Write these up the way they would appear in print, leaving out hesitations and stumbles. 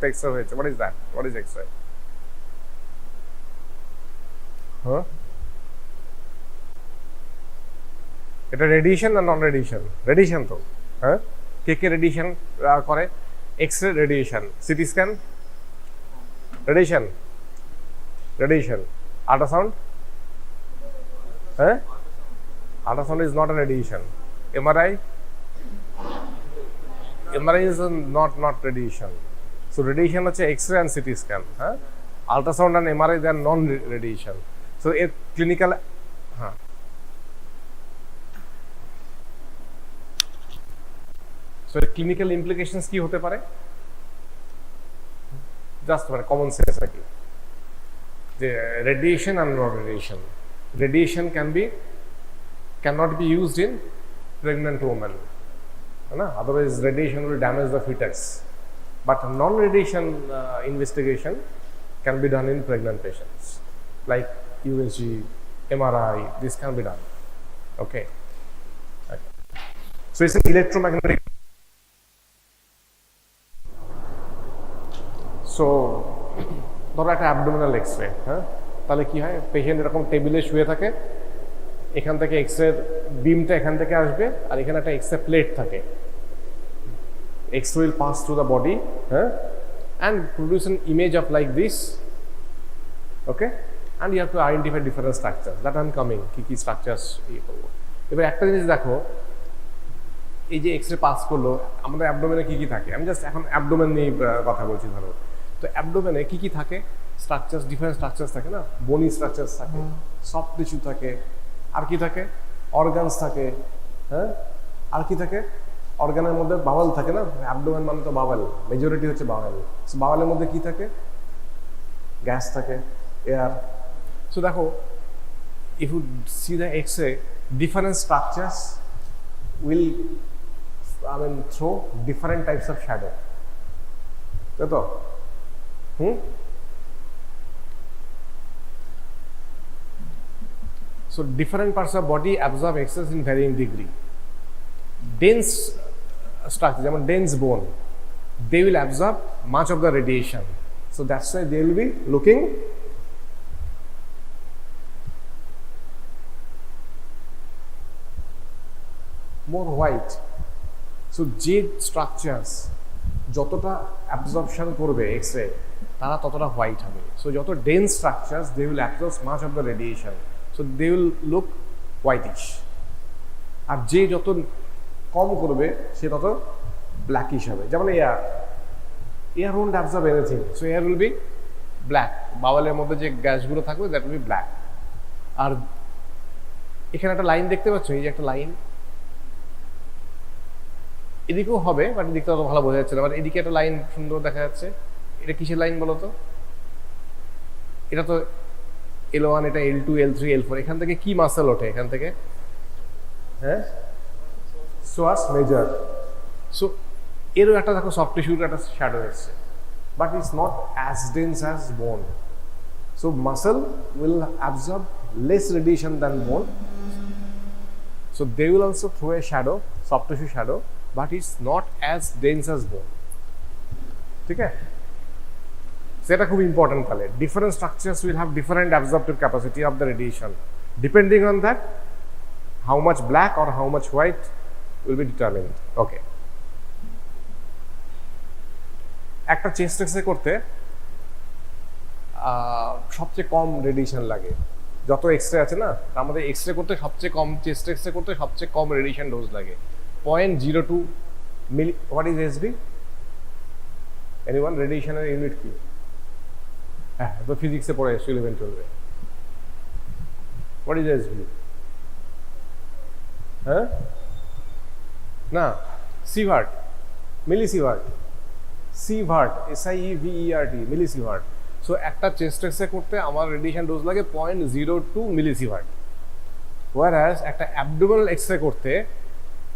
একটা এক্স-রে হয়েছে, what is that, what is x-ray? হ্যাঁ, এটা রেডিয়েশন না নন রেডিয়েশন? রেডিয়েশন তো। হ্যাঁ, কে রেডিয়েশন করে? X-ray radiation, CT scan radiation, radiation, ultrasound, হ্যাঁ, ultrasound is not a radiation. MRI is not radiation. So radiation হচ্ছে X-ray and CT scan. হ্যাঁ, ultrasound and MRI they are non radiation. So এর clinical, হ্যাঁ, so এর clinical implications কি হতে পারে? Just মানে কমন সেন্স আর কি, যে radiation and non radiation. Radiation cannot be used in pregnant women, otherwise radiation will damage the fetus, but non-radiation investigation can be done in pregnant patients like USG, MRI, this can be done. Okay, so it's an electromagnetic. So ধরো একটা abdominal X-ray, হ্যাঁ, তাহলে কি হয়, patient এরকম টেবিলে শুয়ে থাকে, এখান থেকে এক্স-রে বিমটা এখান থেকে আসবে, আর এখানে একটা এক্স-রে প্লেট থাকে, X-ray will pass through the body, and produce an image of like this, okay, and you have to identify different structures that are coming, কি structures ইয়ে করবো। এবার একটা জিনিস দেখো, এই যে এক্স-রে পাস করলো, আমাদের অ্যাবডোমেনে কি থাকে, আমি জাস্ট এখন অ্যাবডোমেন নিয়ে কথা বলছি। ধরো তো অ্যাবডোমেনে কি থাকে, স্ট্রাকচার্স, ডিফারেন্ট স্ট্রাকচার্স থাকে না, বোনি স্ট্রাকচার্স থাকে, সফট টিস্যু থাকে, আর কি থাকে, অর্গানস থাকে, হ্যাঁ, আর কি থাকে, অর্গানের মধ্যে বাওয়াল থাকে না, অ্যাবডোমেন মানে তো বাওয়াল, মেজরিটি হচ্ছে বাওয়াল। সো বাওয়ালের মধ্যে কি থাকে, গ্যাস থাকে, এয়ার। সো দেখো, if you see the x-ray, different structures will throw different types of shadow, তাই তো? So different parts of body absorb X-rays in varying degree. Dense structure, যেমন dense bone, they will absorb much of the radiation. So that's why they will be looking more white. So যে structures যতটা absorption করবে X-ray, তারা ততটা white হবে। So যত dense structures, they will absorb much of the radiation. So they will look whitish. আর যে যত কম করবে সে তত ব্ল্যাকিশ হবে। যেমন air won't absorb anything, so air will be black. বাওয়ালের মধ্যে যে গ্যাসগুলো থাকবে that will be black. আর এখানে একটা লাইন দেখতে পাচ্ছ, এই যে একটা লাইন, এদিকেও হবে, বাট এদিকটা অত ভালো বোঝা যাচ্ছে না, বাট এদিকে একটা লাইন সুন্দর দেখা যাচ্ছে। এটা কিসের লাইন বলো তো? এটা তো L1, এটা L2, L3, L4, এখান থেকে কি মাসেল ওঠে এখান থেকে? হ্যাঁ, সোয়াস মেজর। সো এরও একটা দেখো সফট টিস্যুর একটা শ্যাডো এসছে, but it's not as dense as bone. So muscle will absorb less radiation than bone, so they will also throw a shadow, soft tissue shadow, but it's not as dense as bone. ঠিক আছে, সেটা খুব important. তাহলে different structures will have different absorptive capacity of the radiation, depending on that how much black or how much white will be determined. Okay, একটা chest X-ray করতে সবচেয়ে কম radiation লাগে। যত এক্স-রে আছে না, তার মধ্যে এক্স-রে করতে সবচেয়ে কম, চেস্ট এক্স-রে করতে সবচেয়ে কম রেডিয়েশন ডোজ লাগে, 0.02 milli. What is SB? Anyone? রেডিয়েশনের ইউনিট কি? হ্যাঁ, তো ফিজিক্সে পড়ে এসছো 11-12-এ। What is SB? হ্যাঁ, না, সিভার্ট, মিলিসিভার্ট, সিভার্ট, SIEVERT, মিলিসিভার্ট। সো একটা চেস্ট এক্স-রে করতে আমার রেডিয়েশন ডোজ লাগে 0.02 মিলিসিভার্ট, ওয়ারঅ্যাজ একটা অ্যাবডোমিনাল এক্স-রে করতে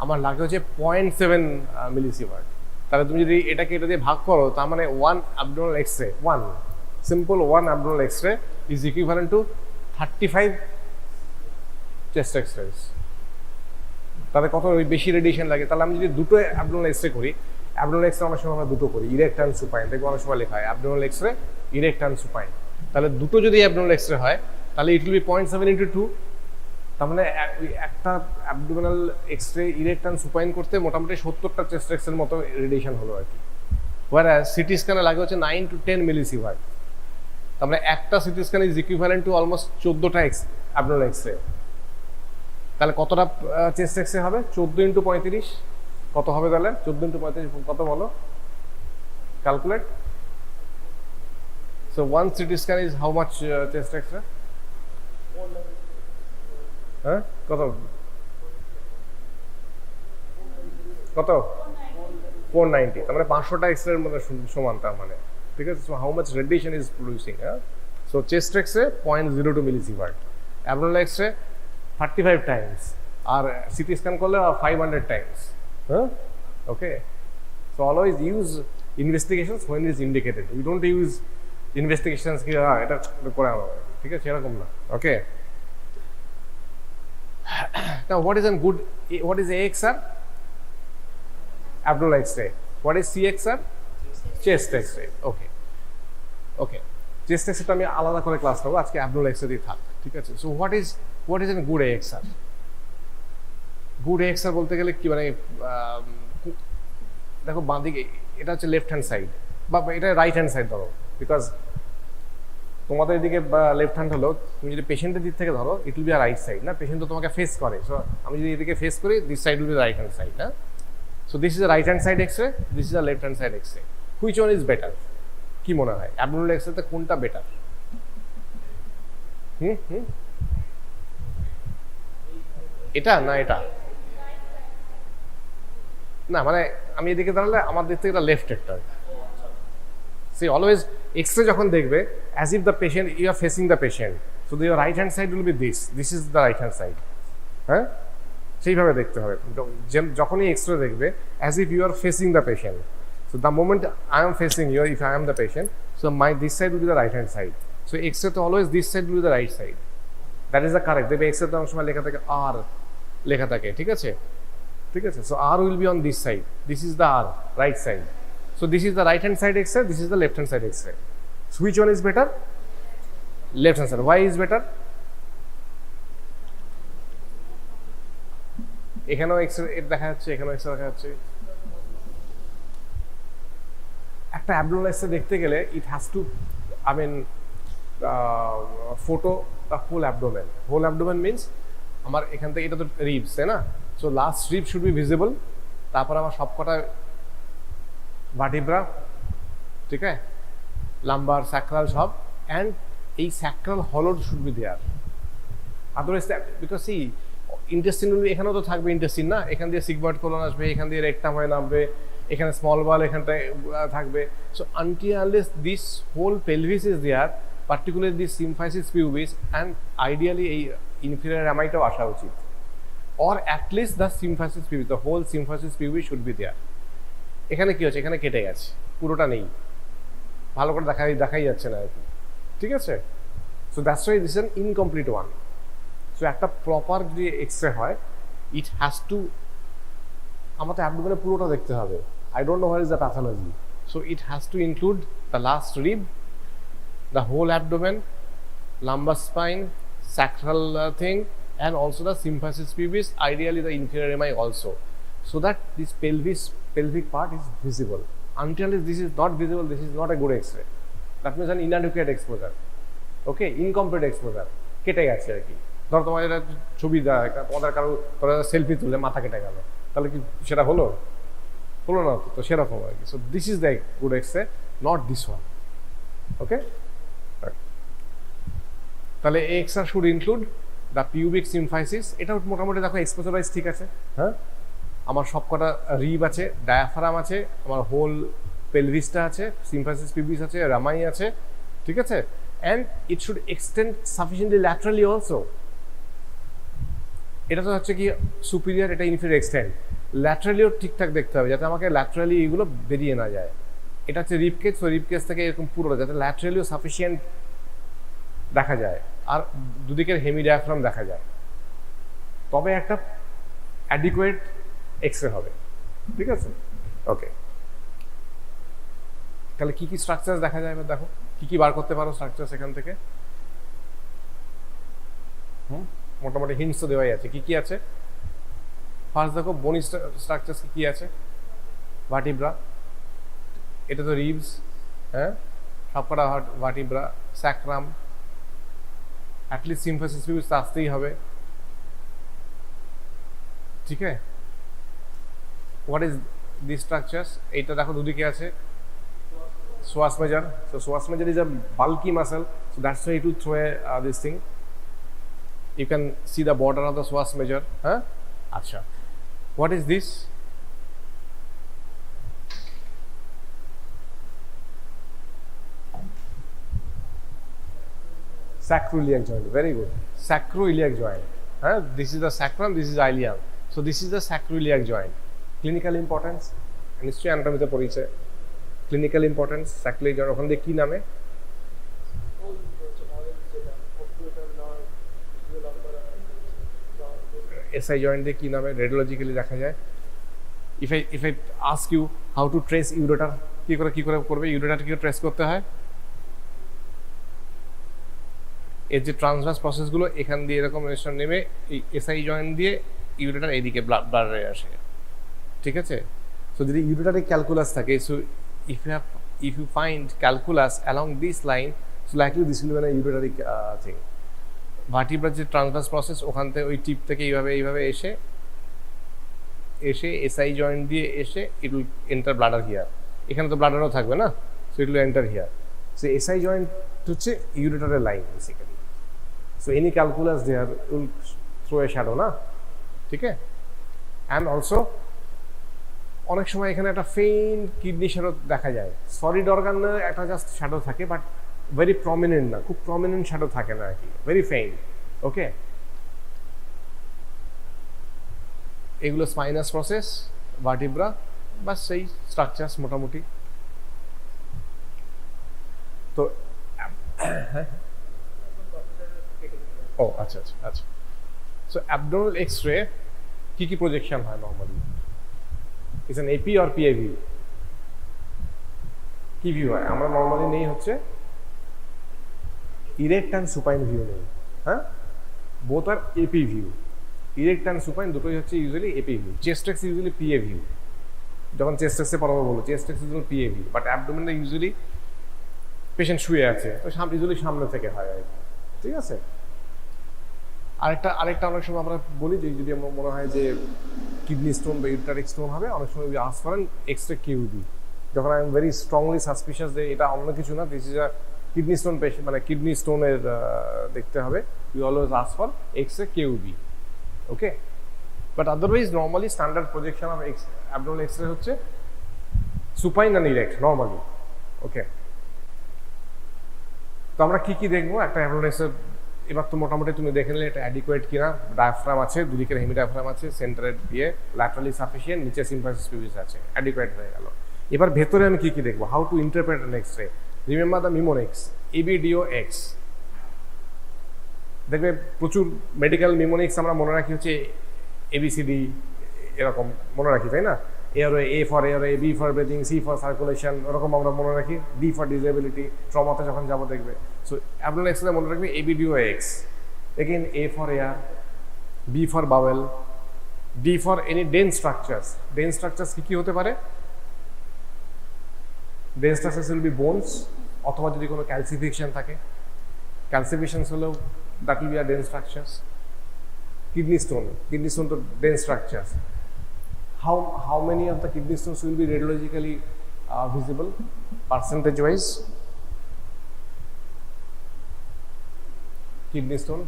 আমার লাগে হচ্ছে 0.7 মিলিসিভার্ট। তাহলে তুমি যদি এটাকে এটা দিয়ে ভাগ করো, তার মানে one abdominal x-ray, simple one abdominal X-ray is equivalent to 35 chest X-rays. তাহলে কত বেশি রেডিয়েশন লাগে? তাহলে আমি যদি দুটো অ্যাবডোমিনাল এক্স-রে করি, অ্যাবডোমিনাল এক্সরে অনেক সময় আমরা দুটো করি, ইরেক্ট অ্যান্ড সুপাইন, দেখবো অনেক সময় লেখা হয় abdominal x-ray erect and supine. তাহলে দুটো যদি অ্যাবডোমিনাল এক্সরে হয় তাহলে ইট উইল বি 0.7 × 2, তার মানে একটা abdominal x-ray erect and supine করতে মোটামুটি 70টা চেস্ট এক্সরের মতো রেডিয়েশন হলো আর কি। whereas সিটি স্ক্যানে লাগে হচ্ছে 9 to 10 মিলিসিভার্ট, তার মানে একটা CT scan is equivalent to almost 14টা অ্যাবডোমিনাল এক্সরে। তাহলে কতটা চেস্ট এক্সরে হবে? 14 × 35 কত হবে তাহলে? 14 × 35 কত বলো, calculate. So one CT scan is how much chest x-ray? হ্যাঁ কত কত 490, তার মানে 500টা এক্সরের মধ্যে সমান, তার মানে ঠিক আছে। So how much radiation is producing, হ্যাঁ। So chest X-ray 0.02 millisievert, abdominal X-ray 35 times, আর সিটি স্ক্যান করলে 500 টাইমস, হ্যাঁ। Okay, so always use investigations when is indicated, we don't use investigations কি এটা করে আনো, ঠিক আছে, এরকম না। ওকে, now what is a good, what is AXR? Abdominal X-ray. What is CXR? Chest X-ray. Okay, okay, chest X-ray টা আমি আলাদা করে ক্লাস নেবো, আজকে abdominal X-ray দিয়ে থাক, ঠিক আছে। So what is a good AXR? Good AXR বলতে গেলে কি, মানে দেখো বাঁদিকে এটা হচ্ছে লেফট হ্যান্ড সাইড, বা এটা রাইট হ্যান্ড সাইড ধরো, বিকজ তোমাদের এদিকে লেফট হ্যান্ড হলো, তুমি যদি পেশেন্টের দিক থেকে ধরো it will be right side, না, পেশেন্ট তো তোমাকে ফেস করে। সো আমি যদি এদিকে ফেস করি, this side will be right hand side, হ্যাঁ। So this is a right hand side X-ray, this is a left hand side X-ray. Which one is better? কি মনে হয় অ্যাবডোমিনাল এক্সরেতে কোনটা বেটার? এটা না এটা না, মানে আমি এদিকে দাঁড়ালে আমার দিক থেকে এটা লেফট একটা। See, always X-ray যখন দেখবে, as if the patient, you are facing the patient, so your right hand side will be this is the right hand side, হ্যাঁ, সেইভাবে দেখতে হবে। যখনই X-ray দেখবে, as if you are facing the patient, so the moment I am facing you, if I am the patient, so this side will be the right hand side, so X-ray তো always this side will be the right side, that is the correct। দেখবে X-ray তো অনেক সময় লেখা থাকে R লেখা থাকে, ঠিক আছে, ঠিক আছে। so R will be on this side, this is the R, right side, so this is the right hand side X-ray, this is the left hand side X-ray, so which one is better? Left hand side. Why is better? এখানেও X-ray দেখা যাচ্ছে, এখানেও X-ray দেখা যাচ্ছে। একটা abdominal x-ray দেখতে গেলে it has to, I mean, photo the whole abdomen. Whole abdomen means আমার এখান থেকে, এটা তো রিবস, তাই না, so last rib should be visible, তারপর আমার সবকটা ভার্টিব্রা, ঠিক আছে, লাম্বার, স্যাক্রাল সব, অ্যান্ড এই স্যাক্রাল হলো should be there, otherwise because see intestine এখানেও তো থাকবে ইন্টেস্টিন, না, এখান দিয়ে সিগময়েড কোলন আসবে, এখান দিয়ে রেকটাম হয়ে নামবে, এখানে স্মল বাল এখানটায় থাকবে। So until unless this whole pelvis is there, particularly this symphysis pubis, and ideally এই ইনফিরিয়র অ্যামাইটাও আসা উচিত, or at least the symphysis pubis, the whole symphysis pubis should be there. এখানে কি হচ্ছে, এখানে কেটে গেছে, পুরোটা নেই, ভালো করে দেখাই যাচ্ছে না আর কি, ঠিক আছে। So that's why this is an incomplete one. So একটা প্রপার যদি এক্সরে হয়, ইট হ্যাজ টু, আমাদের অ্যাবডোমেনে পুরোটা দেখতে হবে। I don't know what is the pathology, so it has to include the last rib, the whole abdomen, lumbar spine, sacral thing, and also the symphysis pubis, ideally the inferior mi also, so that this pelvic part is visible. Until this is not visible, this is not a good X-ray. That means an inadequate exposure. Okay, incomplete exposure. কেটে গেছে আর কি। ধরো তোমার এটা ছবি দেয়, তোমাদের কারো সেলফি তুলে মাথা কেটে গেল, তাহলে কি সেটা হলো না, তো সেরকম আর কি। So this is the good X-ray, not this one. Okay, তাহলে X-ray should include the pubic symphysis. এটা মোটামুটি দেখো এক্সপোজার ওয়াইজ ঠিক আছে, হ্যাঁ, আমার সবকটা রিব আছে, ডায়াফ্রাম আছে, আমার হোল পেলভিসটা আছে, সিম্ফাইসিস পিউবিস আছে, রামাই আছে, ঠিক আছে, and it should extend sufficiently laterally also. এটা তো হচ্ছে কি সুপিরিয়র, এটা ইনফিরিয়র এক্সটেন্ড, ল্যাটারালিও ঠিকঠাক দেখতে হবে, যাতে আমাকে ল্যাটারালি এগুলো বেরিয়ে না যায়। এটা হচ্ছে রিবকেজ, তো রিবকেজ থেকে এরকম পুরোটা যাতে ল্যাটারালিও সাফিসিয়েন্ট দেখা যায়, আর দুদিকের হেমি ডায়াফ্রাম দেখা যায়, তবে একটা অ্যাডিকুয়েট X-ray হবে, ঠিক আছে। ওকে, তাহলে কি কি স্ট্রাকচার দেখা যায় এবার দেখো, কি কি বার করতে পারো স্ট্রাকচার এখান থেকে। মোটামুটি হিন্টস তো দেওয়াই আছে, কি কি আছে। ফার্স্ট দেখো বোনি স্ট্রাকচার কি কি আছে, ভার্টিব্রা, এটা তো রিবস, হ্যাঁ, সবকটা ভার্টিব্রা, স্যাক্রাম, অ্যাটলিস্ট সিম্ফাসিস পিউস আসতেই হবে, ঠিক আছে। হোয়াট ইজ দিস স্ট্রাকচার্স, এইটা দেখো দুদিকে আছে, psoas major. So psoas major is a bulky muscle, so that's why to throw this thing. You can see the border of the psoas major. Huh? Acha. What is this? Sacroiliac joint. Very good. Sacroiliac joint. Huh? This is the sacrum. This is ilium. So this is the sacroiliac joint. Clinical importance. নিশ্চয়ই অ্যানাটমিতে পড়েছে। Clinical importance sacroiliac joint ওখান দিয়ে কি নামে, SI joint দিয়ে কি নামে radiologically দেখা যায়। If I ask you how to trace ureter, কি করে করবে, ইউরেটার কি ট্রেস করতে হয়, এর যে ট্রান্সভার্স প্রসেসগুলো এখান দিয়ে এরকম রেশন নেমে এই এসআই জয়েন্ট দিয়ে ইউরেটার এদিকে ব্লাডে আসে, ঠিক আছে। সো যদি ইউরেটারে ক্যালকুলাস থাকে, so if you find calculus along this line, so likely this will be an urinary thing. ভার্টিব্রার যে ট্রান্সভার্স প্রসেস ওখান থেকে ওই টিপ থেকে এইভাবে এসে এসআই জয়েন্ট দিয়ে এসে it will enter bladder here. এখানে তো ব্লাডারও থাকবে না, so it will enter here. So SI joint হচ্ছে ইউরেটারের line basically. So any calculus there will throw a shadow না, ঠিক আছে। অ্যান্ড অলসো অনেক সময় এখানে একটা ফেইন্ট কিডনি শ্যাডো দেখা যায়। সলিড অর্গানে একটা জাস্ট শ্যাডো থাকে, বাট ভেরি প্রমিনেন্ট না, খুব প্রমিনেন্ট শ্যাডো থাকে না আর কি, ভেরি ফেইন্ট। ওকে, এগুলো স্পাইনাস প্রসেস, ভার্টিব্রা, বাস সেই স্ট্রাকচারস মোটামুটি। তো ও আচ্ছা আচ্ছা আচ্ছা। সো অ্যাবডোমিনাল এক্স-রে কি প্রজেকশন হয় normally? It's an AP or PA view? কি ভিউ হয়? আমরা নর্মালি নেই হচ্ছে ইরেক্ট অ্যান্ড সুপাইন ভিউ নেই, হ্যাঁ, both are AP view. Erect and supine দুটোই হচ্ছে usually AP view. Chest X usually PA view, যখন চেস্ট এক্সে পড়াবো বলবো chest X usually PA view, but অ্যাবডোমেনটা ইউজুয়ালি পেশেন্ট শুয়ে আছে, তো ইউজুয়ালি সামনে থেকে হয় আর কি, ঠিক আছে। আরেকটা অনেক সময় আমরা বলি যে যদি আমার মনে হয় যে কিডনি স্টোন বা ইউটারিক স্টোন হবে, অনেক সময় we ask for X-ray KUB. যখন I am very strongly suspicious যে এটা অন্য কিছু না, this is a kidney stone patient, মানে কিডনি স্টোনের দেখতে হবে, we always ask for X-ray KUB. Okay, but otherwise normally standard projection of abdominal X-ray হচ্ছে supine and erect normally. Okay, তো আমরা কি দেখবো একটা অ্যাবডোমিনাল এক্সরে? এবার তো মোটামুটি তুমি দেখে নিলে এটা অ্যাডিকুয়েট কিনা, ডায়াফ্রাম আছে, দুদিকের হেমি ডায়াফ্রাম আছে, সেন্টারের দিয়ে ল্যাটারালি সাফিসিয়েন্ট, নিচে সিম্পাথিস পিউবিস আছে, অ্যাডিকুয়েট হয়ে গেল। এবার ভেতরে আমি কি দেখবো? How to interpret an X-ray. Remember the mnemonics, ABDO X. দেখবে প্রচুর মেডিকেল মিমোনিক্স আমরা মনে রাখি হচ্ছে এবিসিডি, এরকম মনে রাখি, তাই না? A for airway, B for breathing, C for circulation, ওরকম আমরা মনে রাখি। ডি ফর ডিসেবিলিটি, ট্রমাতে যখন যাবো দেখবে। সো অ্যাবডোমিনাল এক্সরে মনে রাখবে ABDO X. Again A for air, B for bowel, D for any dense structures. Dense structures কি হতে পারে? Dense structures will be bones, অথবা যদি কোনো ক্যালসিফিকেশন থাকে, ক্যালসিফিকেশনস হলেও দ্যাট উইল বি আর ডেন্স স্ট্রাকচার্স। কিডনি স্টোন তো dense structures. How many of the kidney stones will be radiologically visible percentage wise? Kidney stone,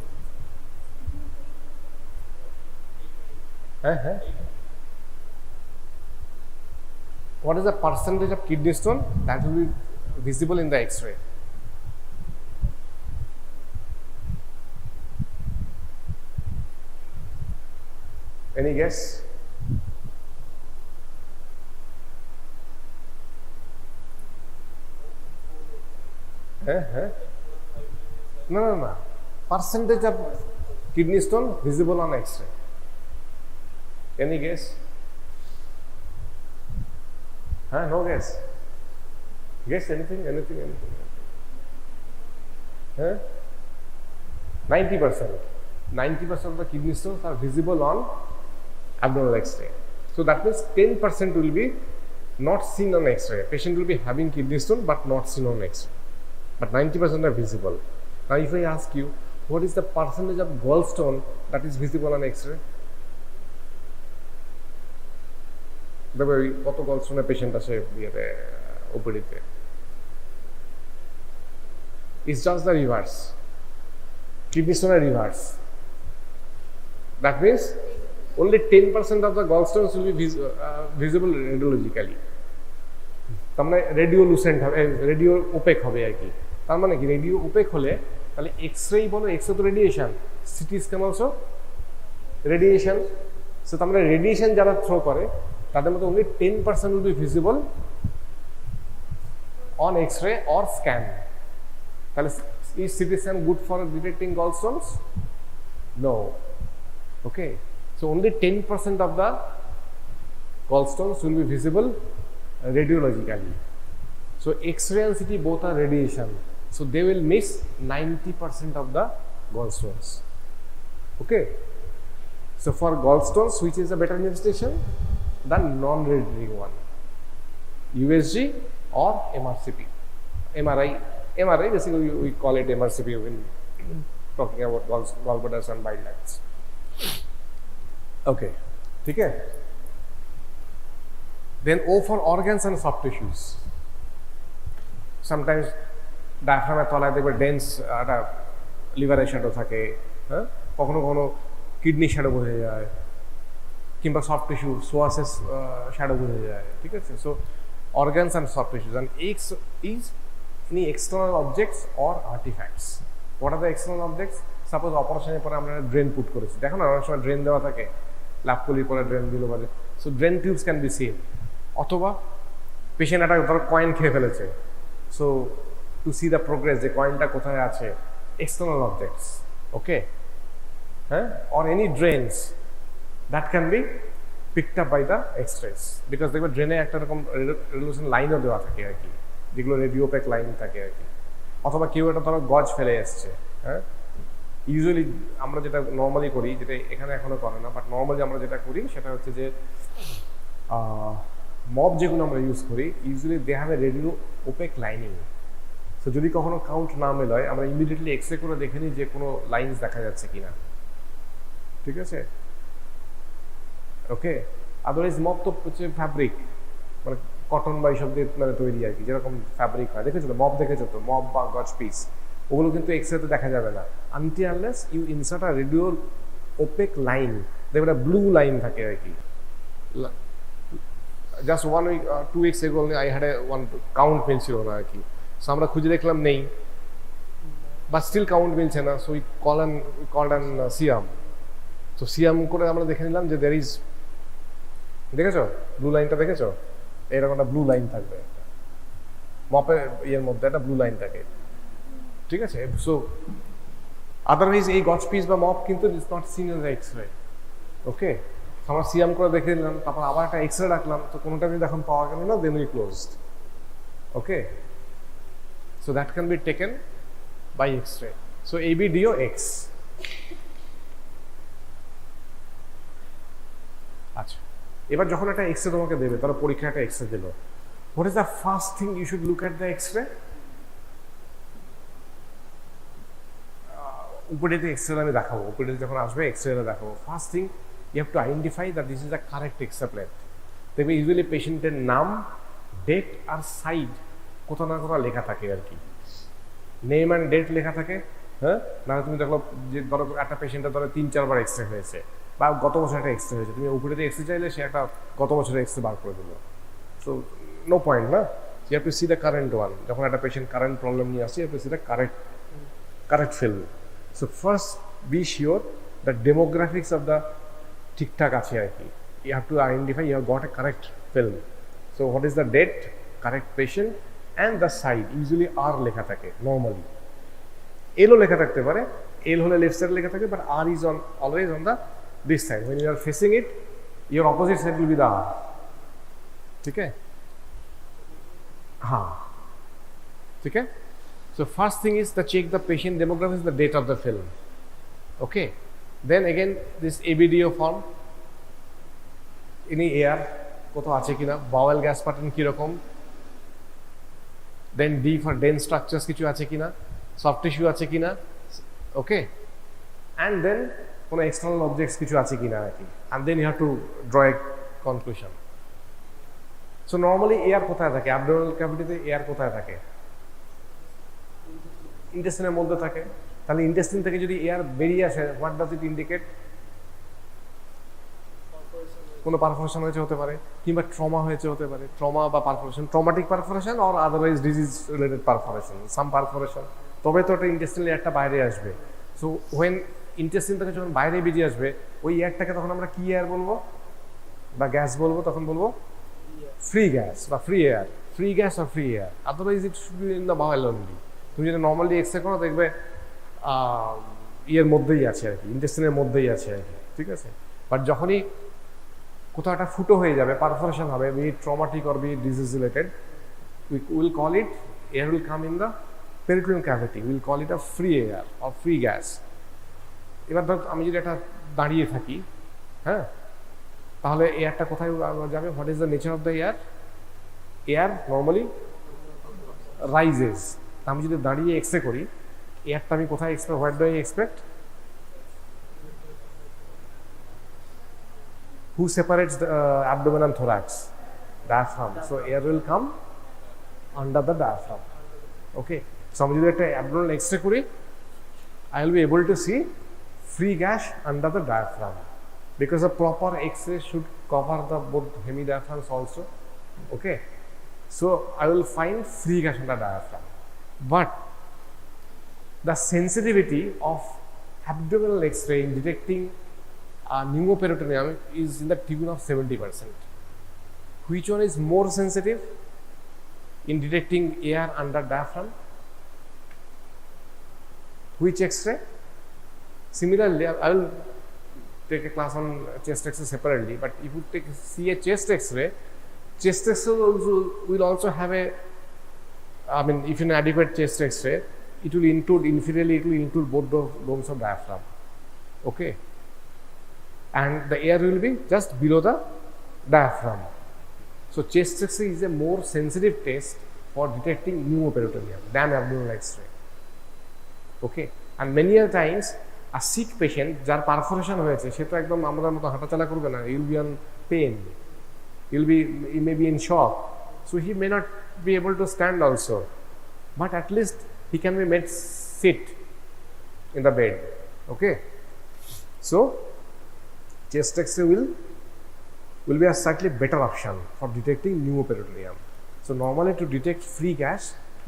what is the percentage of kidney stone that will be visible in the X-ray? Any guess? No. Percentage of kidney stone visible on X-ray. Any guess? No guess. Guess anything? Huh? 90%. 90% of the kidney stones are visible on abdominal X-ray. So that means 10% will be not seen on X-ray. Patient will be having kidney stone but not seen on X-ray. But 90% are visible. Now if I ask you, what is the percentage of gallstone that is visible on X-ray? দেখবে কত গলস্টোনের patient আছে ইয়েতে ওপিডিতে it's just the reverse kidney স্টোনের reverse that means only 10% of the gallstones will be visible radiologically তার মানে রেডিওলুসেন্ট হবে radio opaque হবে আর কি তার মানে কি রেডিও ওপেক হলে তাহলে এক্স-রে বলো এক্স-রে তো radiation CT scan also radiation so তার মানে রেডিয়েশন যারা থ্রো করে তাদের মধ্যে only 10% will be visible on X-ray or scan. তাহলে is CT scan good for detecting gallstones? No. Okay. So only 10% of the gallstones will be visible radiologically. So X-ray and CT both are radiation. So they will miss 90% of the gallstones. Okay. So for gallstones, which is a better investigation? The non-radiating one, USG or MRCP. MRI basically we call it MRCP when talking about gallbladders and bile ducts. Okay, okay. Then O for organs and soft tissues. Sometimes diaphragm এর তলায় দেখবে dense একটা লিভারের shadow থাকে, হ্যাঁ, কখনো কখনো kidney shadow বোঝা যায়, কিংবা সফট টিস্যু সোয়াসেস শ্যাডো বোঝা যায়, ঠিক আছে? So organs and soft tissues and x is any external objects or artefacts. What are the external objects? Suppose অপারেশনের পরে আমরা ড্রেন পুট করেছি, দেখো না অনেক সময় ড্রেন দেওয়া থাকে, ল্যাপকুলির পরে ড্রেন দিল বাজে, so drain tubes can be seen. অথবা পেশেন্ট একটা ধরো কয়েন খেয়ে ফেলেছে, so to see the progress যে কয়েনটা কোথায় আছে, এক্সটার্নাল অবজেক্টস, ওকে, হ্যাঁ, or any drains that can be picked up by the X-rays because দেখবে ড্রেনে একটা রকম রেজোলিউশন লাইনও দেওয়া থাকে আর কি, যেগুলো রেডিওপেক লাইন থাকে আর কি। অথবা কেউ একটা ধরো গজ ফেলে এসছে, হ্যাঁ, ইউজুয়ালি আমরা যেটা নর্মালি করি, যেটা এখানে এখনো করে না, বাট নর্মালি আমরা যেটা করি সেটা হচ্ছে যে মব যেগুলো আমরা ইউজ করি usually they have a radio opaque lining. So যদি কখনো কাউন্ট না মেলায় আমরা ইমিডিয়েটলি এক্সরে করে দেখে নিই যে কোনো লাইনস দেখা যাচ্ছে কিনা, ঠিক আছে? ওকে, আদারওয়াইজ মব তো হচ্ছে ফ্যাব্রিক, মানে কটন বা এইসব দিয়ে মানে তৈরি আর কি, যেরকম ফ্যাব্রিক হয়, দেখেছো তো মব, দেখেছো তো মব বা গজ পিস, ওগুলো কিন্তু এক্সরেতে দেখা যাবে না until unless you insert a radio opaque line, দেখবে একটা ব্লু লাইন থাকে আর কি। Just 1 week 2 weeks ago I had a one count মিলছিল না আর কি, সো আমরা খুঁজে দেখলাম নেই, বাট স্টিল কাউন্ট মিলছে না, সো উই কল অ্যান্ড সিয়াম। তো সিয়াম করে আমরা দেখে নিলাম যে দের ইজ, দেখেছো ব্লু লাইনটা, দেখেছো এরকম একটা ব্লু লাইন থাকবে মপের ইয়ের মধ্যে, একটা ব্লু লাইন থাকে, ঠিক আছে? সো আদারওয়াইজ এই গজ পিস বা মপ কিন্তু is not seen in the X-ray. Okay, আমরা সিয়াম করে দেখে নিলাম, তারপর আবার একটা এক্সরে রাখলাম, তো কোনোটা যদি এখন পাওয়া গেল না, then we closed. Okay, so that can be taken by x-ray. So ABDO X। আচ্ছা, এবার যখন একটা এক্সরে তোমাকে দেবে, তারা পরীক্ষা একটা এক্সরে দিল, what is the first thing you should look at the X-ray? উপরেতে এক্সরে আমি দেখাবো, উপরেতে যখন আসবে এক্সরে দেখাবো, first thing you have to identify that this is the correct X-ray plate. দেখবে ইউজুয়ালি পেশেন্টের নাম, ডেট আর সাইড কোথাও না কোথাও লেখা থাকে আর কি, নেম অ্যান্ড ডেট লেখা থাকে, হ্যাঁ, না তুমি দেখো যে ধরো একটা পেশেন্টের ধরো 3-4 বার এক্সরে হয়েছে, বা গত বছর একটা এক্সরে হয়েছে, তুমি উপরে দিয়ে এক্সরে চাইলে সে একটা গত বছরের এক্সরে বার করে দিল, সো নো পয়েন্ট না। You have to see the current one. যখন একটা পেশেন্ট কারেন্ট প্রবলেম নিয়ে আসছে, you have to see the correct film. So first be sure the demographics of the ঠিকঠাক আছে আর কি, you have to identify you have got a correct film. So what is the date, correct patient and the side, usually আর লেখা থাকে, normally LO লেখা থাকতে পারে, এল হলে লেফট সাইড লেখা থাকে, but R is on always on the this side. When you are facing it, your opposite side will be the R. ठीक है? हाँ, ठीक है. So first thing is to check the patient demographics, the date of the film. Okay. Then again this ABDO form. Any air কোথাও আছে কিনা, bowel gas pattern কি রকম, then D for dense structures কিছু আছে কিনা, soft tissue আছে কিনা, okay, and then কোনো external objects কিছু আছে কিনা আর কি, and then you have to draw a conclusion. So normally air কোথায় থাকে, abdominal cavity তে air কোথায় থাকে, intestine এর মধ্যে থাকে. তাহলে intestine থেকে যদি air বেরিয়ে আসে, what does it indicate? কোনো পারফোরেশন হয়েছে হতে পারে, কিংবা ট্রমা হয়েছে হতে পারে, ট্রমা বা perforation, traumatic perforation or otherwise disease related perforation, some perforation, তবে তো ওটা ইন্টেস্টিনাল এয়ারটা বাইরে আসবে. সো হোয়েন ইন্টেস্টিন থেকে যখন বাইরে বেরিয়ে আসবে, ওই এয়ারটাকে তখন আমরা কি এয়ার বলবো বা গ্যাস বলবো, তখন বলবো ফ্রি গ্যাস বা ফ্রি এয়ার, ফ্রি গ্যাস আর free air, otherwise it should be in the bowel only. তুমি যদি নর্মালি এক্সরে করো দেখবে ইয়ের মধ্যেই আছে আর কি, ইন্টেস্টিনের মধ্যেই আছে আর কি, ঠিক আছে. বাট যখনই কোথাও একটা ফুটো হয়ে যাবে, পারফোরেশন হবে, be it traumatic or be it disease related, we will call it, air will come in the peritoneal cavity, we will call it a free air or free gas. এবার ধর আমি যদি একটা দাঁড়িয়ে থাকি, হ্যাঁ, তাহলে এয়ারটা কোথায় যাবে, what is the nature of the air? Air normally rises. আমি যদি দাঁড়িয়ে এক্সরে করি, এয়ারটা আমি কোথায় expect, what do I expect? Who separates the abdomen and thorax? Diaphragm. So air will come under the diaphragm. Okay. So আমি যদি একটা abdominal X-ray করি, I will be able to see free gas under the diaphragm, because a proper X-ray should cover the both hemidiaphragms also. Okay. So I will find free gas under diaphragm. But the sensitivity of abdominal X-ray in detecting pneumoperitoneum is in the tune of 70%. Which one is more sensitive in detecting air under diaphragm? Which X-ray? Similarly, I will take a class on chest X-ray separately, but if you see a chest X-ray, chest X-ray will also have a, I mean, if an adequate chest X-ray, it will include, inferiorly it will include both the domes of diaphragm. Okay. And the air will be just below the diaphragm. So chest X-ray is a more sensitive test for detecting pneumoperitoneum than abdominal X-ray. Okay, and many a times a sick patient যার perforation হয়েছে, সে তো একদম আমাদের মতো হাঁটাচলা করবে না, he will be on pain, he may be in shock, so he may not be able to stand also, but at least he can be made sit in the bed. Okay, so chest X-ray will be a slightly better option for detecting pneumoperitoneum. So normally to detect free gas,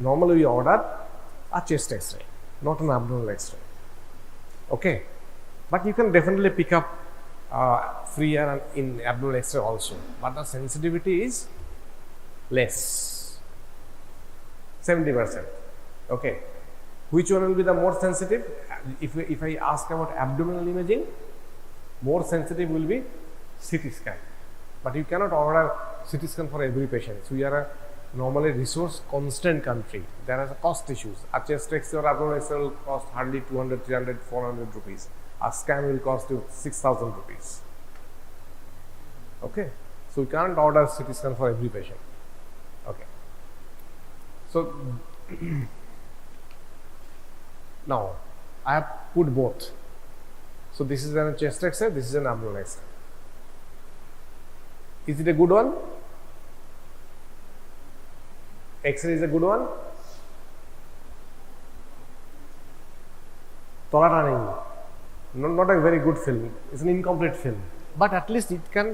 normally we order a chest X-ray, not an abdominal X-ray. Okay, but you can definitely pick up free air in abdominal X-ray also, but the sensitivity is less, 70%. Okay, which one will be the more sensitive? If I ask about abdominal imaging, more sensitive will be CT scan, but you cannot order CT scan for every patient. So we are a normally resource constant country. There are cost issues. A chest X-ray or abdominal X-ray will cost hardly 200, 300, 400 rupees. A scan will cost you 6,000 rupees. Okay, so we can't order CT scan for every patient. Okay, so now I have put both. So this is a chest X-ray, this is an abdominal X-ray. Is it a good one? X-ray is a good one? তলাটা নেই, not a very good film, it's an incomplete film, but at least it can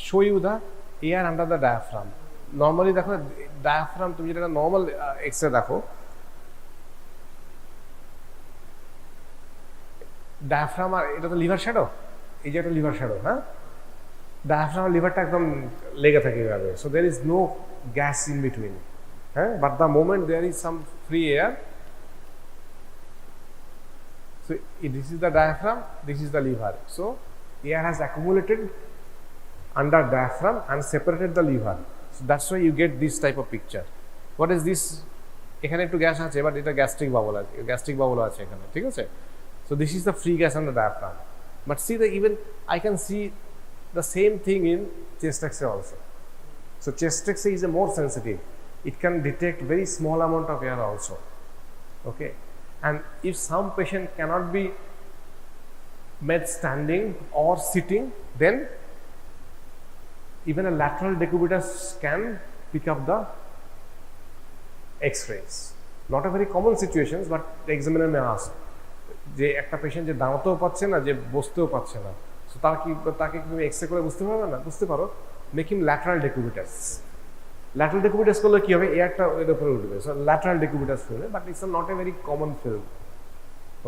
show you the air under the diaphragm. Normally দেখো diaphragm, তুমি যেটা normal X-ray দেখো, diaphragm আর এটা তো liver shadow, এই যে একটা লিভার শ্যাডো, হ্যাঁ, ডায়াফ্রাম আর লিভারটা একদম লেগে থাকে এভাবে, so there is no gas in between, হ্যাঁ, but the moment there is some free air, so this is the diaphragm, this is the liver, so air has accumulated under diaphragm and separated the liver, so that's why you get this type of picture. What is this এখানে একটু gas আছে, but এটা gastric bubble আছে এখানে, ঠিক আছে? So this is the free gas on the diaphragm. But see, even I can see the same thing in chest X-ray also. So chest X-ray is a more sensitive. It can detect very small amount of air also. Okay, and if some patient cannot be made standing or sitting, then even a lateral decubitus can pick up the X-rays. Not a very common situations, but the examiner may ask, যে একটা patient যে দাঁড়াতেও পাচ্ছে না, যে বসতেও পাচ্ছে না, so তাকে তুমি এক্সরে করে বুঝতে পারবে না? বুঝতে পারো, make him lateral decubitus. Lateral decubitus করলে কি হবে, এয়ারটা এর উপরে উঠবে, so lateral decubitus film, but it's not a very common film.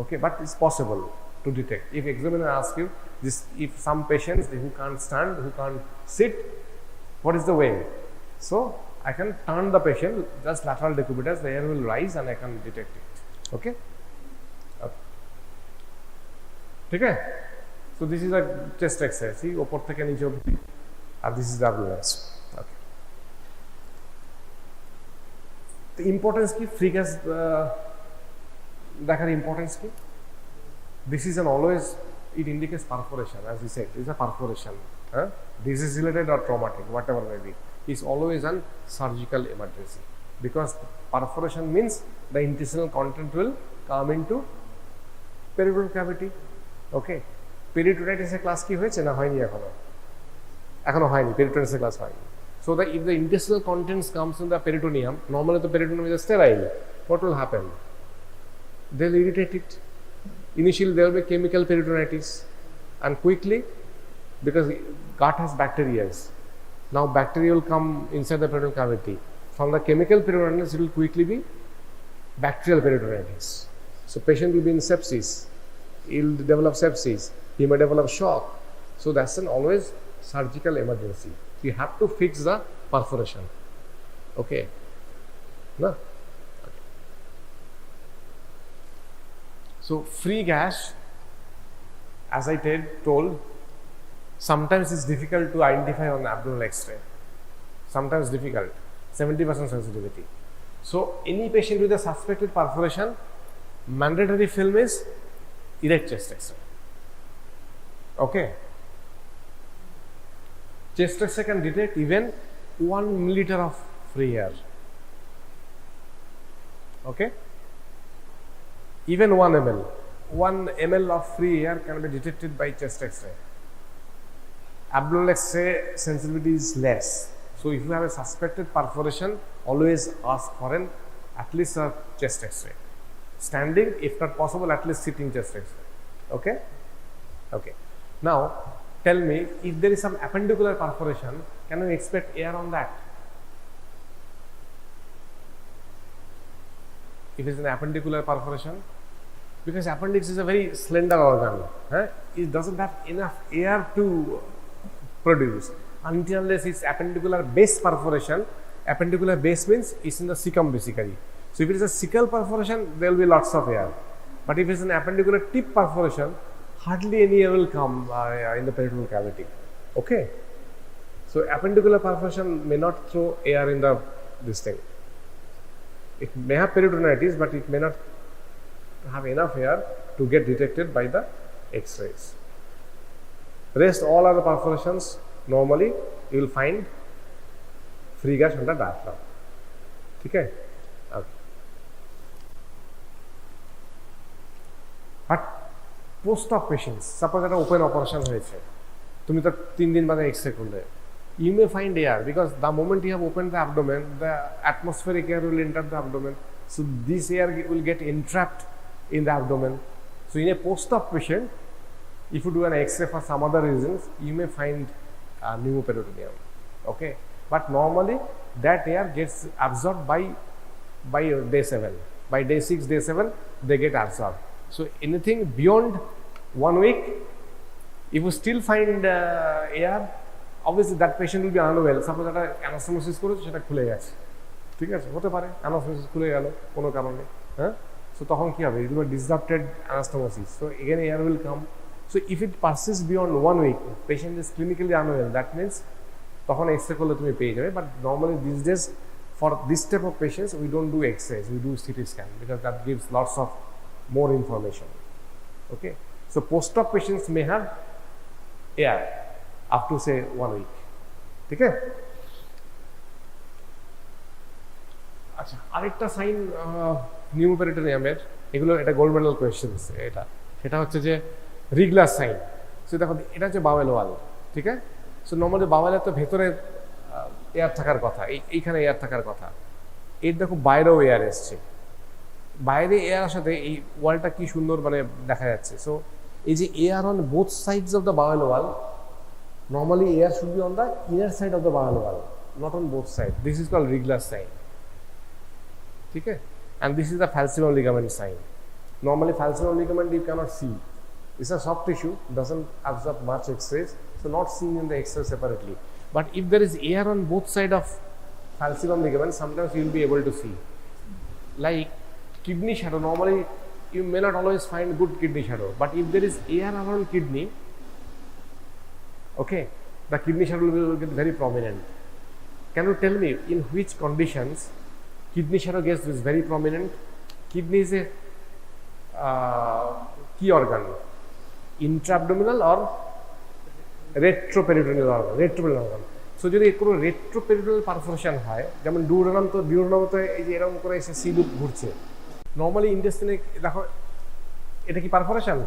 Okay, but it's possible to detect if examiner ask you this, if some patients who can't stand, who can't sit, what is the way? So I can turn the patient, just lateral decubitus, the air will rise and I can detect it. Okay, ठीक है? So this is a chest X-ray, see, ऊपर থেকে নিচে অবধি, আর this is the abdomen. Okay, the importance কি free gas দেখার importance কি? This is an always, it indicates perforation, as we said, it is a perforation. Disease related or traumatic, whatever may be, is always an surgical emergency, because perforation means the intestinal content will come into peritoneal cavity. Okay, peritonitis class কি হয়েছে না হয়নি? এখনো হয়নি, peritonitis class হয়নি. So that if the intestinal contents comes in the peritoneum, normally the peritoneum is sterile, what will happen? They'll irritate it. Initially there will be chemical peritonitis, and quickly, because gut has bacteria, now bacteria will come inside the peritoneal cavity. From the chemical peritonitis, it will quickly be bacterial peritonitis. So patient will be in sepsis, he will develop sepsis, he may develop shock. So that's an always surgical emergency. You have to fix the perforation. Okay, no? Okay. So free gas, as I told, sometimes it's difficult to identify on abdominal X-ray. Sometimes difficult, 70% sensitivity. So any patient with a suspected perforation, mandatory film is erect chest X-ray. Okay, chest X-ray can detect even 1 milliliter of free air. Okay, even 1 ml. 1 ml of free air can be detected by chest X-ray. Abdominal X-ray sensitivity is less. So if you have a suspected perforation, always ask for at least a chest X-ray. Standing, if not possible, at least sitting chest X-ray. Okay? Okay. Now, tell me, if there is some appendicular perforation, can we expect air on that? If it's an appendicular perforation, because appendix is a very slender organ, it doesn't have enough air to produce until unless it's appendicular base perforation. Appendicular base means it's in the cecum basically. So if it is a cecal perforation, there will be lots of air. But if it's an appendicular tip perforation, hardly any air will come in the peritoneal cavity. Okay. So appendicular perforation may not throw air in this thing. It may have peritonitis, but it may not have enough air to get detected by the X-rays. Rest all other perforations, normally you will find free gas on the diaphragm. Okay? Okay. But post-op patients, suppose that open operation হয়েছে, তুমি তো 3 দিন বাদে x-ray করলে, you may find air, because the moment you have opened the abdomen, the atmospheric air will enter the abdomen, so this air will get entrapped in the abdomen. So in a post-op patient, if you do an X-ray for some other reasons, you may find pneumoperitoneum. Okay, but normally that air gets absorbed by day 7. By day 6, day 7, they get absorbed. So anything beyond 1 week, if you still find air, obviously that patient will be unwell. Suppose that anastomosis করেছে, সেটা খুলে গেছে, ঠিক আছে, হতে পারে anastomosis খুলে গেল কোনো কারণে, so তখন কি হবে, it will be disrupted anastomosis, so again air will come. So if it passes beyond 1 week, patient is clinically unwell, that means তখন এক্সরে করলে তুমি পেয়ে যাবে. But normally these days For this type of patients, we don't do X-rays, we do CT scan because that gives lots of more information. Okay, so post-op patients may have air up to say 1 week. Okay. আচ্ছা, আরেকটা sign নিউমোপেরিটোনিয়ামের, এগুলো এটা gold medal questions, এটা সেটা হচ্ছে যে রিগ্লাস sign. So দেখো এটা হচ্ছে বাওয়েল ওয়াল, ঠিক আছে। সো নর্মালি বাওয়েলের তো ভেতরে এয়ার থাকার কথা, এইখানে এয়ার থাকার কথা, এর দেখো বাইরেও এয়ার এসছে, বাইরে এয়ার সাথে এই ওয়ালটা কি সুন্দর মানে দেখা যাচ্ছে। সো এই যে air on both sides of the bowel wall, normally air should be on the inner side of the bowel wall, not on both sides. This is called Rigler's sign. Okay? And this is the falciparum ligament sign. Normally falciparum ligament you cannot see. It's a soft tissue, doesn't absorb much X-rays, so not seen in the X-ray separately. But if there is air on both sides of falciparum ligament, sometimes you will be able to see. Like kidney shadow, normally you may not always find good kidney shadow, but if there is air around kidney, okay, the kidney shadow will get very prominent. Can you tell me in which conditions kidney shadow gets very prominent? Kidney is a key organ, intra-abdominal or retroperitoneal organ, retroperitoneal organ. So যদি কোনো retroperitoneal perforation হয়, যেমন ডিউরেনাম, তো ডিউরেনাম তো এই যে এরকম করে এসে সি লুপ ঘুরছে, নর্মালি ইন্টেস্টিনে দেখো এটা কি পারফোরেশন?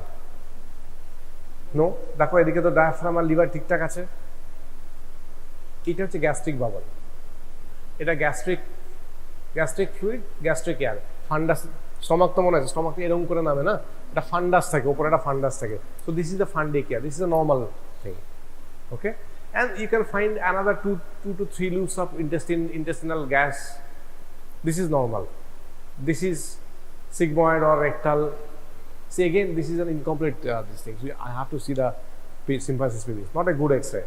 নো, দেখো এদিকে তো ডায়াফ্রাম আর লিভার ঠিকঠাক আছে। এটা হচ্ছে গ্যাস্ট্রিক বাবল, এটা gastric fluid, gastric air, ফান্ডাস। Stomach তো মনে আছে, স্টমাক এরকম করে নামে না, এটা ফান্ডাস থাকে, উপরে একটা ফান্ডাস থাকে। So this is the fundic air, this is a normal thing. Okay, and you can find another 2 to 3 loops of intestinal gas. This is normal. This is sigmoid or rectal. See again, this is an incomplete this thing. So I have to see the symphysis pelvis, not a good X-ray.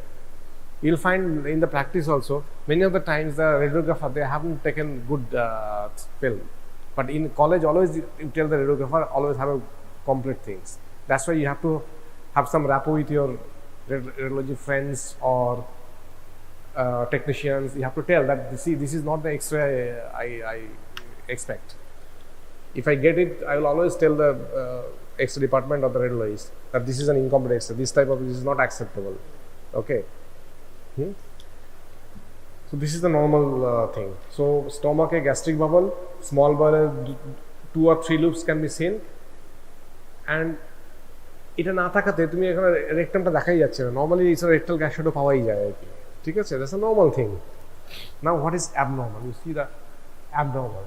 You'll find in the practice also, many of the times the radiographer, they haven't taken good film. But in college, always you tell the radiographer, always have a complete things. That's why you have to have some rapport with your radiology friends or technicians. You have to tell that, see, this is not the X-ray I expect. If I get it, I will always tell the X-ray department or the radiologist that this is an incomplete X-ray. This type of this is not acceptable. Okay. So this is the normal thing. So stomach, a gastric bubble, small bowel, 2 or 3 loops can be seen. And এটা না থাকাতে তুমি এখানে রেকটামটা দেখাই যাচ্ছে না। Normally এই rectal gas shadow পাওয়াই যায় আর কি, ঠিক আছে? That's a normal thing. Now what is abnormal? You see the abnormal,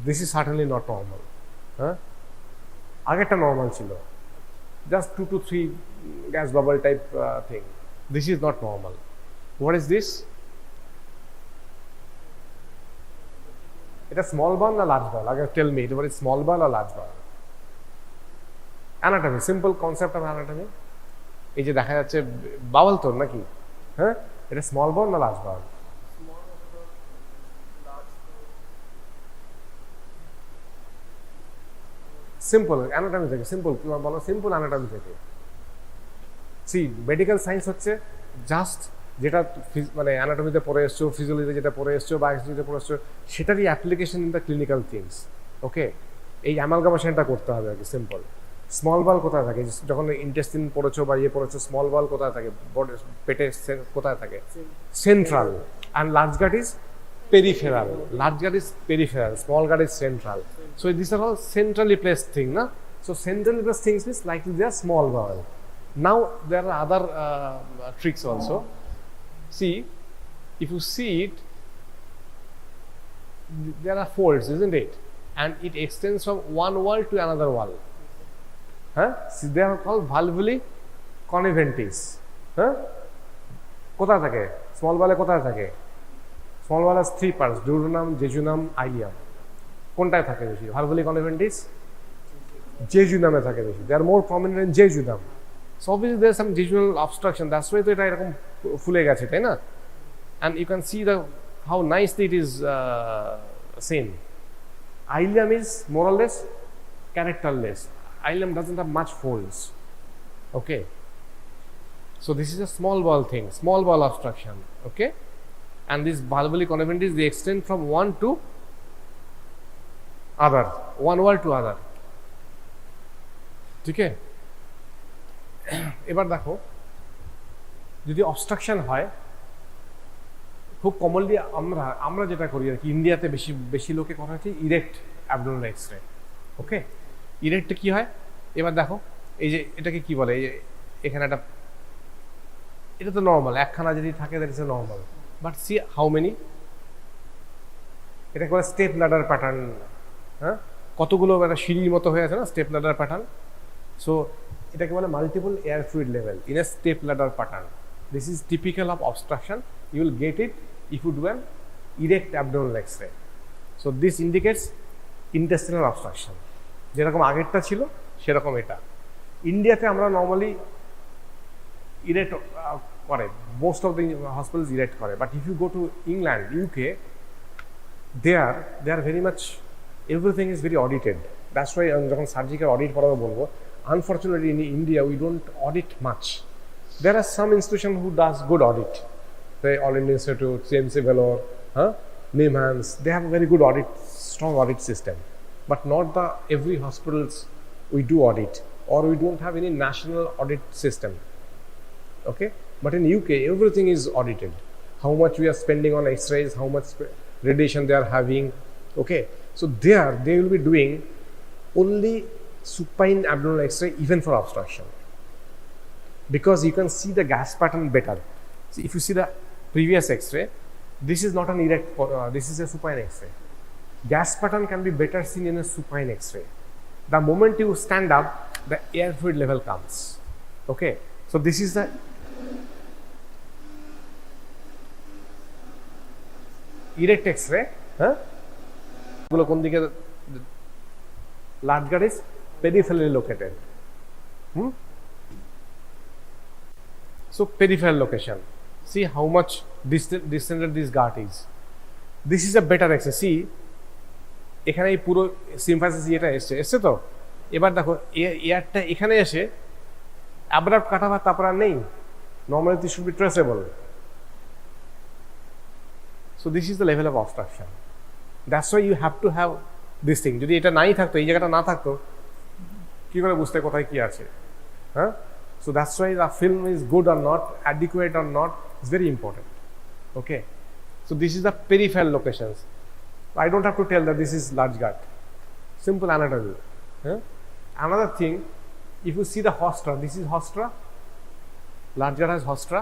this is certainly not normal. আগেরটা নর্মাল ছিল, just 2 to 3 gas bubble type thing. This is not normal. What is this? এটা small bowel না large bowel? আগে tell me, it was small bowel or large bowel? Anatomy, simple concept of anatomy. এই যে দেখা যাচ্ছে bowel তো নাকি, হ্যাঁ, এটা স্মল bowel না লার্জ bowel? সিম্পল অ্যানাটমি থেকে, সিম্পল বলো, সিম্পল অ্যানাটমি থেকে। সি মেডিকেল সায়েন্স হচ্ছে জাস্ট যেটা মানে অ্যানাটমিতে পড়ে এসছো, ফিজিওলজিতে যেটা পড়ে এসছো বা এক্সরেতে পড়ে এসছো, সেটারই application in the clinical things. Okay, এই অ্যামালগামেশনটা করতে হবে আর কি, সিম্পল। স্মল বল কোথায় থাকে? যখন ইন্টেস্টিন পড়েছো বা ইয়ে পড়েছো, স্মল বল কোথায় থাকে? পেটে কোথায় থাকে? Central. And large gut is peripheral. Large gut is peripheral, small gut is central. So these are all centrally placed things, na? So centrally placed things means likely they are small bowel. Now there are other tricks also. See, if you see it, there are folds, isn't it? And it extends from one wall to another wall. See, they are called valvulae conniventis. কোথায় থাকে small বলে? কোথায় থাকে? Small ball has 3 parts, duodenum, jejunum, ileum. কোনটায় থাকে বেশি? valvulae conniventis jejunum এ থাকে বেশি। they are more prominent in jejunum. So obviously there is some jejunal obstruction, that's why তো এটা এরকম ফুলে গেছে, তাই না? And you can see the how nicely it is seen. Ileum is more or less characterless. Ileum doesn't have much folds. Okay, so this is a small bowel thing, small bowel obstruction. Okay, and this valvuli convergence they extend from one to other, one wall to other. ঠিক আছে? এবার দেখো যদি obstruction হয় খুব commonly আমরা যেটা করি আর কি, ইন্ডিয়াতে বেশি লোকে করা হচ্ছে ইরেক্ট অ্যাবডোমিনাল এক্সরে। ওকে, ইরেক্টে কি হয় এবার দেখো, এই যে এটাকে কি বলে, এই যে এখানে একটা, এটা তো নর্মাল, একখানা যদি থাকে that is a normal, but C how many, এটাকে বলে স্টেপ ল্যাডার প্যাটার্ন। হ্যাঁ, কতগুলো একটা সিঁড়ির মতো হয়ে আছে না স্টেপ ল্যাডার প্যাটার্ন। সো এটাকে বলে multiple air fluid level in a step ladder pattern. This is typical of obstruction. You will get it if you do an erect abdominal X-ray. So this indicates intestinal obstruction. যেরকম আগেরটা ছিল সেরকম এটা। ইন্ডিয়াতে আমরা normally erect করে, most of the hospitals erect করে, but if you go to England, UK, they are very much, everything is very audited. That's why যখন সার্জিক্যাল অডিট করাবো বলবো, unfortunately in India we don't audit much. There are some institutions who does good audit. The All India Institute, CMC Vellore, NIMHANS, they have a very good audit, strong audit system. But not the every hospitals we do audit, or we don't have any national audit system. Okay, but in UK everything is audited. How much we are spending on X-rays, how much radiation they are having. Okay, so there they will be doing only supine abdominal X-ray even for obstruction, because you can see the gas pattern better. So if you see the previous X-ray, this is not an erect, this is a supine X-ray. Gas pattern can be better seen in a supine X-ray. The moment you stand up, the air fluid level comes. Okay, so this is the erect X-ray. গুলো কোন দিকে? Large gut is peripherally located. So peripheral location. See how much distended this gut is. This is a better X-ray. See, এখানে এই পুরো symphysis এটা এসছে তো, এবার দেখো এয়ারটা এখানে এসে অ্যাব্রাপ্ট কাটাবার তারপর আর নেই। Normally this should be traceable. So this is the level of obstruction. That's why you have to have this thing. যদি এটা নাই থাকতো, এই জায়গাটা না থাকতো, কি করে বুঝতে কোথায় কি আছে? হ্যাঁ, so that's why the film is good or not, adequate or not, is very important. Okay, so this is the peripheral locations. I don't have to tell that this is large gut. Simple anatomy. Another thing, if you see the hostra, this is hostra. Large gut has hostra.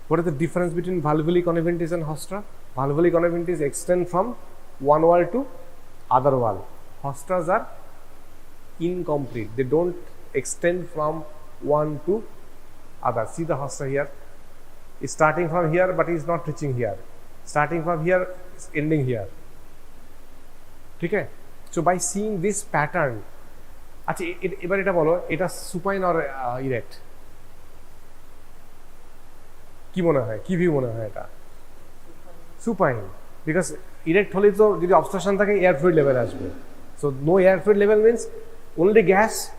What is the difference between valvuli convergence and hostra? Valvuli convergence extend from one wall to other wall. Hostras are incomplete. They don't extend from one to other. See the hostra here. It's starting from here, but it's not reaching here. Starting from here, it's ending here. Okay? So by seeing this pattern, আচ্ছা এবার এটা বলো, এটা supine or erect? কি মনে হয়, কি view মনে হয়? এটা সুপাইন, বিকজ ইরেক্ট হলে তো যদি অবস্ট্রাকশন থাকে এয়ার ফ্লুইড লেভেল আসবে। So no air fluid level means only gas.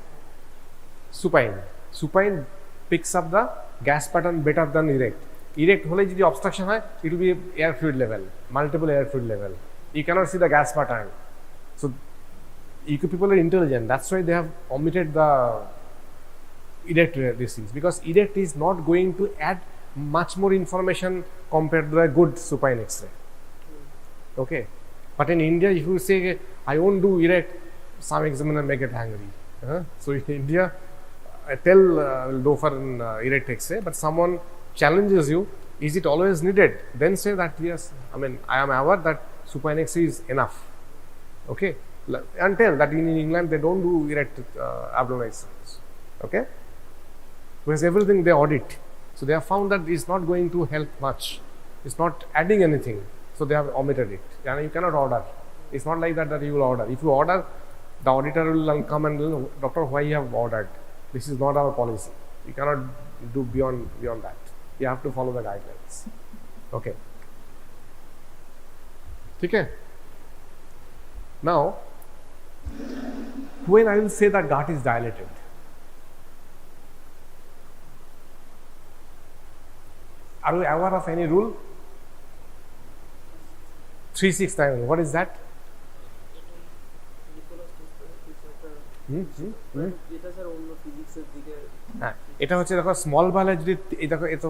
Supine picks up the gas pattern better than erect. Erect hole যদি obstruction হয়, it will be air fluid level, multiple air fluid level. You cannot see the gas pattern. So EQ people are intelligent. That's why they have omitted the erect disease, because erect is not going to add much more information compared to a good supine X-ray. Okay, but in India, if you say I won't do erect, some examiner may get angry. So in India, I tell will go for an erect X-ray, but someone challenges you, is it always needed? Then say that yes, I mean I am aware that supine X-ray is enough. Okay, and tell that in England they don't do erect abdominal X-rays. Okay, because everything they audit, so they have found that it's not going to help much. It's not adding anything, so they have omitted it. And you cannot order. It's not like that you will order. If you order, the auditor will come and tell, doctor, why you have ordered? This is not our policy. You cannot do beyond that. You have to follow the guidelines. Okay. Okay. Now, when I will say that gut is dilated, Are you aware of any rule? 369. What is that? হ্যাঁ, এটা হচ্ছে দেখো small ভালভের যদি এই দেখো এত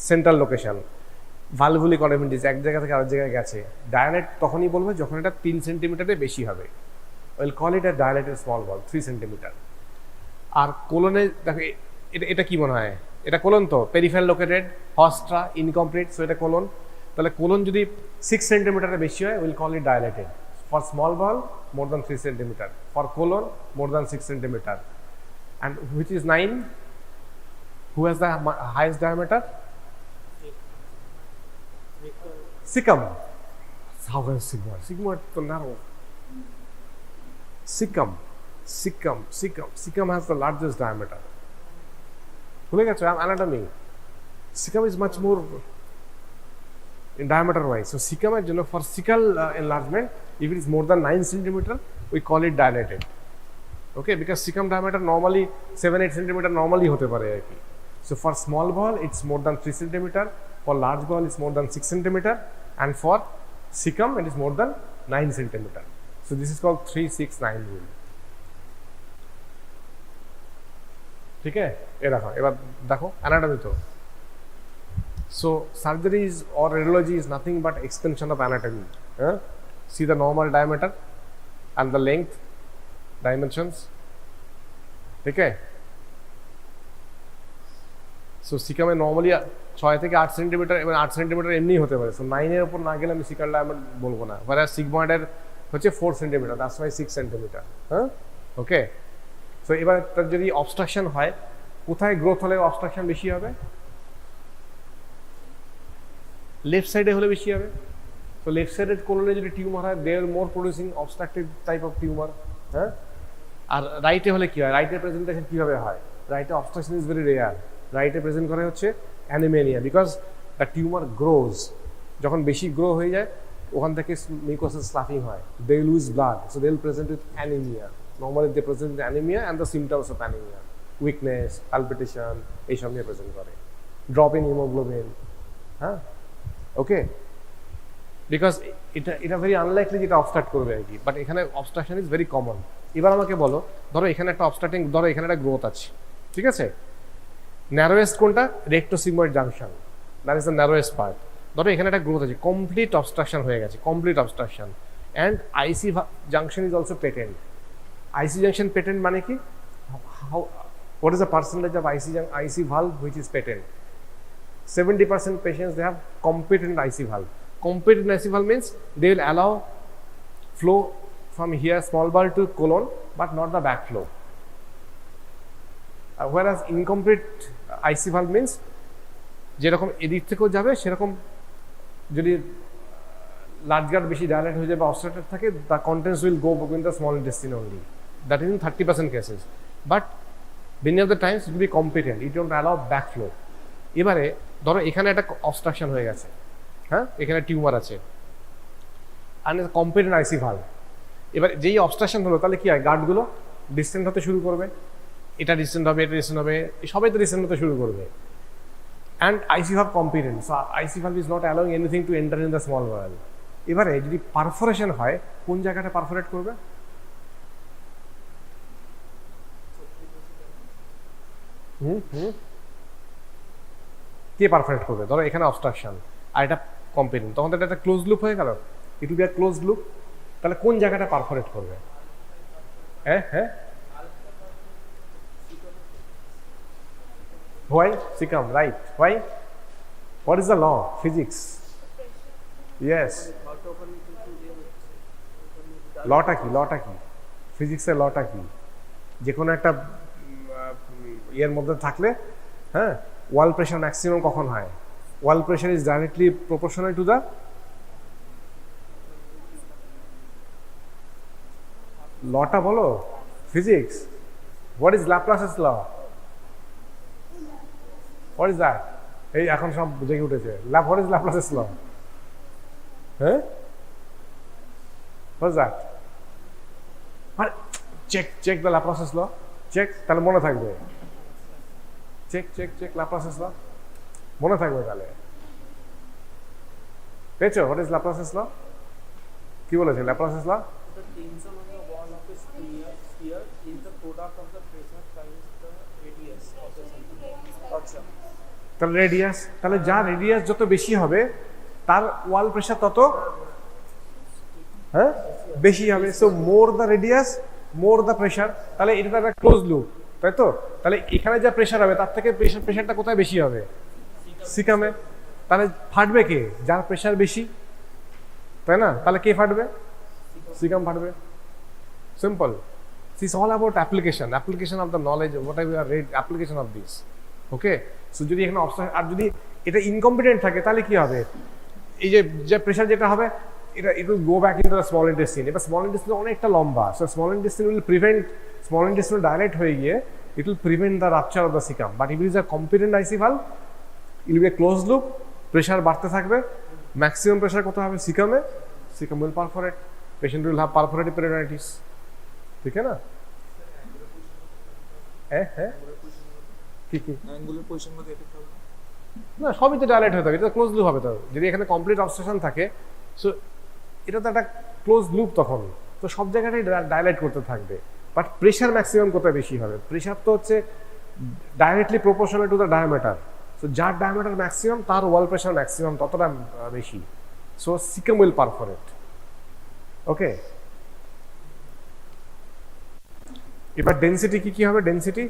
central location, ভালভুলি কন্ডামিটিস এক জায়গা থেকে আরেক জায়গায় গেছে, ডায়ালেট তখনই বলবো যখন এটা 3 সেন্টিমিটারের বেশি হবে। Will call it a dilated small valve 3 centimetre. আর কোলনে দেখো এটা কি মনে হয়? এটা কোলন তো, peripheral located, haustra, incomplete, so এটা কোলন। তাহলে কোলন যদি 6 সেন্টিমিটারের বেশি হয় will call it dilated. For small valve more than 3 centimeter, for colon more than 6 centimeter, and which is 9? Who has the highest diameter? Cecum. How can sigmoid? Sigmoid to narrow. Cecum has the largest diameter. Bhule gecho anatomy. Cecum is much more in diameter wise. So cecum er jonno for cecal enlargement, if it is more than 9 centimeter, we call it dilated. Okay, because cecum diameter normally 7-8 centimeter normally hote pare ar ki. So for small ball it's more than 3 centimeter, for large ball it's more than 6 centimeter, and for cecum it is more than 9 centimeter. So this is called 369 rule. ঠিক আছে, এবার দেখো anatomy তো। So surgeries or radiology is nothing but extension of anatomy. See the normal diameter and the length dimensions. Okay. So cecum A normally 6 থেকে 8 centimetre এবং 8 centimetre এমনি হতে পারে। So 9 এর উপর না গেলে আমি সিকাল ডায়ামিটার বলবো না। whereas sigmoid এর হচ্ছে 4 centimetre, that's why 6 centimetre. Okay. So এবার তার যদি অবস্ট্রাকশন হয়, কোথায় গ্রোথ হলে অবস্ট্রাকশন বেশি হবে? লেফট সাইডে হলে বেশি হবে। তো লেফট সাইডের কোলনে যদি টিউমার হয়, they are more producing obstructive type of tumour. হ্যাঁ, আর রাইটে হলে কি হয়? রাইটের প্রেজেন্টেশন কিভাবে হয়? রাইটে অবস্ট্রাকশন ইজ ভেরি রেয়ার। রাইটে প্রেজেন্ট করে হচ্ছে anaemia, because the tumour grows. যখন বেশি গ্রো হয়ে যায় ওখান থেকে মিউকোসাস স্লাফিং হয়, they lose blood, so they will present with anaemia. Normally they present with anaemia and the symptoms of anaemia, weakness, palpitation, এইসব নিয়ে প্রেজেন্ট করে, ড্রপ ইন হিমোগ্লোবিন। হ্যাঁ, ওকে, বিকজ এটা ভেরি আনলাইকলি যেটা obstruct করবে আর কি, বাট এখানে অবস্ট্রাকশন ইজ ভেরি কমন। এবার আমাকে বলো, ধরো এখানে একটা অবস্ট্রাক্টিং, ধরো এখানে একটা গ্রোথ আছে, ঠিক আছে? ন্যারোয়েস্ট কোনটা? Rectosigmoid junction, that is the narrowest part. ধরো এখানে একটা গ্রোথ আছে, কমপ্লিট অবস্ট্রাকশন হয়ে গেছে, complete obstruction, and IC junction is also patent. IC junction patent মানে কি? How, what is the percentage of IC valve which is patent? 70% patients they have competent IC valve. Competent IC valve means they will allow flow from here small valve to colon but not the backflow. Whereas incomplete IC valve means যেরকম এদিক থেকেও যাবে সেরকম, যদি large guard বেশি ডায়ালেট হয়ে যাবে বা অবস্ট্রাক্টেড থাকে, the contents will go between the small intestine only. That is in 30% cases. But many of the times it will be competent, it don't allow backflow. এবারে ধরো এখানে একটা অবস্ট্রাকশন হয়ে গেছে, হ্যাঁ, এখানে টিউমার আছে, আর কম্পিটেন্ট আইসি ভালভ। এবার যেই অবস্ট্রাকশন হলো তাহলে কি হয়? গার্ডগুলো ডিসটেন্ট হতে শুরু করবে, এটা ডিসটেন্ট হবে, এটা ডিসটেন্ট হবে, সবাই তো ডিসটেন্ট হতে শুরু করবে, and IC valve competent, so IC valve is not allowing anything to enter in the small valve. এবারে যদি পারফোরেশন হয়, কোন জায়গাটা পারফোরেট করবে? কে পারফোরেট করবে? ধরো এখানে অবস্ট্রাকশন আর এটা কম্পিটেন্ট, তখন তো এটা ক্লোজ লুপ হয়ে গেল, it will be a close loop. তাহলে কোন জায়গাটা পারফোরেট করবে? হ্যাঁ হ্যাঁ, why? Cecum, right? Why? What is the law? Physics? Yes. লটা কি? লটা কি? ফিজিক্সের লটা কি? যে কোনো একটা ইয়ের মধ্যে থাকলে, হ্যাঁ, ওয়াল প্রেশার ম্যাক্সিমাম কখন হয়? Wall pressure is directly proportional to the লটা বলো, physics. What is Laplace's law? What is that? এই এখন সব জেগে উঠেছে। What is Laplace's law? হ্যাঁ, what is that? Check the Laplace's law, check, তাহলে মনে থাকবে। চেক ল্যাপ্লাসেস ল, মনে থাকবে তাহলে। পেয়েছো? হোয়াট ইজ ল্যাপ্লাসিস ল? কি বলেছে ল্যাপ্লাসিস ল? The tension on the wall of a sphere is the product of the pressure times the radius of the cylinder. আচ্ছা, তাহলে রেডিয়াস, তাহলে যা রেডিয়াস যত বেশি হবে তার ওয়াল প্রেশার তত হ্যাঁ বেশি হবে। So more the radius more the pressure. তাহলে এটা তো একটা ক্লোজ লুপ, তাই তো? তাহলে এখানে যা প্রেশার হবে তার থেকে প্রেশারটা কোথায় বেশি হবে? সিকামে। তাহলে ফাটবে কে? যার প্রেশার বেশি, তাই না? তাহলে কে ফাটবে? সিকাম ফাটবে। Simple. It's all about application of the knowledge, what I have read, application of this. Okay? So যদি এখানে অবস্ট্রাকশন, আর যদি এটা ইনকম্পিটেন্ট থাকে তাহলে কি হবে? এই যে প্রেশার যেটা হবে এটা it will go back into the small intestine. এবার স্মল ইন্টেস্টিন অনেকটা লম্বা, so small intestine will prevent small intestine dilate হয়ে গিয়ে it will prevent the rupture of the cecum. But if it is a competent IC valve, it will be a closed loop, pressure বাড়তে থাকবে, maximum pressure কত হবে? সিকামে, caecum will perforate, patient will have perforative peritonitis. ঠিক আছে না? হ্যাঁ কি angular position মধ্যে এটা হবে না, সবই তো ডাইলেট হয়ে থাকে, এটা ক্লোজ লুপ হবে। তো যদি এখানে কমপ্লিট অবস্ট্রাকশন থাকে, সো এটা তো একটা ক্লোজ লুপ, তখন তো সব জায়গাটাই ডাইলেট করতে থাকবে। বাট প্রেশার ম্যাক্সিমাম কোথায় বেশি হবে? প্রেশার তো হচ্ছে directly proportional to the diameter. So যার ডায়ামিটার ম্যাক্সিমাম তার ওয়াল প্রেশার ম্যাক্সিমাম ততটা বেশি। So caecum will perforate. Okay, এবার ডেনসিটি কি হবে? ডেনসিটি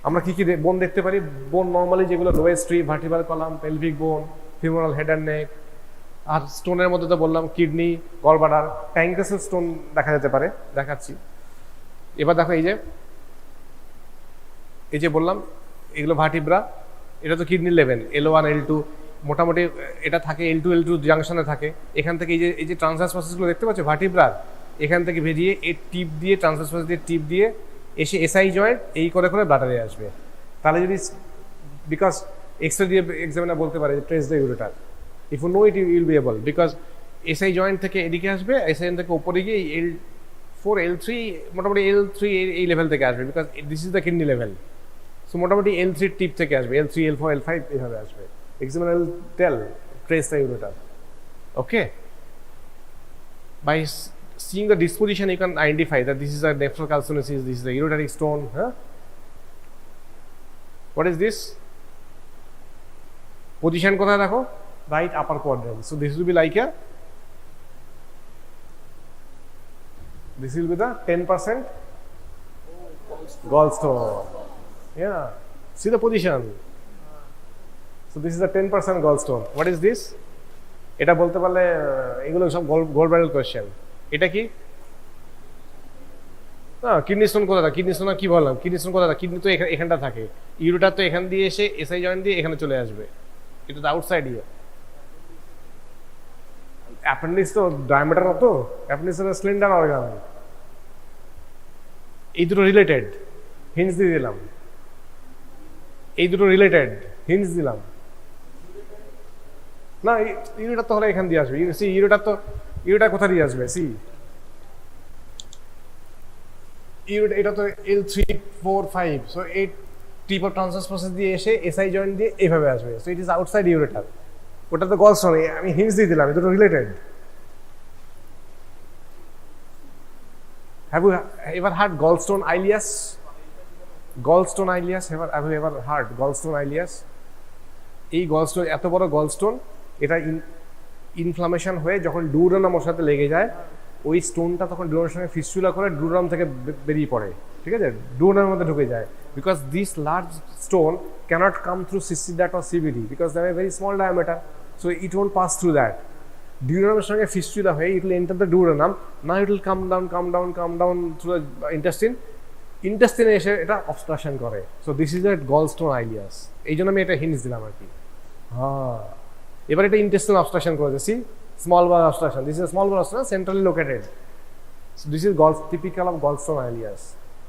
আমরা কি বোন দেখতে পারি? বোন নর্মালি যেগুলো lowest tree, vertebral column, pelvic বোন, ফিমোরাল হেড অ্যান্ড নেক। আর স্টোনের মধ্যে তো বললাম কিডনি, গলব্লাডার, প্যাঙ্ক্রাসের স্টোন দেখা যেতে পারে, দেখাচ্ছি। এবার দেখো এই যে বললাম এগুলো ভার্টিব্রা, এটা তো কিডনি লেভেল, L1 L2 মোটামুটি এটা থাকে, L2 জাংশনে থাকে। এখান থেকে এই যে ট্রান্সভার্স প্রসেসগুলো দেখতে পাচ্ছ ভার্টিব্রার, এখান থেকে বেরিয়ে এই টিপ দিয়ে ট্রান্সভার্স প্রসেস দিয়ে টিপ দিয়ে এসে এসআই জয়েন্ট এই করে ব্লাডারে আসবে। তাহলে যদি বিকজ এক্সরে দিয়ে এক্সামিনার বলতে পারে যে trace the ureter, if you know it you will be able, because SI joint থেকে এদিকে আসবে, এসআই থেকে উপরে গিয়ে L4 L3 মোটামুটি L3 এই লেভেল থেকে আসবে, because this is the kidney level. So মোটামুটি L3 টিপ থেকে আসবে, L3 L4 L5 এইভাবে আসবে। Examiner will tell trace the ureter. Okay, by seeing the disposition you can identify that this is a nephrocalcinosis, this is a ureteric stone. What is this? Position কোথায় দেখো? Right upper quadrant. So this will be like this will be the 10% gallstone. Yeah, see the position. So this is the 10% gallstone. What is this? এটা বলতে পারলে এগুলো সব gold question. এটা কি? না, কিডনি স্টোন কোথায়? কিডনি স্টোন কি বললাম? কিডনি স্টোন কোথায়? কিডনি তো এখানটা থাকে, ইউরেটার তো এখান দিয়ে এসে এসআই জয়েন্ট দিয়ে এখানে চলে আসবে, এটা তো আউটসাইড ইয়ে। অ্যাপেন্ডিক্স তো ডায়ামিটার কত? অ্যাপেন্ডিক্স হলো স্লেন্ডার অর্গান। এই দুটো রিলেটেড, হিন্স দিয়ে দিলাম। এই দুটো রিলেটেড, হিন্স দিলাম না। ইউরেটার তো হলে এখান দিয়ে আসবে, সি ইউরেটার কোথা দিয়ে আসবে? সি ইউরেটার, এটা তো L3 4 5, সো এই টিপ অফ ট্রান্সভার্স প্রসেস দিয়ে এসে এসআই জয়েন্ট দিয়ে এইভাবে আসবে। So it is outside ureter. ওটা তো গলস্টোন, আমি হিন্স দিয়ে দিলাম, এই দুটো related. Have you ever heard gallstone ileus? Gallstone ileus have you ever heard gallstone ileus? এই গলস্টোন, এত বড় গলস্টোন, এটা ইনফ্লামেশন হয়ে যখন ডুওডেনাম ওর সাথে লেগে যায়, ওই স্টোনটা তখন ডুওডেনামের সঙ্গে ফিস্টুলা করে ডুওডেনাম থেকে বেরিয়ে পড়ে, ঠিক আছে, ডুওডেনামের মধ্যে ঢুকে যায়। Because this large stone can't come through CC duct or CBD, because they are very small diameter, so it won't pass through that. ডুওডেনামের সঙ্গে ফিস্টুলা হয়ে it will enter the duodenum, now it will come down through the ইন্টেস্টিনে এসে এটা obstruction করে। So this is a gallstone ileus. এই জন্য আমি এটা হিন্স দিলাম আর কি। হ্যাঁ, এবার এটা ইন্টেস্টিন অবস্ট্রাকশন করেছে। See small bar obstruction, this is small bar obstruction, centrally located. So this is typical of gallstone ileus.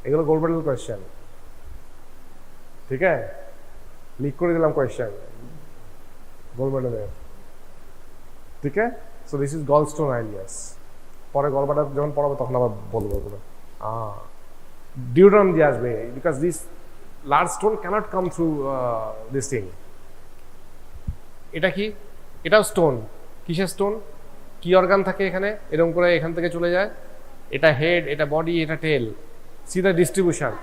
এগুলো গোল্ডবেডল কোয়েশ্চেন, ঠিক আছে, লিক করে দিলাম কোয়েশ্চেন গোল্ডবেডলের, ঠিক আছে। So this is gallstone ileus. পরে গলব্লাডার যখন পড়াবো তখন আবার বলবো ওগুলো। ডিউডেনাম দিয়ে আসবে, because this large stone can't come through this thing. এটা কি? এটাও স্টোন। কিসের স্টোন? কি অর্গান থাকে এখানে? এরকম করে এখান থেকে চলে যায়, এটা হেড, এটা বডি, এটা টেল। সি দ্য ডিস্ট্রিবিউশন,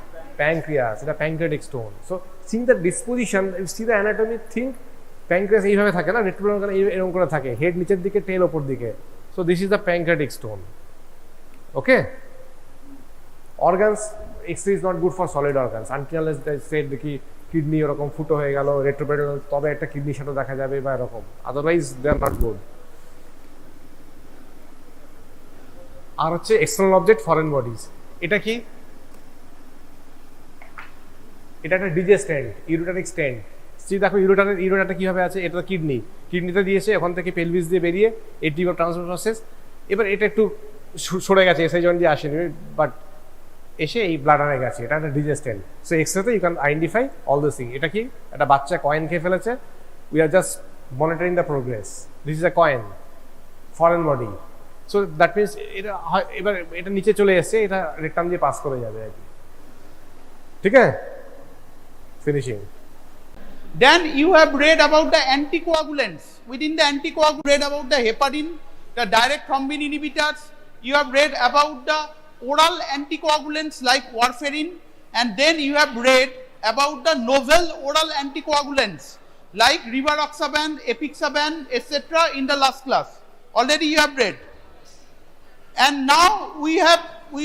প্যানক্রিয়াস, এটা pancreatic stone. So Singh the disposition, C the anatomy, think pancreas এইভাবে থাকে না, রেট্রোপ্যান অর্গান এরকম করে থাকে, হেড নিচের দিকে, টেল ওপর দিকে। So this is the pancreatic stone. Okay, organs x-ray is not good for solid organs until unless they said দেখি কিডনি ওরকম ফুটো হয়ে গেল রেট্রোপেডাল, তবে একটা কিডনির সাথে দেখা যাবে বা এরকম, otherwise they are not good. আর হচ্ছে এক্সটার্নাল অবজেক্ট, ফরেন বডিজ। এটা কি? এটা একটা ডিজে স্ট্যান্ড, ইউরোটারিক স্ট্যান্ড। দেখো ইউরোটারটা কিভাবে আছে, এটা কিডনি, কিডনিতে দিয়েছে, ওখান থেকে পেলভিস দিয়ে বেরিয়ে এই টিউব অফ ট্রান্সপোর্ট প্রসেস। এবার এটা একটু সরে গেছে, এসআই জয়েন্ট দিয়ে আসেনি, বাট এসে এই ব্লাডারে গেছে, এটা একটা ডিজে স্ট্যান্ড। সো এক্সরেতে you can identify all this thing. এটা কি? একটা বাচ্চা কয়েন খেয়ে ফেলেছে, we are just monitoring the progress, this is a coin, foreign body. So that means এটা এবার এটা নিচে চলে এসছে, এটা রেকটাম দিয়ে পাস করে যাবে আর কি। ঠিক আছে, finishing. Then you have read about the anticoagulants. Within the anticoagulants, read about the heparin, the direct thrombin inhibitors. You have read about the oral anticoagulants like warfarin, and then you have read about the novel oral anticoagulants like rivaroxaban, apixaban, etc. in the last class. Already you have read. And now we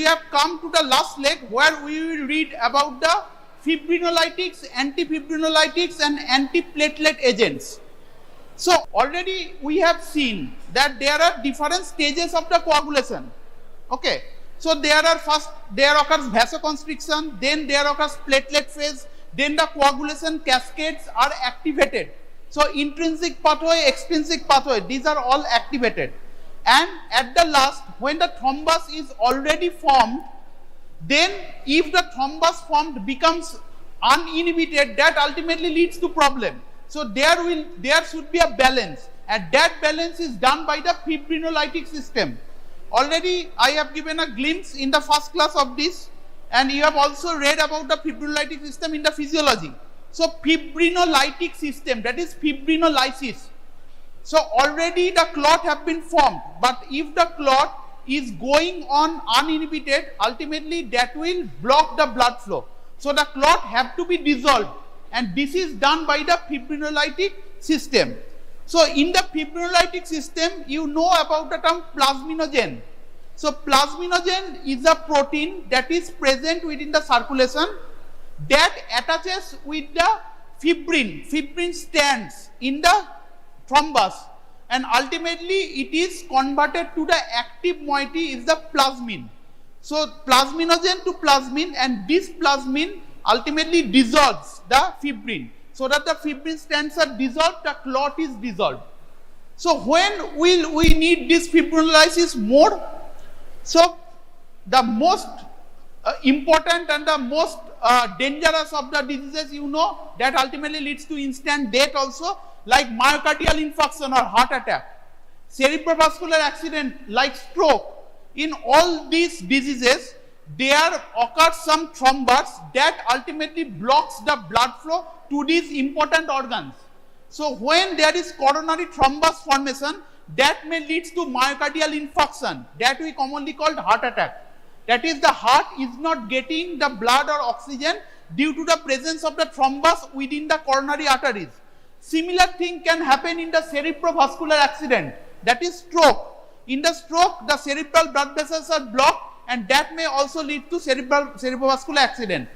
have come to the last leg where we will read about the fibrinolytics, antifibrinolytics and antiplatelet agents. So already we have seen that there are different stages of the coagulation. Okay, so there occurs vasoconstriction, then there occurs platelet phase, then the coagulation cascades are activated. So intrinsic pathway, extrinsic pathway, these are all activated. And at the last, when the thrombus is already formed, then if the thrombus formed becomes uninhibited, that ultimately leads to problem. So there should be a balance, and that balance is done by the fibrinolytic system. Already I have given a glimpse in the first class of this, and you have also read about the fibrinolytic system in the physiology. So fibrinolytic system, that is fibrinolysis. So already the clot have been formed, but if the clot is going on uninhibited, ultimately that will block the blood flow. So the clot have to be dissolved, and this is done by the fibrinolytic system. So in the fibrinolytic system, you know about the term plasminogen. So plasminogen is a protein that is present within the circulation that attaches with the fibrin. Fibrin stands in the thrombus, and ultimately it is converted to the active moiety is the plasmin. So plasminogen to plasmin, and this plasmin ultimately dissolves the fibrin. So that the fibrin strands are dissolved, the clot is dissolved. So when will we need this fibrinolysis more? So the most important and the most dangerous of the diseases, you know, that ultimately leads to instant death also, like myocardial infarction or heart attack, cerebrovascular accident like stroke. In all these diseases, there occurs some thrombus that ultimately blocks the blood flow to these important organs. So when there is coronary thrombus formation, that may lead to myocardial infarction, that we commonly called heart attack. That is, the heart is not getting the blood or oxygen due to the presence of the thrombus within the coronary arteries. Similar thing can happen in the cerebrovascular accident, that is stroke. In the stroke, the cerebral blood vessels are blocked, and that may also lead to cerebrovascular accident.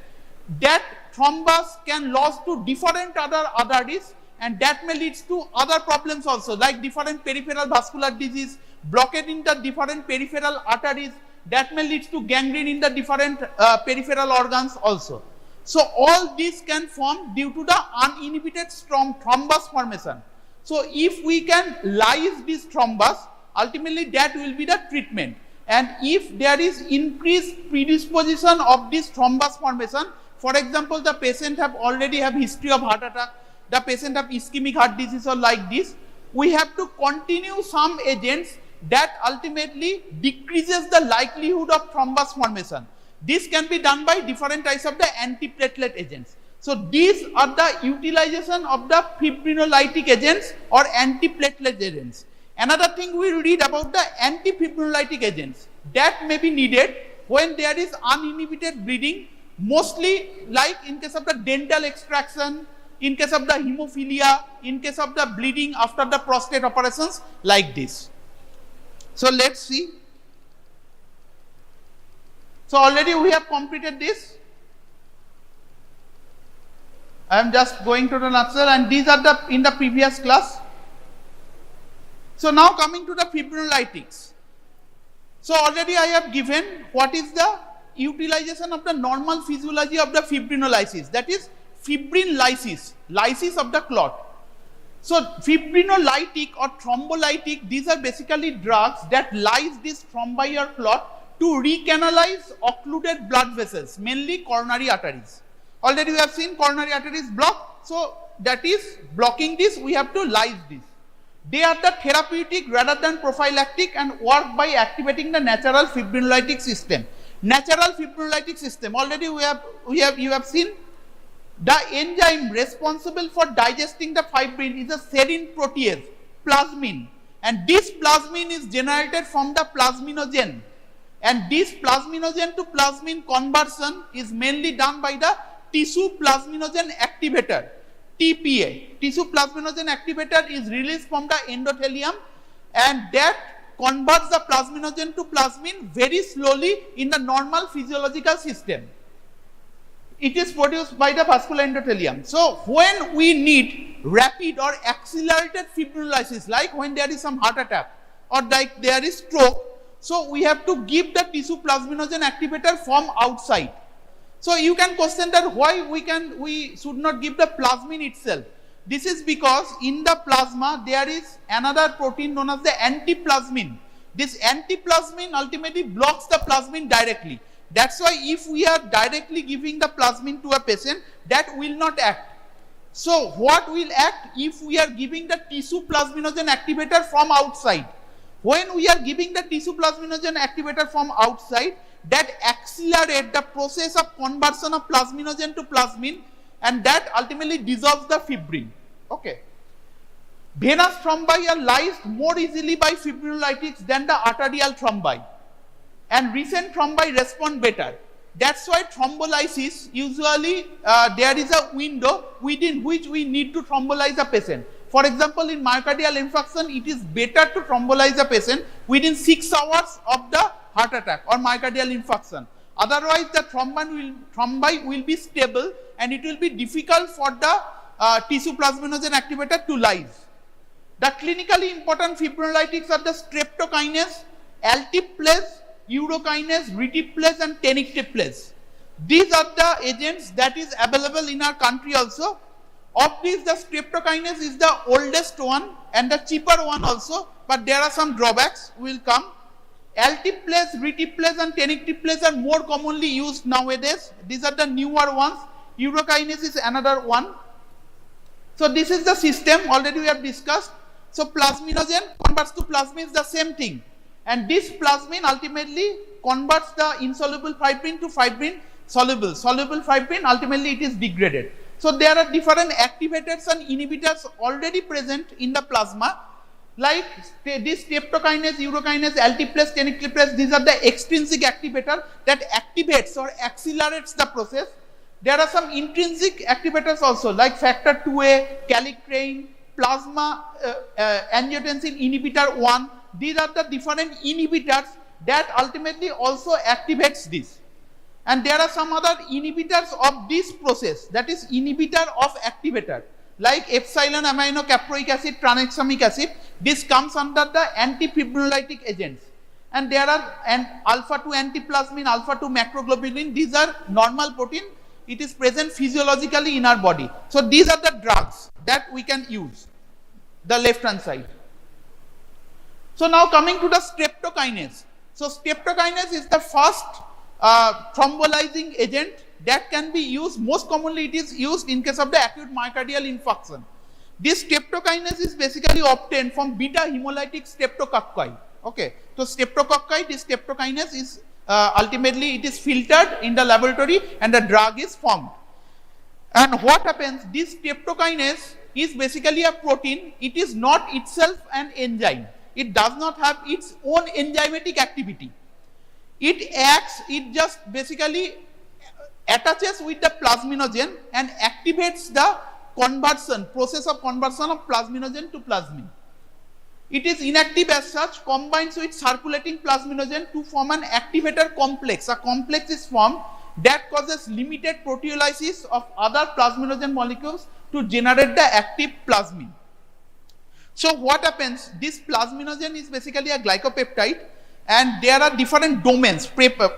That thrombus can lose to different other arteries, and that may lead to other problems also, like different peripheral vascular disease, blockade in the different peripheral arteries, that may lead to gangrene in the different peripheral organs also. So all this can form due to the uninhibited thrombus formation. So if we can lyse this thrombus, ultimately that will be the treatment. And if there is increased predisposition of this thrombus formation, for example, the patient already have history of heart attack, the patient have ischemic heart disease or like this, we have to continue some agents that ultimately decreases the likelihood of thrombus formation. This can be done by different types of the antiplatelet agents. So these are the utilization of the fibrinolytic agents or antiplatelet agents. Another thing we read about the antifibrinolytic agents that may be needed when there is uninhibited bleeding, mostly like in case of the dental extraction, in case of the hemophilia, in case of the bleeding after the prostate operations, like this. So let's see. So already we have completed this. I am just going to the nutshell, and these are the in the previous class. So now coming to the fibrinolytics. So already I have given what is the utilization of the normal physiology of the fibrinolysis, that is fibrin lysis, lysis of the clot. So fibrinolytic or thrombolytic, these are basically drugs that lyse this thrombi or clot to recanalize occluded blood vessels, mainly coronary arteries. Already we have seen coronary arteries blocked, so that is blocking this, we have to lyse this. They are the therapeutic rather than prophylactic and work by activating the natural fibrinolytic system. Natural fibrinolytic system, already you have seen the enzyme responsible for digesting the fibrin is a serine protease, plasmin, and this plasmin is generated from the plasminogen, and this plasminogen to plasmin conversion is mainly done by the tissue plasminogen activator, TPA. Tissue plasminogen activator is released from the endothelium, and that converts the plasminogen to plasmin very slowly in the normal physiological system. It is produced by the vascular endothelium. So when we need rapid or accelerated fibrinolysis, like when there is some heart attack or like there is stroke, so we have to give the tissue plasminogen activator from outside. So you can question that why we should not give the plasmin itself. This is because in the plasma there is another protein known as the antiplasmin. This antiplasmin ultimately blocks the plasmin directly. That's why if we are directly giving the plasmin to a patient, that will not act. So what will act if we are giving the tissue plasminogen activator from outside? When we are giving the tissue plasminogen activator from outside, that accelerates the process of conversion of plasminogen to plasmin, and that ultimately dissolves the fibrin. Okay. Venous thrombi are lysed more easily by fibrinolytics than the arterial thrombi, and recent thrombi respond better. That's why thrombolysis usually there is a window within which we need to thrombolyze a patient. For example, in myocardial infarction, it is better to thrombolyze a patient within 6 hours of the heart attack or myocardial infarction. Otherwise, the thrombi will be stable and it will be difficult for the tissue plasminogen activator to lyse. The clinically important fibrinolytics are the streptokinase, altiplase, urokinase, reteplase, and tenecteplase. These are the agents that is available in our country also. Of these, the streptokinase is the oldest one and the cheaper one also, but there are some drawbacks will come. Altiplase, reteplase, and tenecteplase are more commonly used nowadays. These are the newer ones. Urokinase is another one. So this is the system already we have discussed. So plasminogen converts to plasmin is the same thing, and this plasmin ultimately converts the insoluble fibrin to fibrin soluble. Soluble fibrin ultimately it is degraded. So there are different activators and inhibitors already present in the plasma, like this streptokinase, urokinase, altiplase, tenecteplase. These are the extrinsic activator that activates or accelerates the process. There are some intrinsic activators also, like factor 2A, kallikrein, plasma angiotensin inhibitor 1. These are the different inhibitors that ultimately also activates this. And there are some other inhibitors of this process, that is inhibitor of activator, like epsilon aminocaproic acid, tranexamic acid. This comes under the antifibrinolytic agents. And there are alpha 2 antiplasmin, alpha 2 macroglobulin. These are normal protein. It is present physiologically in our body. So these are the drugs that we can use. The left hand side. So now coming to the streptokinase. So streptokinase is the first thrombolizing agent that can be used. Most commonly it is used in case of the acute myocardial infarction. This streptokinase is basically obtained from beta hemolytic streptococci. Okay, so streptococci, this streptokinase is ultimately it is filtered in the laboratory and the drug is formed. And what happens, this streptokinase is basically a protein. It is not itself an enzyme. It does not have its own enzymatic activity. It just basically attaches with the plasminogen and activates the process of conversion of plasminogen to plasmin. It is inactive as such, combines with circulating plasminogen to form an activator complex. A complex is formed that causes limited proteolysis of other plasminogen molecules to generate the active plasmin. So what happens, this plasminogen is basically a glycopeptide, and there are different domains.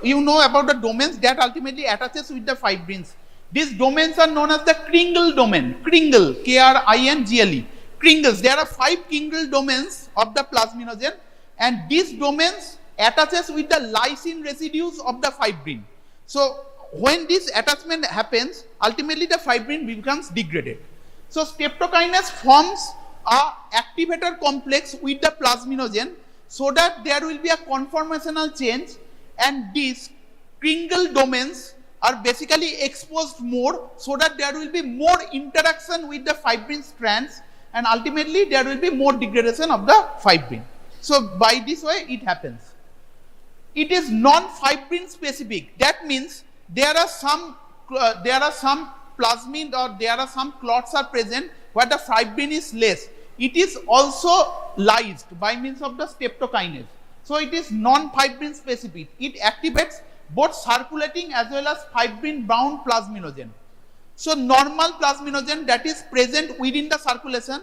You know about the domains that ultimately attaches with the fibrins. These domains are known as the Kringle domain. Kringle, Kringle. Kringles. There are 5 Kringle domains of the plasminogen, and these domains attaches with the lysine residues of the fibrin. So when this attachment happens, ultimately the fibrin becomes degraded. So streptokinase forms a activator complex with the plasminogen so that there will be a conformational change, and these Kringle domains are basically exposed more so that there will be more interaction with the fibrin strands, and ultimately there will be more degradation of the fibrin. So by this way it happens. It is non-fibrin specific. That means there are some plasmin, or there are some clots are present where the fibrin is less. It is also lysed by means of the streptokinase. So it is non-fibrin specific. It activates both circulating as well as fibrin bound plasminogen. So normal plasminogen that is present within the circulation,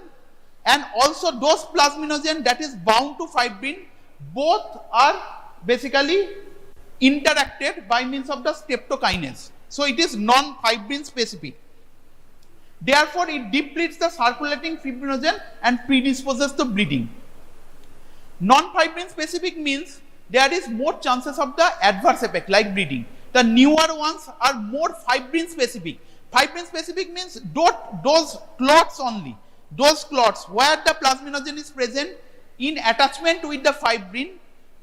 and also those plasminogen that is bound to fibrin, both are basically interacted by means of the streptokinase. So it is non-fibrin specific. Therefore, it depletes the circulating fibrinogen and predisposes to bleeding. Non-fibrin specific means there is more chances of the adverse effect like bleeding. The newer ones are more fibrin specific. Fibrin specific means those clots only. Those clots where the plasminogen is present in attachment with the fibrin,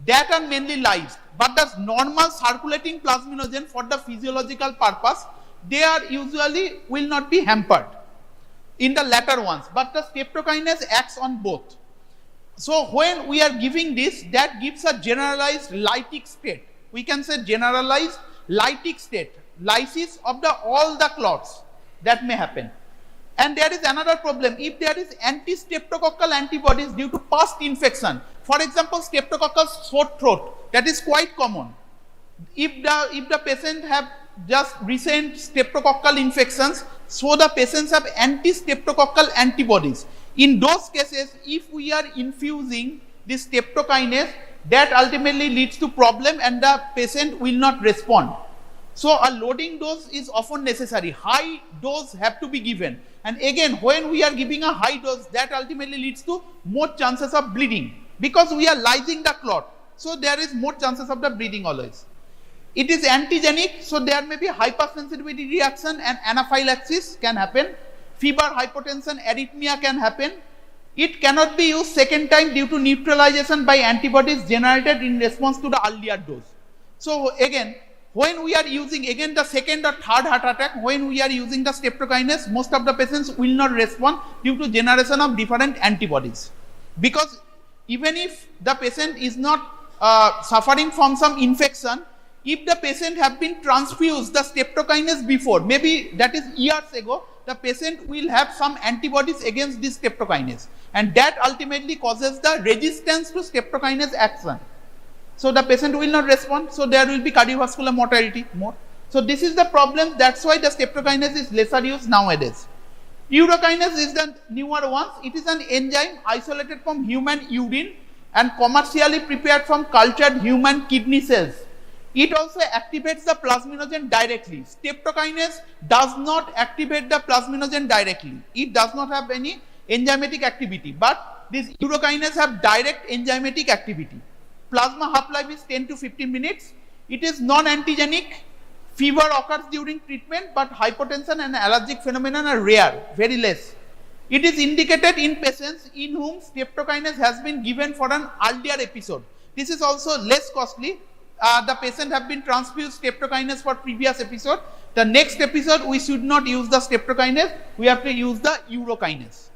that are mainly lysed. But the normal circulating plasminogen for the physiological purpose, they are usually will not be hampered in the latter ones, but the streptokinase acts on both. So when we are giving this, that gives a generalized lytic state. We can say generalized lytic state, lysis of all the clots that may happen. And there is another problem. If there is anti-streptococcal antibodies due to past infection, for example, streptococcal sore throat, that is quite common. If the patient have just recent streptococcal infections, so the patients have anti-streptococcal antibodies. In those cases, if we are infusing this streptokinase, that ultimately leads to problem and the patient will not respond. So a loading dose is often necessary. High dose have to be given. And again, when we are giving a high dose, that ultimately leads to more chances of bleeding because we are lysing the clot. So there is more chances of the bleeding always. It is antigenic, so there may be hypersensitivity reaction and anaphylaxis can happen. Fever, hypotension, arrhythmia can happen. It cannot be used second time due to neutralization by antibodies generated in response to the earlier dose. So again, when we are using again the second or third heart attack, when we are using the streptokinase, most of the patients will not respond due to generation of different antibodies. Because even if the patient is not suffering from some infection, if the patient have been transfused the streptokinase before, maybe that is years ago, the patient will have some antibodies against this streptokinase, and that ultimately causes the resistance to streptokinase action. So the patient will not respond, so there will be cardiovascular mortality more. So this is the problem, that's why the streptokinase is lesser used nowadays. Urokinase is the newer one. It is an enzyme isolated from human urine and commercially prepared from cultured human kidney cells. It also activates the plasminogen directly. Streptokinase does not activate the plasminogen directly. It does not have any enzymatic activity, but these urokinase have direct enzymatic activity. Plasma half-life is 10 to 15 minutes. It is non-antigenic. Fever occurs during treatment, but hypotension and allergic phenomena are rare, very less. It is indicated in patients in whom streptokinase has been given for an earlier episode. This is also less costly. The patient have been transfused streptokinase for previous episode, the next episode we should not use the streptokinase, we have to use the urokinase.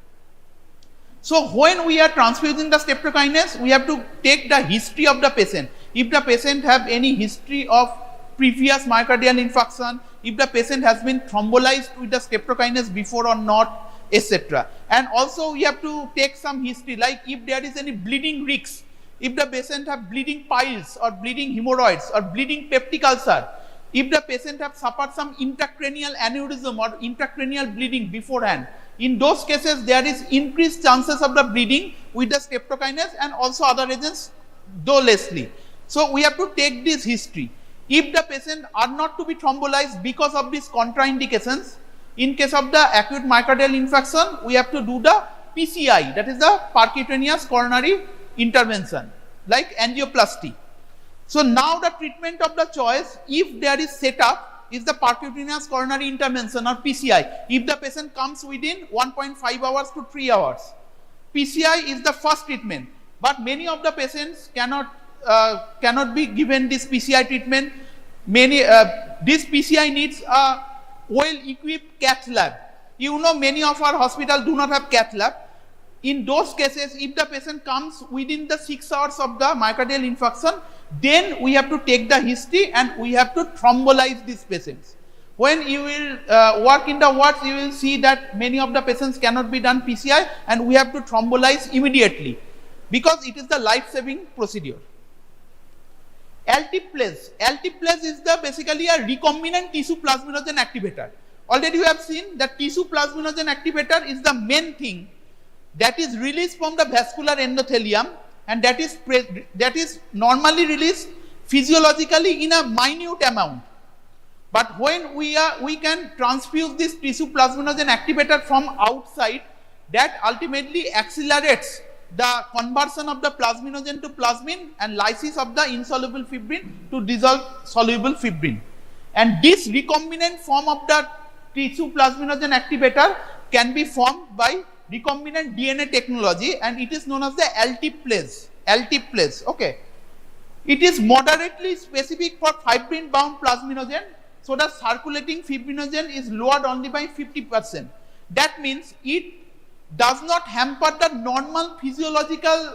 So when we are transfusing the streptokinase, we have to take the history of the patient. If the patient have any history of previous myocardial infarction, if the patient has been thrombolized with the streptokinase before or not, etc. And also we have to take some history, like if there is any bleeding risks, if the patient have bleeding piles or bleeding hemorrhoids or bleeding peptic ulcer, if the patient have suffered some intracranial aneurysm or intracranial bleeding beforehand, in those cases there is increased chances of the bleeding with the streptokinase and also other agents, though lessly. So we have to take this history. If the patient are not to be thrombolized because of these contraindications, in case of the acute myocardial infarction, we have to do the PCI, that is the percutaneous coronary intervention, like angioplasty. So now the treatment of the choice, if there is setup, is the percutaneous coronary intervention or PCI. If the patient comes within 1.5 hours to 3 hours, PCI is the first treatment. But many of the patients cannot be given this PCI treatment. This PCI needs a well-equipped cath lab. You know, many of our hospitals do not have cath lab. In those cases, if the patient comes within the 6 hours of the myocardial infarction, then we have to take the history and we have to thrombolize these patients. When you will work in the wards, you will see that many of the patients cannot be done PCI and we have to thrombolize immediately because it is the life-saving procedure. Altiplase is basically a recombinant tissue plasminogen activator. Already you have seen that tissue plasminogen activator is the main thing that is released from the vascular endothelium, and that is normally released physiologically in a minute amount. But when we can transfuse this tissue plasminogen activator from outside, that ultimately accelerates the conversion of the plasminogen to plasmin and lysis of the insoluble fibrin to dissolve soluble fibrin. And this recombinant form of the tissue plasminogen activator can be formed by recombinant DNA technology, and it is known as the altiplase. Okay. It is moderately specific for fibrin bound plasminogen, so the circulating fibrinogen is lowered only by 50%. That means it does not hamper the normal physiological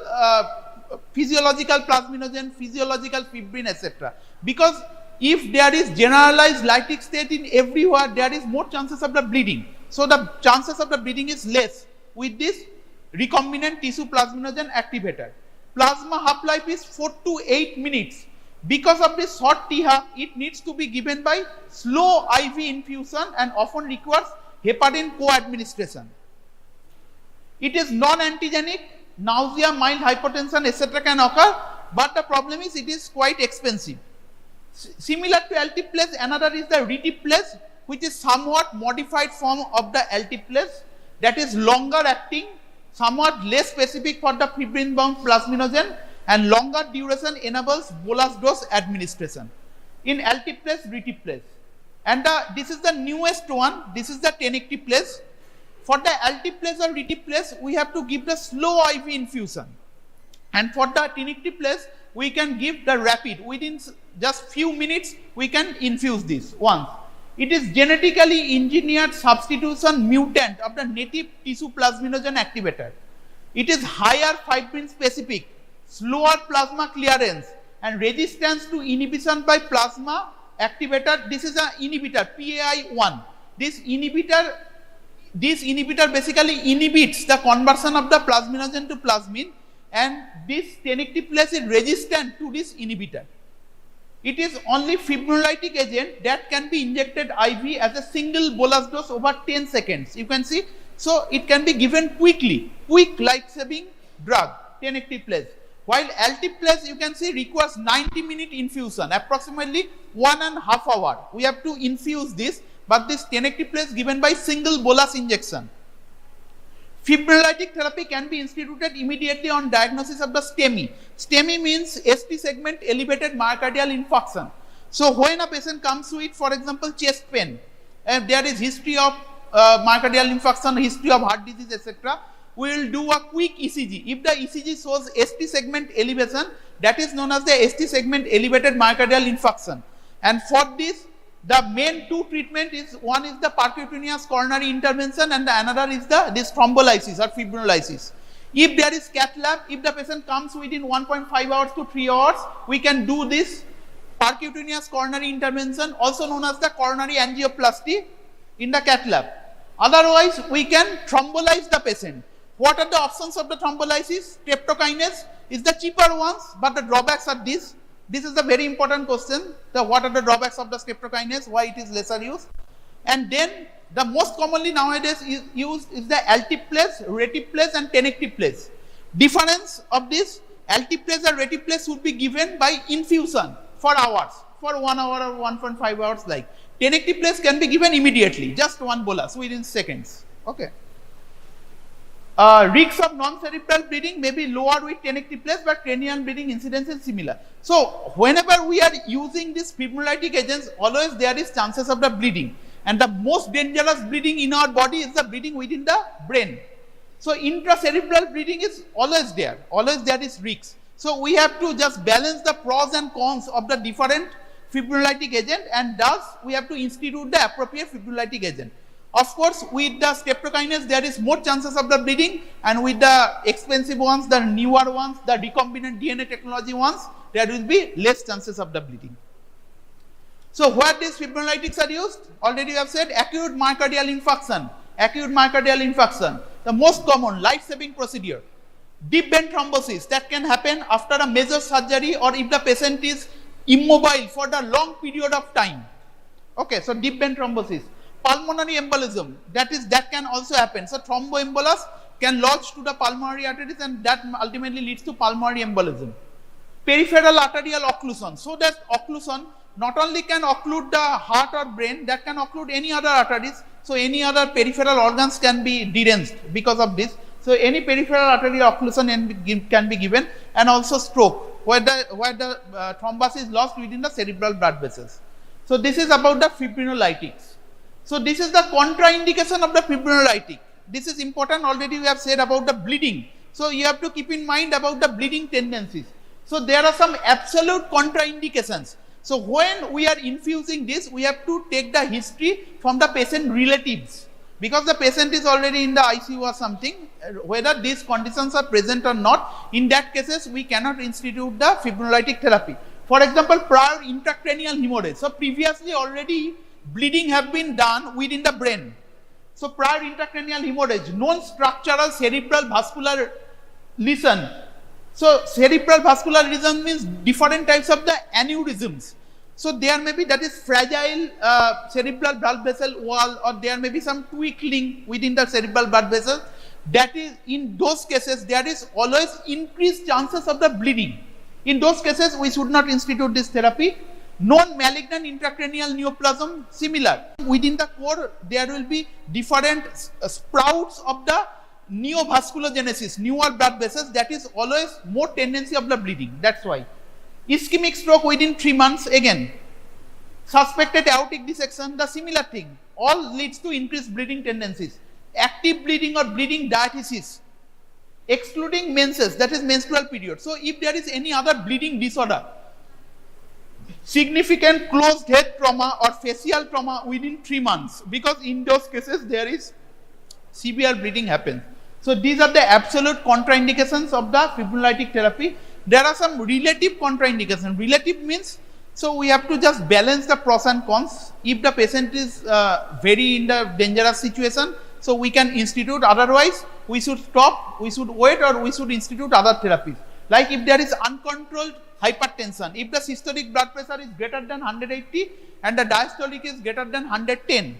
plasminogen, physiological fibrin, etc. Because if there is generalized lytic state in everywhere, there is more chances of the bleeding. So the chances of the bleeding is less with this recombinant tissue plasminogen activator. Plasma half-life is 4 to 8 minutes. Because of this short T-half, it needs to be given by slow IV infusion and often requires heparin co-administration. It is non-antigenic, nausea, mild hypotension, etc. can occur, but the problem is it is quite expensive. Similar to altiplase, another is the retiplase, which is somewhat modified form of the altiplase, that is longer acting, somewhat less specific for the fibrin bound plasminogen, and longer duration enables bolus dose administration. In altiplase, retiplase. And this is the newest one, this is the tenecteplase. For the altiplase or retiplase, we have to give the slow IV infusion. And for the tenecteplase, we can give the rapid. Within just few minutes, we can infuse this once. It is genetically engineered substitution mutant of the native tissue plasminogen activator. It is higher fibrin specific, slower plasma clearance, and resistance to inhibition by plasma activator. This is an inhibitor, PAI1. This inhibitor basically inhibits the conversion of the plasminogen to plasmin, and this tenecteplase is resistant to this inhibitor. It is only fibrinolytic agent that can be injected IV as a single bolus dose over 10 seconds. You can see, so it can be given quickly, quick life-saving drug, tenecteplase. While altiplase, you can see, requires 90-minute infusion, approximately 1.5 hours. We have to infuse this, but this tenecteplase given by single bolus injection. Fibrinolytic therapy can be instituted immediately on diagnosis of the STEMI. STEMI means ST segment elevated myocardial infarction. So when a patient comes with, for example, chest pain, and there is history of myocardial infarction, history of heart disease, etc., we will do a quick ECG. If the ECG shows ST segment elevation, that is known as the ST segment elevated myocardial infarction. And for this, the main two treatment is, one is the percutaneous coronary intervention and the another is this thrombolysis or fibrinolysis. If there is cath lab, if the patient comes within 1.5 hours to 3 hours, we can do this percutaneous coronary intervention, also known as the coronary angioplasty, in the cath lab. Otherwise, we can thrombolyze the patient. What are the options of the thrombolysis? Streptokinase is the cheaper ones, but the drawbacks are this. This is a very important question. What are the drawbacks of the streptokinase? Why it is lesser used? And then the most commonly nowadays used is the altiplase, retiplase and tenecteplase. Difference of this, altiplase or retiplase would be given by infusion for hours, for 1 hour or 1.5 hours like. Tenecteplase can be given immediately, just one bolus within seconds. Okay. Risks of non-cerebral bleeding may be lower with tenecteplase, but cranial bleeding incidence is similar. So, whenever we are using these fibrinolytic agents, always there is chances of the bleeding. And the most dangerous bleeding in our body is the bleeding within the brain. So, intracerebral bleeding is always there is risks. So, we have to just balance the pros and cons of the different fibrinolytic agent, and thus we have to institute the appropriate fibrinolytic agent. Of course, with the streptokinase, there is more chances of the bleeding, and with the expensive ones, the newer ones, the recombinant DNA technology ones, there will be less chances of the bleeding. So, where these fibrinolytics are used? Already we have said acute myocardial infarction. Acute myocardial infarction, the most common life-saving procedure. Deep vein thrombosis, that can happen after a major surgery or if the patient is immobile for the long period of time. Okay, so deep vein thrombosis. Pulmonary embolism, that can also happen. So thromboembolus can lodge to the pulmonary arteries and that ultimately leads to pulmonary embolism. Peripheral arterial occlusion, so that occlusion not only can occlude the heart or brain, that can occlude any other arteries. So any other peripheral organs can be deranged because of this. So any peripheral arterial occlusion can be given, and also stroke, where the thrombus is lost within the cerebral blood vessels. So this is about the fibrinolytics. So this is the contraindication of the fibrinolytic. This is important. Already we have said about the bleeding. So you have to keep in mind about the bleeding tendencies. So there are some absolute contraindications. So when we are infusing this, we have to take the history from the patient relatives, because the patient is already in the ICU or something, whether these conditions are present or not. In that cases, we cannot institute the fibrinolytic therapy. For example, prior intracranial hemorrhage. So previously already bleeding have been done within the brain. So prior intracranial hemorrhage, non-structural cerebral vascular lesion. So cerebral vascular lesion means different types of the aneurysms. So there may be, that is fragile cerebral blood vessel wall, or there may be some tweaking within the cerebral blood vessel. That is, in those cases, there is always increased chances of the bleeding. In those cases, we should not institute this therapy. Non-malignant intracranial neoplasm, similar. Within the core, there will be different sprouts of the neovasculogenesis, newer blood vessels. That is always more tendency of the bleeding. That's why. Ischemic stroke within 3 months, again. Suspected aortic dissection, the similar thing. All leads to increased bleeding tendencies. Active bleeding or bleeding diathesis, excluding menses, that is menstrual period. So if there is any other bleeding disorder, significant closed head trauma or facial trauma within 3 months, because in those cases there is severe bleeding happens. So these are the absolute contraindications of the fibrinolytic therapy. There are some relative contraindications. Relative means, so we have to just balance the pros and cons. If the patient is very in the dangerous situation, so we can institute. Otherwise, we should stop, we should wait, or we should institute other therapies. Like if there is uncontrolled hypertension, if the systolic blood pressure is greater than 180 and the diastolic is greater than 110,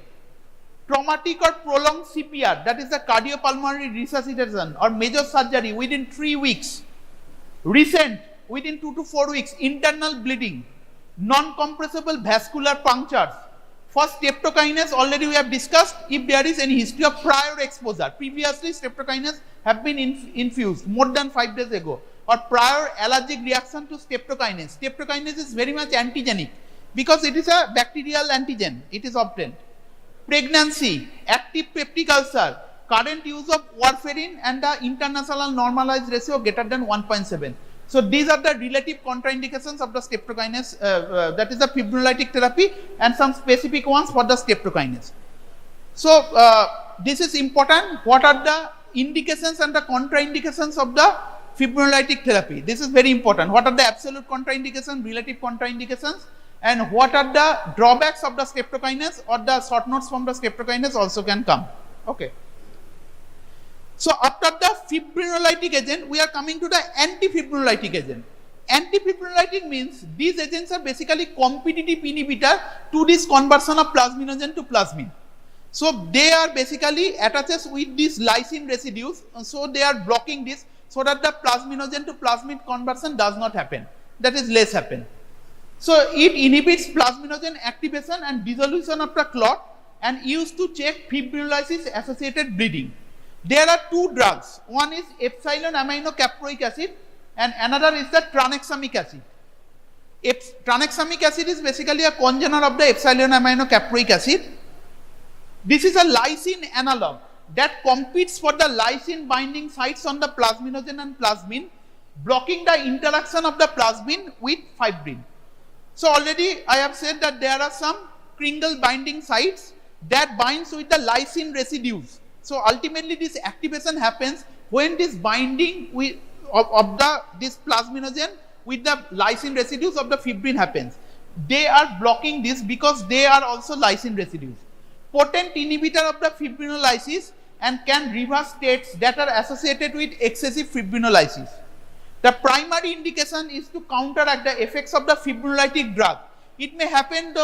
traumatic or prolonged CPR, that is the cardiopulmonary resuscitation or major surgery within 3 weeks, recent within 2 to 4 weeks, internal bleeding, non-compressible vascular punctures. For streptokinase, already we have discussed, if there is any history of prior exposure, previously streptokinase have been infused more than 5 days ago, or prior allergic reaction to streptokinase. Streptokinase is very much antigenic because it is a bacterial antigen, it is obtained. Pregnancy, active peptic ulcer, current use of warfarin and the international normalized ratio greater than 1.7. So these are the relative contraindications of the streptokinase, that is the fibrinolytic therapy, and some specific ones for the streptokinase. So this is important. What are the indications and the contraindications of the fibrinolytic therapy? This is very important. What are the absolute contraindications, relative contraindications, and what are the drawbacks of the streptokinase, or the short notes from the streptokinase also can come. Okay. So after the fibrinolytic agent, we are coming to the antifibrinolytic agent. Antifibrinolytic means these agents are basically competitive inhibitor to this conversion of plasminogen to plasmin. So they are basically attaches with these lysine residues, so they are blocking this so that the plasminogen to plasmid conversion does not happen, that is less happen. So it inhibits plasminogen activation and dissolution of the clot and used to check fibrinolysis associated bleeding. There are two drugs, one is epsilon aminocaproic acid and another is the tranexamic acid. Tranexamic acid is basically a congener of the epsilon aminocaproic acid. This is a lysine analog that competes for the lysine binding sites on the plasminogen and plasmin, blocking the interaction of the plasmin with fibrin. So already I have said that there are some Kringle binding sites that binds with the lysine residues. So ultimately this activation happens when this binding with this plasminogen with the lysine residues of the fibrin happens. They are blocking this because they are also lysine residues. Potent inhibitor of the fibrinolysis and can reverse states that are associated with excessive fibrinolysis. The primary indication is to counteract the effects of the fibrinolytic drug. It may happen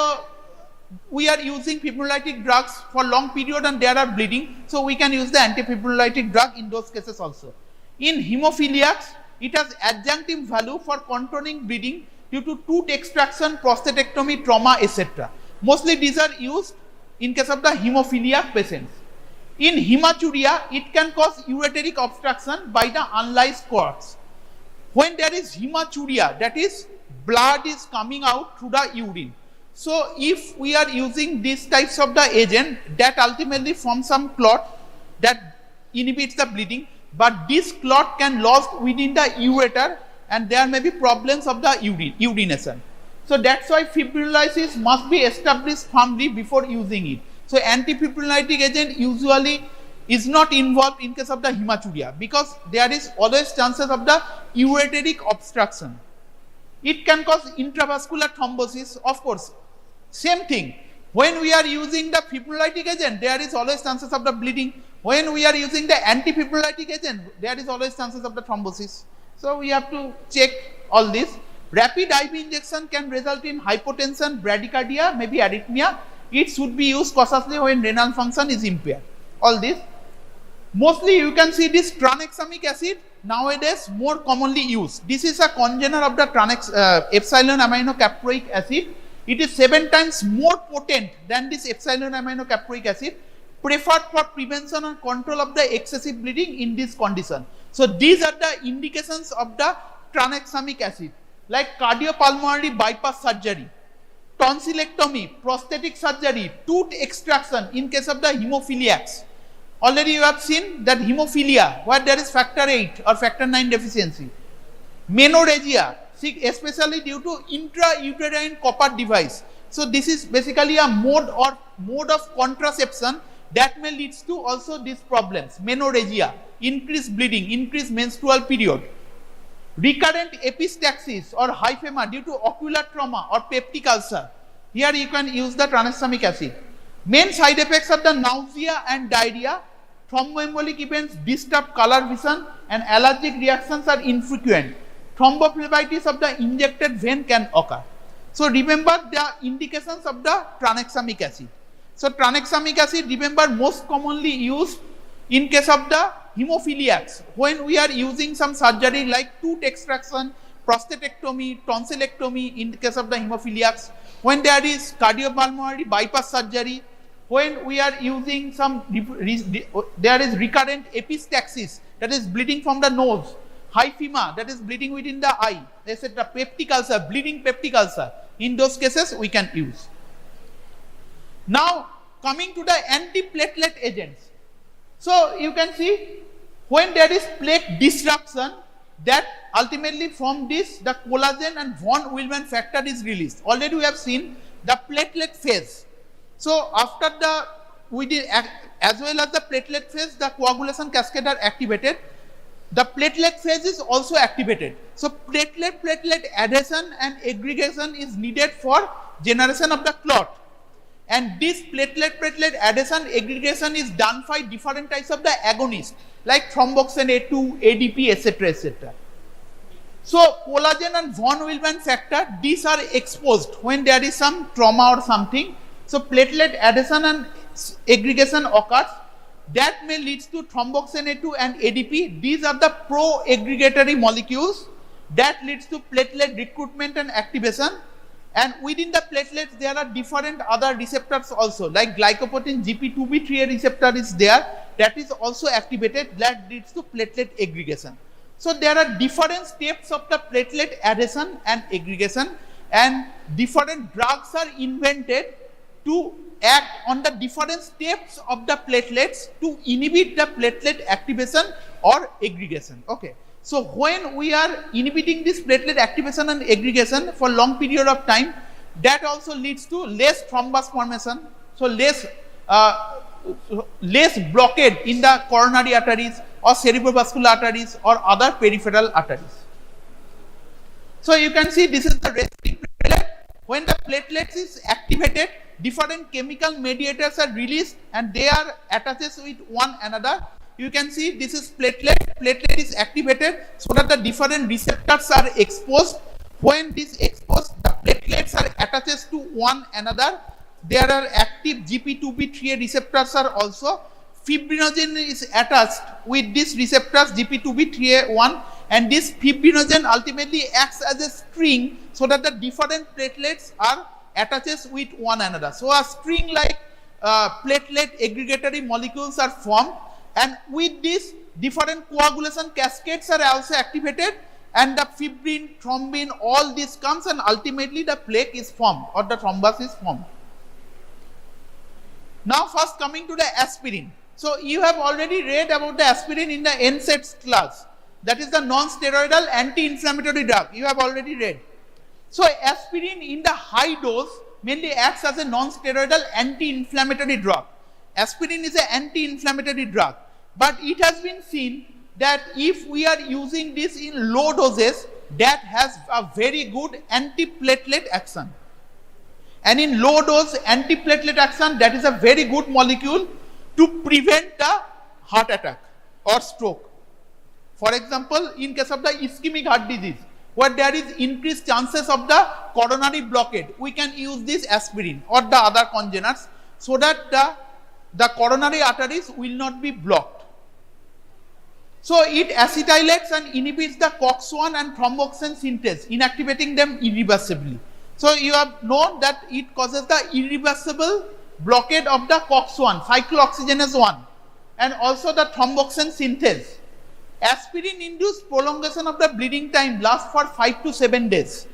we are using fibrinolytic drugs for long period and there are bleeding, so we can use the antifibrinolytic drug in those cases also. In hemophiliacs, it has adjunctive value for controlling bleeding due to tooth extraction, prostatectomy, trauma, etc. Mostly these are used in case of the hemophiliac patients. In hematuria, it can cause ureteric obstruction by the unlysed cords. When there is hematuria, that is blood is coming out through the urine. So if we are using these types of the agent, that ultimately forms some clot that inhibits the bleeding, but this clot can lodge within the ureter and there may be problems of the urination. So that's why fibrinolysis must be established firmly before using it. So antifibrinolytic agent usually is not involved in case of the hematuria because there is always chances of the ureteric obstruction. It can cause intravascular thrombosis, of course. Same thing. When we are using the fibrinolytic agent, there is always chances of the bleeding. When we are using the antifibrinolytic agent, there is always chances of the thrombosis. So we have to check all this. Rapid IV injection can result in hypotension, bradycardia, maybe arrhythmia. It should be used cautiously when renal function is impaired. All this. Mostly you can see this tranexamic acid nowadays more commonly used. This is a congener of the epsilon aminocaproic acid. It is 7 times more potent than this epsilon aminocaproic acid, preferred for prevention and control of the excessive bleeding in this condition. So these are the indications of the tranexamic acid, like cardiopulmonary bypass surgery, tonsillectomy, prosthetic surgery, tooth extraction in case of the hemophiliacs. Already you have seen that hemophilia, where there is factor 8 or factor 9 deficiency. Menorrhagia, especially due to intrauterine copper device. So this is basically a mode of contraception that may lead to also these problems. Menorrhagia, increased bleeding, increased menstrual period. Recurrent epistaxis or hyphema due to ocular trauma or peptic ulcer. Here you can use the tranexamic acid. Main side effects are the nausea and diarrhea. Thromboembolic events disturb color vision and allergic reactions are infrequent. Thrombophlebitis of the injected vein can occur. So remember the indications of the tranexamic acid. So tranexamic acid, remember, most commonly used in case of the hemophiliacs when we are using some surgery like tooth extraction, prostatectomy, tonsillectomy in case of the hemophiliacs, when there is cardiopulmonary bypass surgery, when we are using some, there is recurrent epistaxis, that is bleeding from the nose, hyphema, that is bleeding within the eye, etc., peptic ulcer, bleeding peptic ulcer, in those cases we can use. Now coming to the antiplatelet agents. So you can see when there is plate disruption, that ultimately from this the collagen and von Willebrand factor is released. Already we have seen the platelet phase. So after the as well as the platelet phase, the coagulation cascade are activated. The platelet phase is also activated. So platelet adhesion and aggregation is needed for generation of the clot. And this platelet adhesion aggregation is done by different types of the agonists like thromboxane A2, ADP, etc., etc. So collagen and von Willebrand factor, these are exposed when there is some trauma or something. So platelet adhesion and aggregation occurs. That may lead to thromboxane A2 and ADP. These are the pro-aggregatory molecules that leads to platelet recruitment and activation. And within the platelets, there are different other receptors also, like glycoprotein GP2B3A receptor is there, that is also activated, that leads to platelet aggregation. So there are different steps of the platelet adhesion and aggregation, and different drugs are invented to act on the different steps of the platelets to inhibit the platelet activation or aggregation. Okay. So when we are inhibiting this platelet activation and aggregation for long period of time, that also leads to less thrombus formation, so less blockade in the coronary arteries or cerebrovascular arteries or other peripheral arteries. So you can see this is the resting platelet. When the platelets is activated, different chemical mediators are released and they are attached with one another. You can see this is platelet is activated so that the different receptors are exposed. When this exposed, the platelets are attached to one another. There are active GP2B3A receptors are also. Fibrinogen is attached with these receptors GP2B3A1, and this fibrinogen ultimately acts as a string so that the different platelets are attached with one another. So a string like platelet aggregatory molecules are formed, and with this different coagulation cascades are also activated, and the fibrin, thrombin, all this comes, and ultimately the plaque is formed or the thrombus is formed. Now first coming to the aspirin. So you have already read about the aspirin in the NSAIDs class. That is the non-steroidal anti-inflammatory drug. You have already read. So aspirin in the high dose mainly acts as a non-steroidal anti-inflammatory drug. Aspirin is an anti-inflammatory drug, but it has been seen that if we are using this in low doses, that has a very good antiplatelet action. And in low dose antiplatelet action, that is a very good molecule to prevent the heart attack or stroke. For example, in case of the ischemic heart disease, where there is increased chances of the coronary blockade, we can use this aspirin or the other congeners so that the coronary arteries will not be blocked. So it acetylates and inhibits the COX-1 and thromboxane synthase, inactivating them irreversibly. So you have known that it causes the irreversible blockade of the COX-1, cyclooxygenase 1, and also the thromboxane synthase. Aspirin induced prolongation of the bleeding time lasts for 5 to 7 days,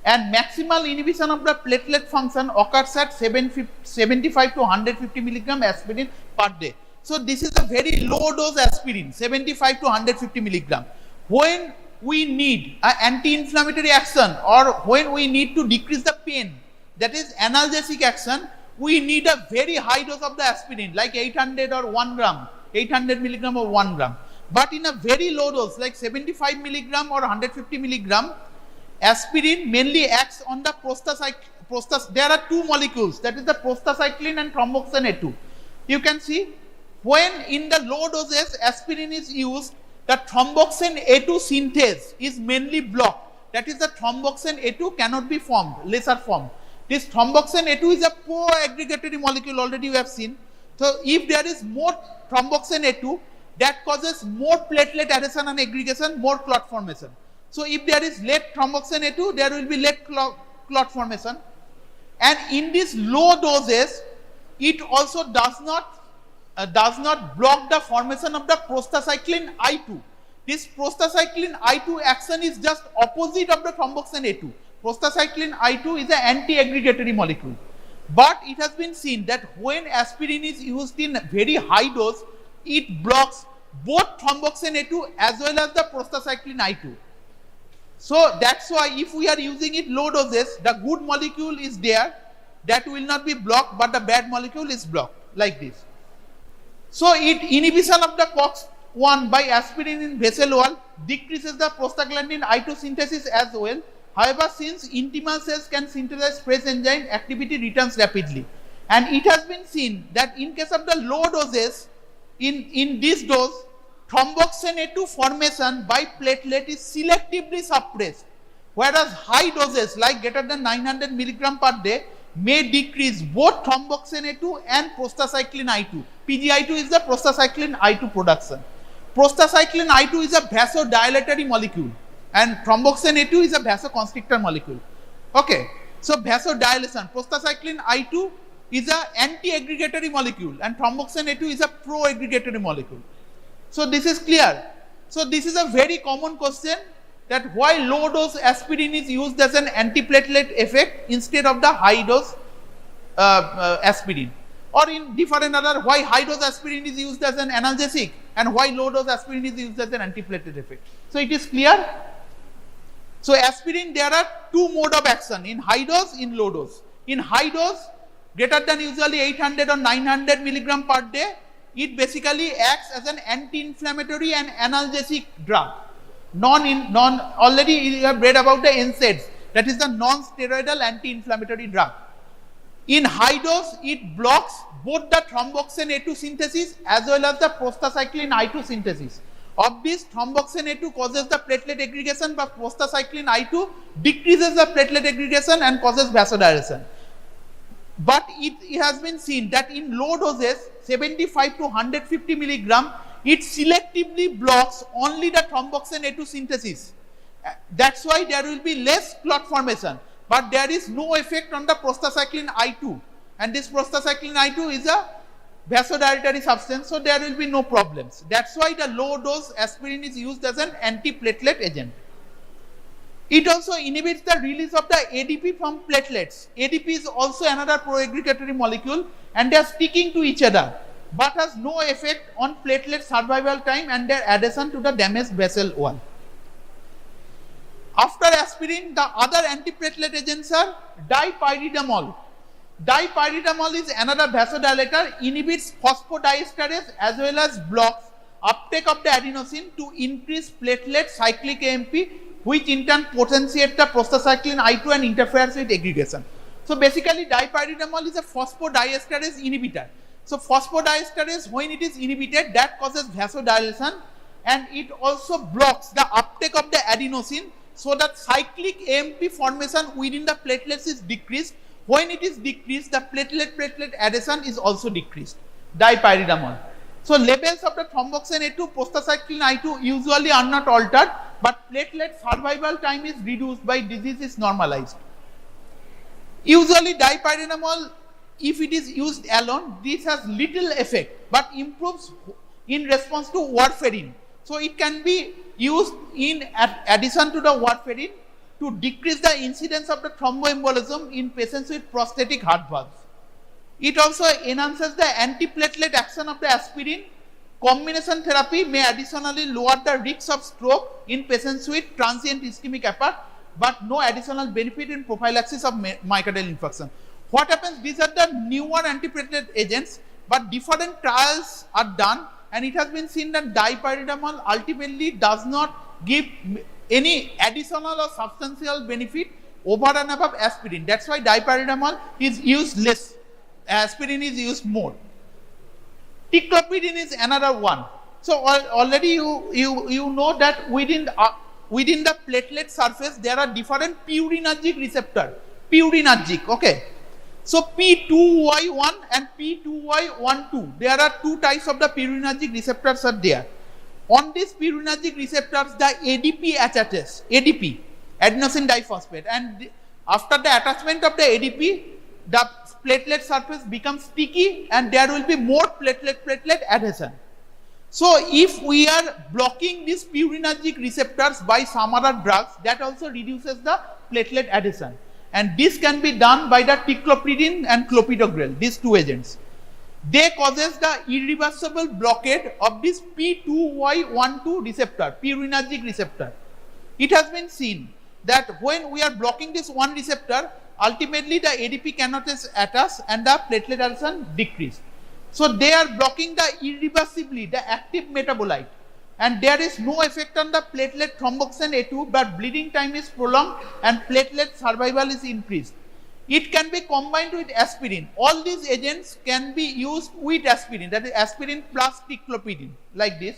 and maximal inhibition of the platelet function occurs at 75 to 150 milligram aspirin per day. So this is a very low dose aspirin, 75 to 150 milligram. When we need an anti-inflammatory action or when we need to decrease the pain, that is analgesic action, we need a very high dose of the aspirin like 800 or 1 gram, 800 milligram or 1 gram. But in a very low dose like 75 milligram or 150 milligram, aspirin mainly acts on the prostacyclin. There are two molecules, that is the prostacyclin and thromboxane A2. You can see when in the low doses aspirin is used, the thromboxane A2 synthase is mainly blocked. That is the thromboxane A2 cannot be formed, lesser formed. This thromboxane A2 is a pro-aggregatory molecule, already you have seen. So if there is more thromboxane A2, that causes more platelet adhesion and aggregation, more clot formation. So if there is less thromboxane A2, there will be less clot formation. And in these low doses, it also does not block the formation of the prostacyclin I2. This prostacyclin I2 action is just opposite of the thromboxane A2. Prostacyclin I2 is an anti-aggregatory molecule. But it has been seen that when aspirin is used in very high dose, it blocks both thromboxane A2 as well as the prostacyclin I2. So that's why if we are using it low doses, the good molecule is there, that will not be blocked, but the bad molecule is blocked like this. So inhibition of the COX-1 by aspirin in vessel wall decreases the prostaglandin I2 synthesis as well. However, since intimal cells can synthesize fresh enzyme, activity returns rapidly. And it has been seen that in case of the low doses, in this dose, thromboxane A2 formation by platelet is selectively suppressed, whereas high doses like greater than 900 milligram per day may decrease both thromboxane A2 and prostacyclin I2. PGI2 is the prostacyclin I2 production. Prostacyclin I2 is a vasodilatory molecule and thromboxane A2 is a vasoconstrictor molecule. Okay, so vasodilation, prostacyclin I2 is a anti-aggregatory molecule and thromboxane A2 is a pro-aggregatory molecule. So this is clear. So this is a very common question, that why low dose aspirin is used as an antiplatelet effect instead of the high dose aspirin, or in different other, why high dose aspirin is used as an analgesic and why low dose aspirin is used as an antiplatelet effect. So it is clear. So aspirin, there are two mode of action, in high dose, in low dose. In high dose, greater than usually 800 or 900 milligram per day, it basically acts as an anti-inflammatory and analgesic drug. Already you have read about the NSAIDs, that is the non-steroidal anti-inflammatory drug. In high dose, it blocks both the thromboxane A2 synthesis as well as the prostacyclin I2 synthesis. Of this, thromboxane A2 causes the platelet aggregation, but prostacyclin I2 decreases the platelet aggregation and causes vasodilation. But it has been seen that in low doses, 75 to 150 milligram, it selectively blocks only the thromboxane A2 synthesis. That's why there will be less clot formation, but there is no effect on the prostacyclin I2. And this prostacyclin I2 is a vasodilatory substance, so there will be no problems. That's why the low dose aspirin is used as an antiplatelet agent. It also inhibits the release of the ADP from platelets. ADP is also another pro-aggregatory molecule and they are sticking to each other, but has no effect on platelet survival time and their adhesion to the damaged vessel wall. After aspirin, the other antiplatelet agents are dipyridamole. Dipyridamole is another vasodilator, inhibits phosphodiesterase as well as blocks uptake of the adenosine to increase platelet cyclic AMP, which in turn potentiates the prostacyclin I2 and interferes with aggregation. So basically dipyridamole is a phosphodiesterase inhibitor. So phosphodiesterase, when it is inhibited, that causes vasodilation and it also blocks the uptake of the adenosine, so that cyclic AMP formation within the platelets is decreased. When it is decreased, the platelet adhesion is also decreased. Dipyridamole. So levels of the thromboxane A2, prostacyclin I2 usually are not altered, but platelet survival time is reduced by disease is normalized. Usually dipyridamole, if it is used alone, this has little effect but improves in response to warfarin. So it can be used in addition to the warfarin to decrease the incidence of the thromboembolism in patients with prosthetic heart valves. It also enhances the antiplatelet action of the aspirin. Combination therapy may additionally lower the risk of stroke in patients with transient ischemic attack, but no additional benefit in prophylaxis of myocardial infarction. What happens? These are the newer antiplatelet agents, but different trials are done, and it has been seen that dipyridamole ultimately does not give any additional or substantial benefit over and above aspirin. That's why dipyridamole is used less. Aspirin is used more. Ticlopridine is another one. So already you know that within the platelet surface there are different purinergic receptor. Purinergic, okay. So P2Y1 and P2Y12. There are two types of the purinergic receptors are there. On these purinergic receptors, the ADP attaches. ADP, adenosine diphosphate, and after the attachment of the ADP, the platelet surface becomes sticky and there will be more platelet adhesion. So if we are blocking these purinergic receptors by some other drugs, that also reduces the platelet adhesion, and this can be done by the ticlopridine and clopidogrel, these two agents. they causes the irreversible blockade of this P2Y12 receptor, purinergic receptor. It has been seen that when we are blocking this one receptor, ultimately the ADP cannot attach and the platelet adhesion decrease. So they are blocking the irreversibly the active metabolite, and there is no effect on the platelet thromboxane A2, but bleeding time is prolonged and platelet survival is increased. It can be combined with aspirin. All these agents can be used with aspirin, that is aspirin plus ticlopidine, like this.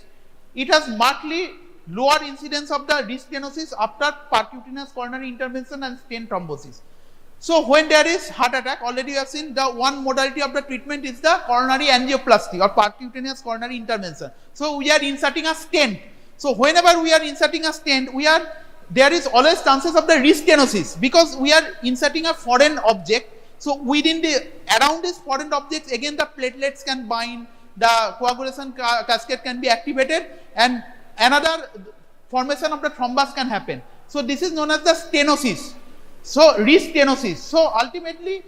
It has markedly lower incidence of the restenosis after percutaneous coronary intervention and stent thrombosis. So when there is heart attack, already you have seen the one modality of the treatment is the coronary angioplasty or percutaneous coronary intervention. So we are inserting a stent. So whenever we are inserting a stent, there is always chances of the restenosis because we are inserting a foreign object. So around this foreign objects, again the platelets can bind, the coagulation cascade can be activated, and another formation of the thrombus can happen. So this is known as the stenosis. So restenosis. So ultimately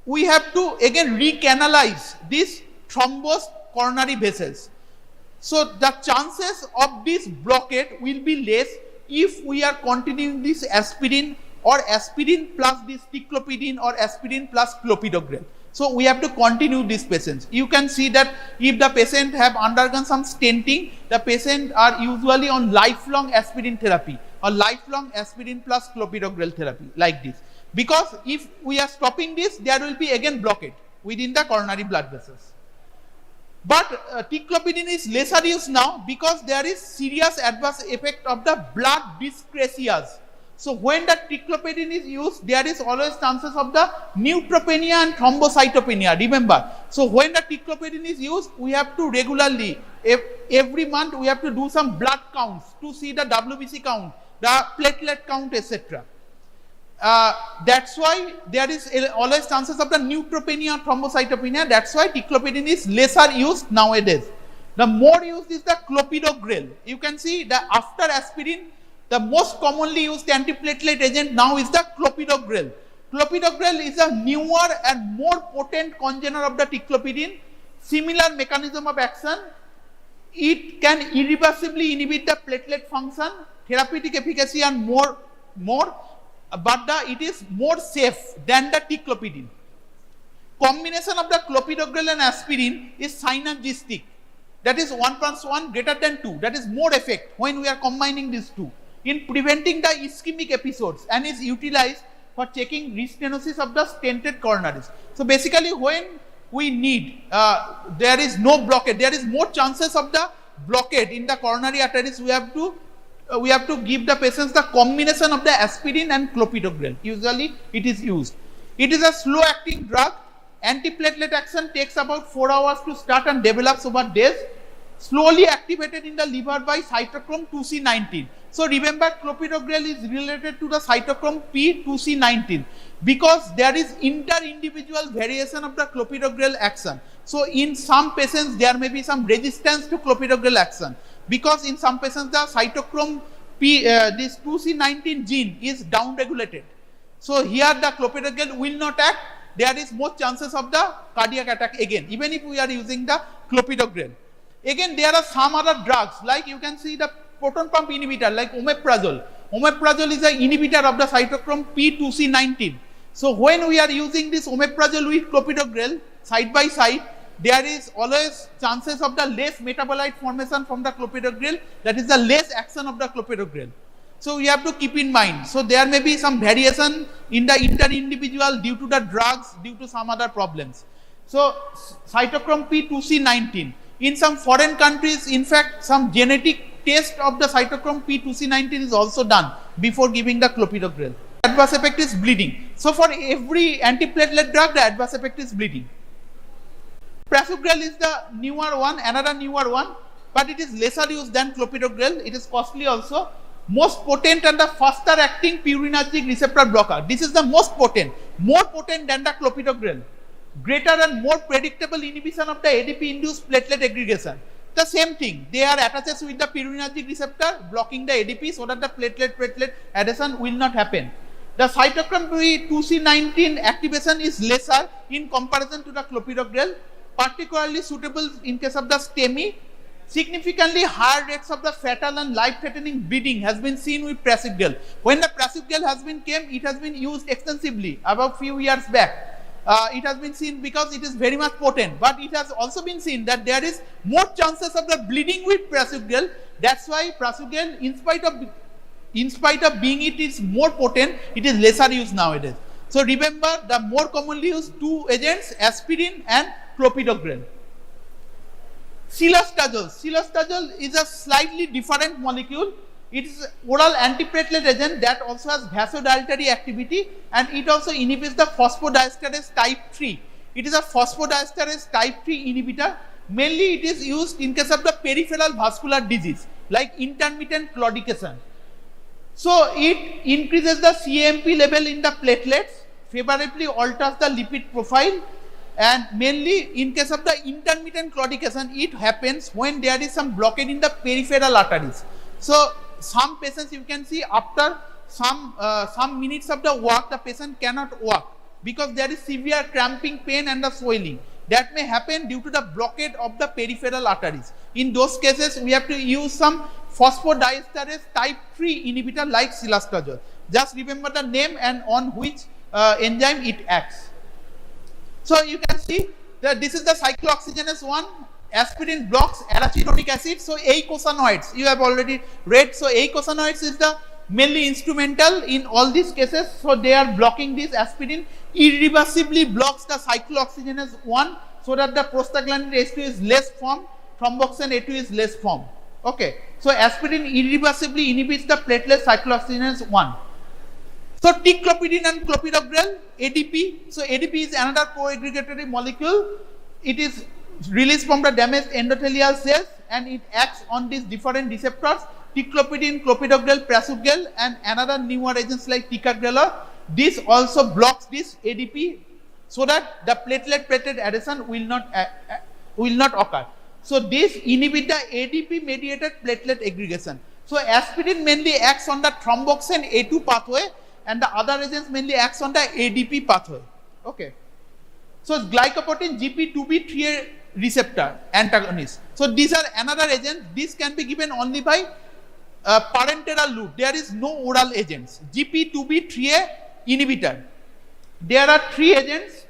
we have to again recanalize these thrombosed coronary vessels. So the chances of this blockade will be less if we are continuing this aspirin or aspirin plus this ticlopidine or aspirin plus clopidogrel. So we have to continue these patients. You can see that if the patient have undergone some stenting, the patient are usually on lifelong aspirin therapy or lifelong aspirin plus clopidogrel therapy, like this. Because if we are stopping this, there will be again blockade within the coronary blood vessels. But ticlopidine is lesser used now because there is serious adverse effect of the blood dyscrasias. So when the ticlopidine is used, there is always chances of the neutropenia and thrombocytopenia, remember. So when the ticlopidine is used, we have to regularly, every month we have to do some blood counts to see the WBC count, the platelet count, etc. That's why there is always chances of the neutropenia, thrombocytopenia. That's why ticlopidine is lesser used nowadays. The more used is the clopidogrel. You can see that after aspirin, the most commonly used antiplatelet agent now is the clopidogrel. Clopidogrel is a newer and more potent congener of the ticlopidine. Similar mechanism of action. It can irreversibly inhibit the platelet function, therapeutic efficacy and more, but it is more safe than the ticlopidine. Combination of the clopidogrel and aspirin is synergistic. That is 1 + 1 greater than 2. That is more effect when we are combining these two in preventing the ischemic episodes and is utilized for checking restenosis of the stented coronaries. So basically when we need, there is no blockade, there is more chances of the blockade in the coronary arteries, we have to give the patients the combination of the aspirin and clopidogrel. Usually it is used. It is a slow acting drug. Antiplatelet action takes about 4 hours to start and develops over days. Slowly activated in the liver by cytochrome 2C19. So remember, clopidogrel is related to the cytochrome P2C19 because there is inter-individual variation of the clopidogrel action. So in some patients there may be some resistance to clopidogrel action because in some patients the cytochrome this 2C19 gene is downregulated. So here the clopidogrel will not act. There is more chances of the cardiac attack again, even if we are using the clopidogrel. Again, there are some other drugs, like you can see the proton pump inhibitor, like omeprazole. Omeprazole is an inhibitor of the cytochrome P2C19. So when we are using this omeprazole with clopidogrel side by side, there is always chances of the less metabolite formation from the clopidogrel, that is the less action of the clopidogrel. So we have to keep in mind. So there may be some variation in the inter-individual due to the drugs, due to some other problems. So cytochrome P2C19. In some foreign countries, in fact, some genetic test of the cytochrome P2C19 is also done before giving the clopidogrel. Adverse effect is bleeding. So for every antiplatelet drug, the adverse effect is bleeding. Prasugrel is the newer one, another newer one, but it is lesser used than clopidogrel. It is costly also. Most potent and the faster acting purinergic receptor blocker. This is the most potent, more potent than the clopidogrel. Greater and more predictable inhibition of the ADP-induced platelet aggregation. The same thing, they are attached with the purinergic receptor, blocking the ADP so that the platelet adhesion will not happen. The cytochrome P2C19 activation is lesser in comparison to the clopidogrel. particularly suitable in case of the STEMI. Significantly higher rates of the fatal and life-threatening bleeding has been seen with prasugrel. When the prasugrel has been it has been used extensively about few years back. It has been seen because it is very much potent, but it has also been seen that there is more chances of the bleeding with prasugrel. That's why prasugrel, in spite of being it is more potent, it is lesser used nowadays. So remember the more commonly used two agents, aspirin and clopidogrel. Silostazole. Silostazole is a slightly different molecule. It is oral antiplatelet agent that also has vasodilatory activity, and it also inhibits the phosphodiesterase type 3. It is a phosphodiesterase type 3 inhibitor. Mainly it is used in case of the peripheral vascular disease like intermittent claudication. So it increases the CAMP level in the platelets, favorably alters the lipid profile, and mainly in case of the intermittent claudication, it happens when there is some blockade in the peripheral arteries. So some patients, you can see after some minutes of the walk, the patient cannot walk because there is severe cramping pain and the swelling. That may happen due to the blockade of the peripheral arteries. In those cases, we have to use some phosphodiesterase type 3 inhibitor like silostazole. Just remember the name and on which enzyme it acts. So you can see that this is the cyclooxygenase 1. Aspirin blocks arachidonic acid. So eicosanoids, you have already read. So eicosanoids is the mainly instrumental in all these cases. So they are blocking this. Aspirin irreversibly blocks the cyclooxygenase 1 so that the prostaglandin H2 is less formed, thromboxane A2 is less formed. Okay. So aspirin irreversibly inhibits the platelet cyclooxygenase 1. So ticlopidin and clopidogrel, ADP. So ADP is another co-aggregatory molecule. It is released from the damaged endothelial cells and it acts on these different receptors. Ticlopidin, clopidogrel, prasugrel, and another newer agents like ticagrelor. This also blocks this ADP so that the platelet adhesion will not occur. So this inhibit the ADP mediated platelet aggregation. So aspirin mainly acts on the thromboxane A2 pathway, and the other agents mainly acts on the ADP pathway. Okay. So glycoprotein GP2B3A receptor antagonist. So these are another agent. This can be given only by parenteral route. There is no oral agents. GP2B3A inhibitor. There are three agents: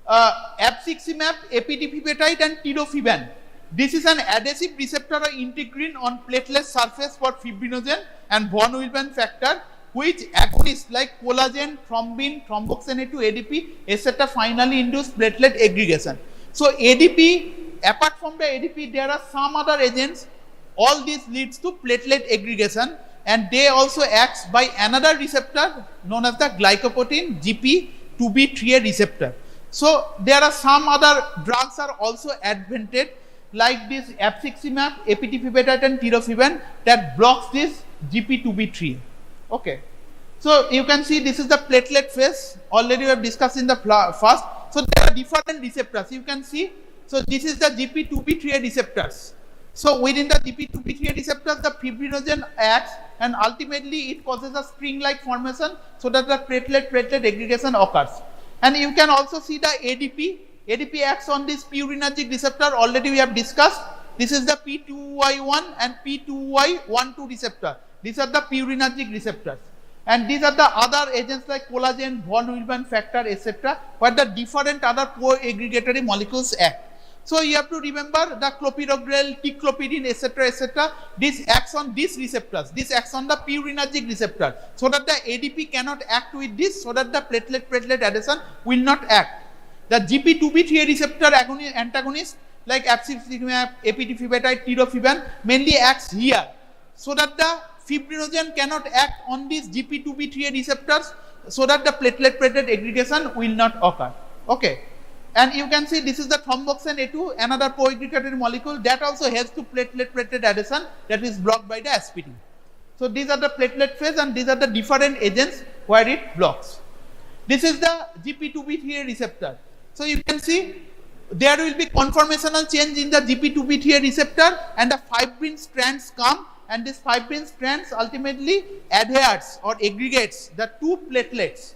abciximab, apitifibatide, and tirofiban. This is an adhesive receptor or integrin on platelet surface for fibrinogen and von Willebrand factor, which agonists like collagen, thrombin, thromboxane A2, ADP, etc. finally induce platelet aggregation. So ADP, apart from the ADP, there are some other agents. All this leads to platelet aggregation, and they also act by another receptor known as the glycoprotein GP2B3A receptor. So there are some other drugs are also advented like this abciximab, apitifibatide, and tirofiban that blocks this GP2B3A. Okay. So you can see this is the platelet phase. Already we have discussed in the first. So there are different receptors. You can see. So this is the GP2B3A receptors. So within the GP2B3A receptors, the fibrinogen acts and ultimately it causes a spring-like formation so that the platelet aggregation occurs. And you can also see the ADP. ADP acts on this purinergic receptor. Already we have discussed. This is the P2Y1 and P2Y12 receptor. These are the purinergic receptors. And these are the other agents like collagen, von Willebrand factor, etc., where the different other co-aggregatory molecules act. So you have to remember the clopidogrel, ticlopidin, etc. This acts on these receptors. This acts on the purinergic receptor, so that the ADP cannot act with this, so that the platelet adhesion will not act. The GP2B3A receptor antagonist like abciximab, apitifibatide, tirofiban mainly acts here, so that the fibrinogen cannot act on these GP2B3A receptors, so that the platelet aggregation will not occur. Okay. And you can see this is the thromboxane A2, another co-aggregatory molecule that also helps to platelet adhesion that is blocked by the aspirin. So these are the platelet phase and these are the different agents where it blocks. This is the GP2B3A receptor. So you can see there will be conformational change in the GP2B3A receptor and the fibrin strands come, and this fibrin strands ultimately adheres or aggregates the two platelets.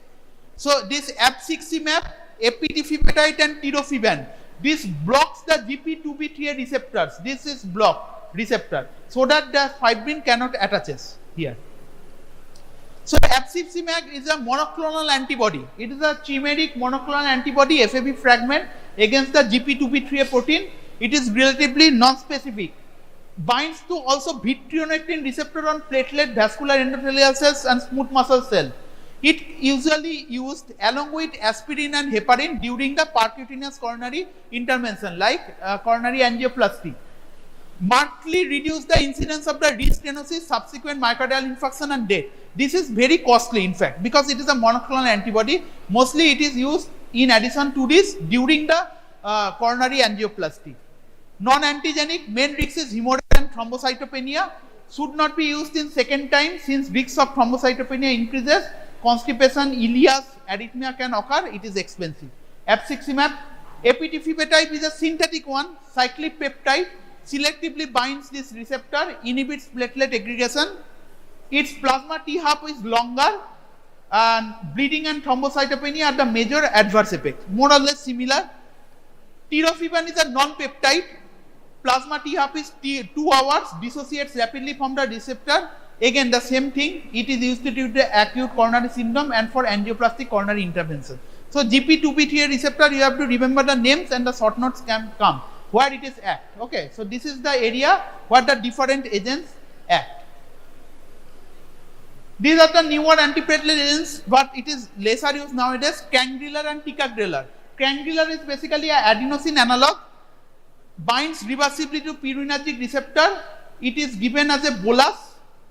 So this abciximab, apitifibatide, and tirofiban, This blocks the GP2B3A receptors. This is block receptor, so that the fibrin cannot attaches here. So abcipsimab is a monoclonal antibody. It is a chimeric monoclonal antibody FAB fragment against the GP2B3A protein. It is relatively non-specific. Binds to also vitreonectin receptor on platelet, vascular endothelial cells and smooth muscle cell. It usually used along with aspirin and heparin during the percutaneous coronary intervention like coronary angioplasty. Markedly reduce the incidence of the restenosis, subsequent myocardial infarction and death. This is very costly in fact because it is a monoclonal antibody. Mostly it is used in addition to this during the coronary angioplasty. Non-antigenic, main risk is hemorrhage and thrombocytopenia. Should not be used in second time since risk of thrombocytopenia increases. Constipation, ileus, arrhythmia can occur. It is expensive. Abcipsimab, APTFibetide is a synthetic one, cyclic peptide, selectively binds this receptor, inhibits platelet aggregation. Its plasma T-half is longer, and bleeding and thrombocytopenia are the major adverse effects. More or less similar. Tirofiban is a non-peptide. Plasma T-half is 2 hours, dissociates rapidly from the receptor. Again, the same thing. It is used to treat the acute coronary syndrome and for angioplastic coronary intervention. So, GP2B3A receptor, you have to remember the names and the short notes can come where it is act. Okay, so this is the area where the different agents act. These are the newer antiplatelet agents, but it is lesser used nowadays. Cangrelor and ticagrelor. Cangrelor is basically an adenosine analog, binds reversibly to purinergic receptor. It is given as a bolus.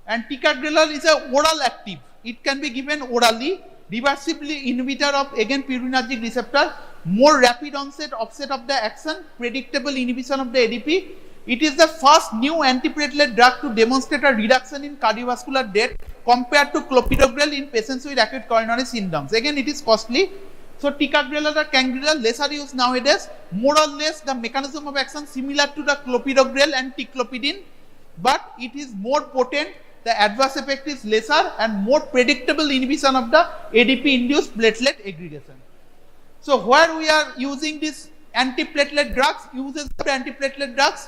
And ticagrelor is a oral active. It can be given orally, reversibly inhibitor of again purinergic receptor, more rapid onset, offset of the action, predictable inhibition of the ADP. It is the first new antiplatelet drug to demonstrate a reduction in cardiovascular death compared to clopidogrel in patients with acute coronary syndromes. Again, it is costly. So, ticagrelor or cangrelor lesser used nowadays, more or less the mechanism of action similar to the clopidogrel and ticlopidine, but it is more potent. The adverse effect is lesser and more predictable inhibition of the ADP-induced platelet aggregation. So, where we are using this antiplatelet drugs, uses of the antiplatelet drugs.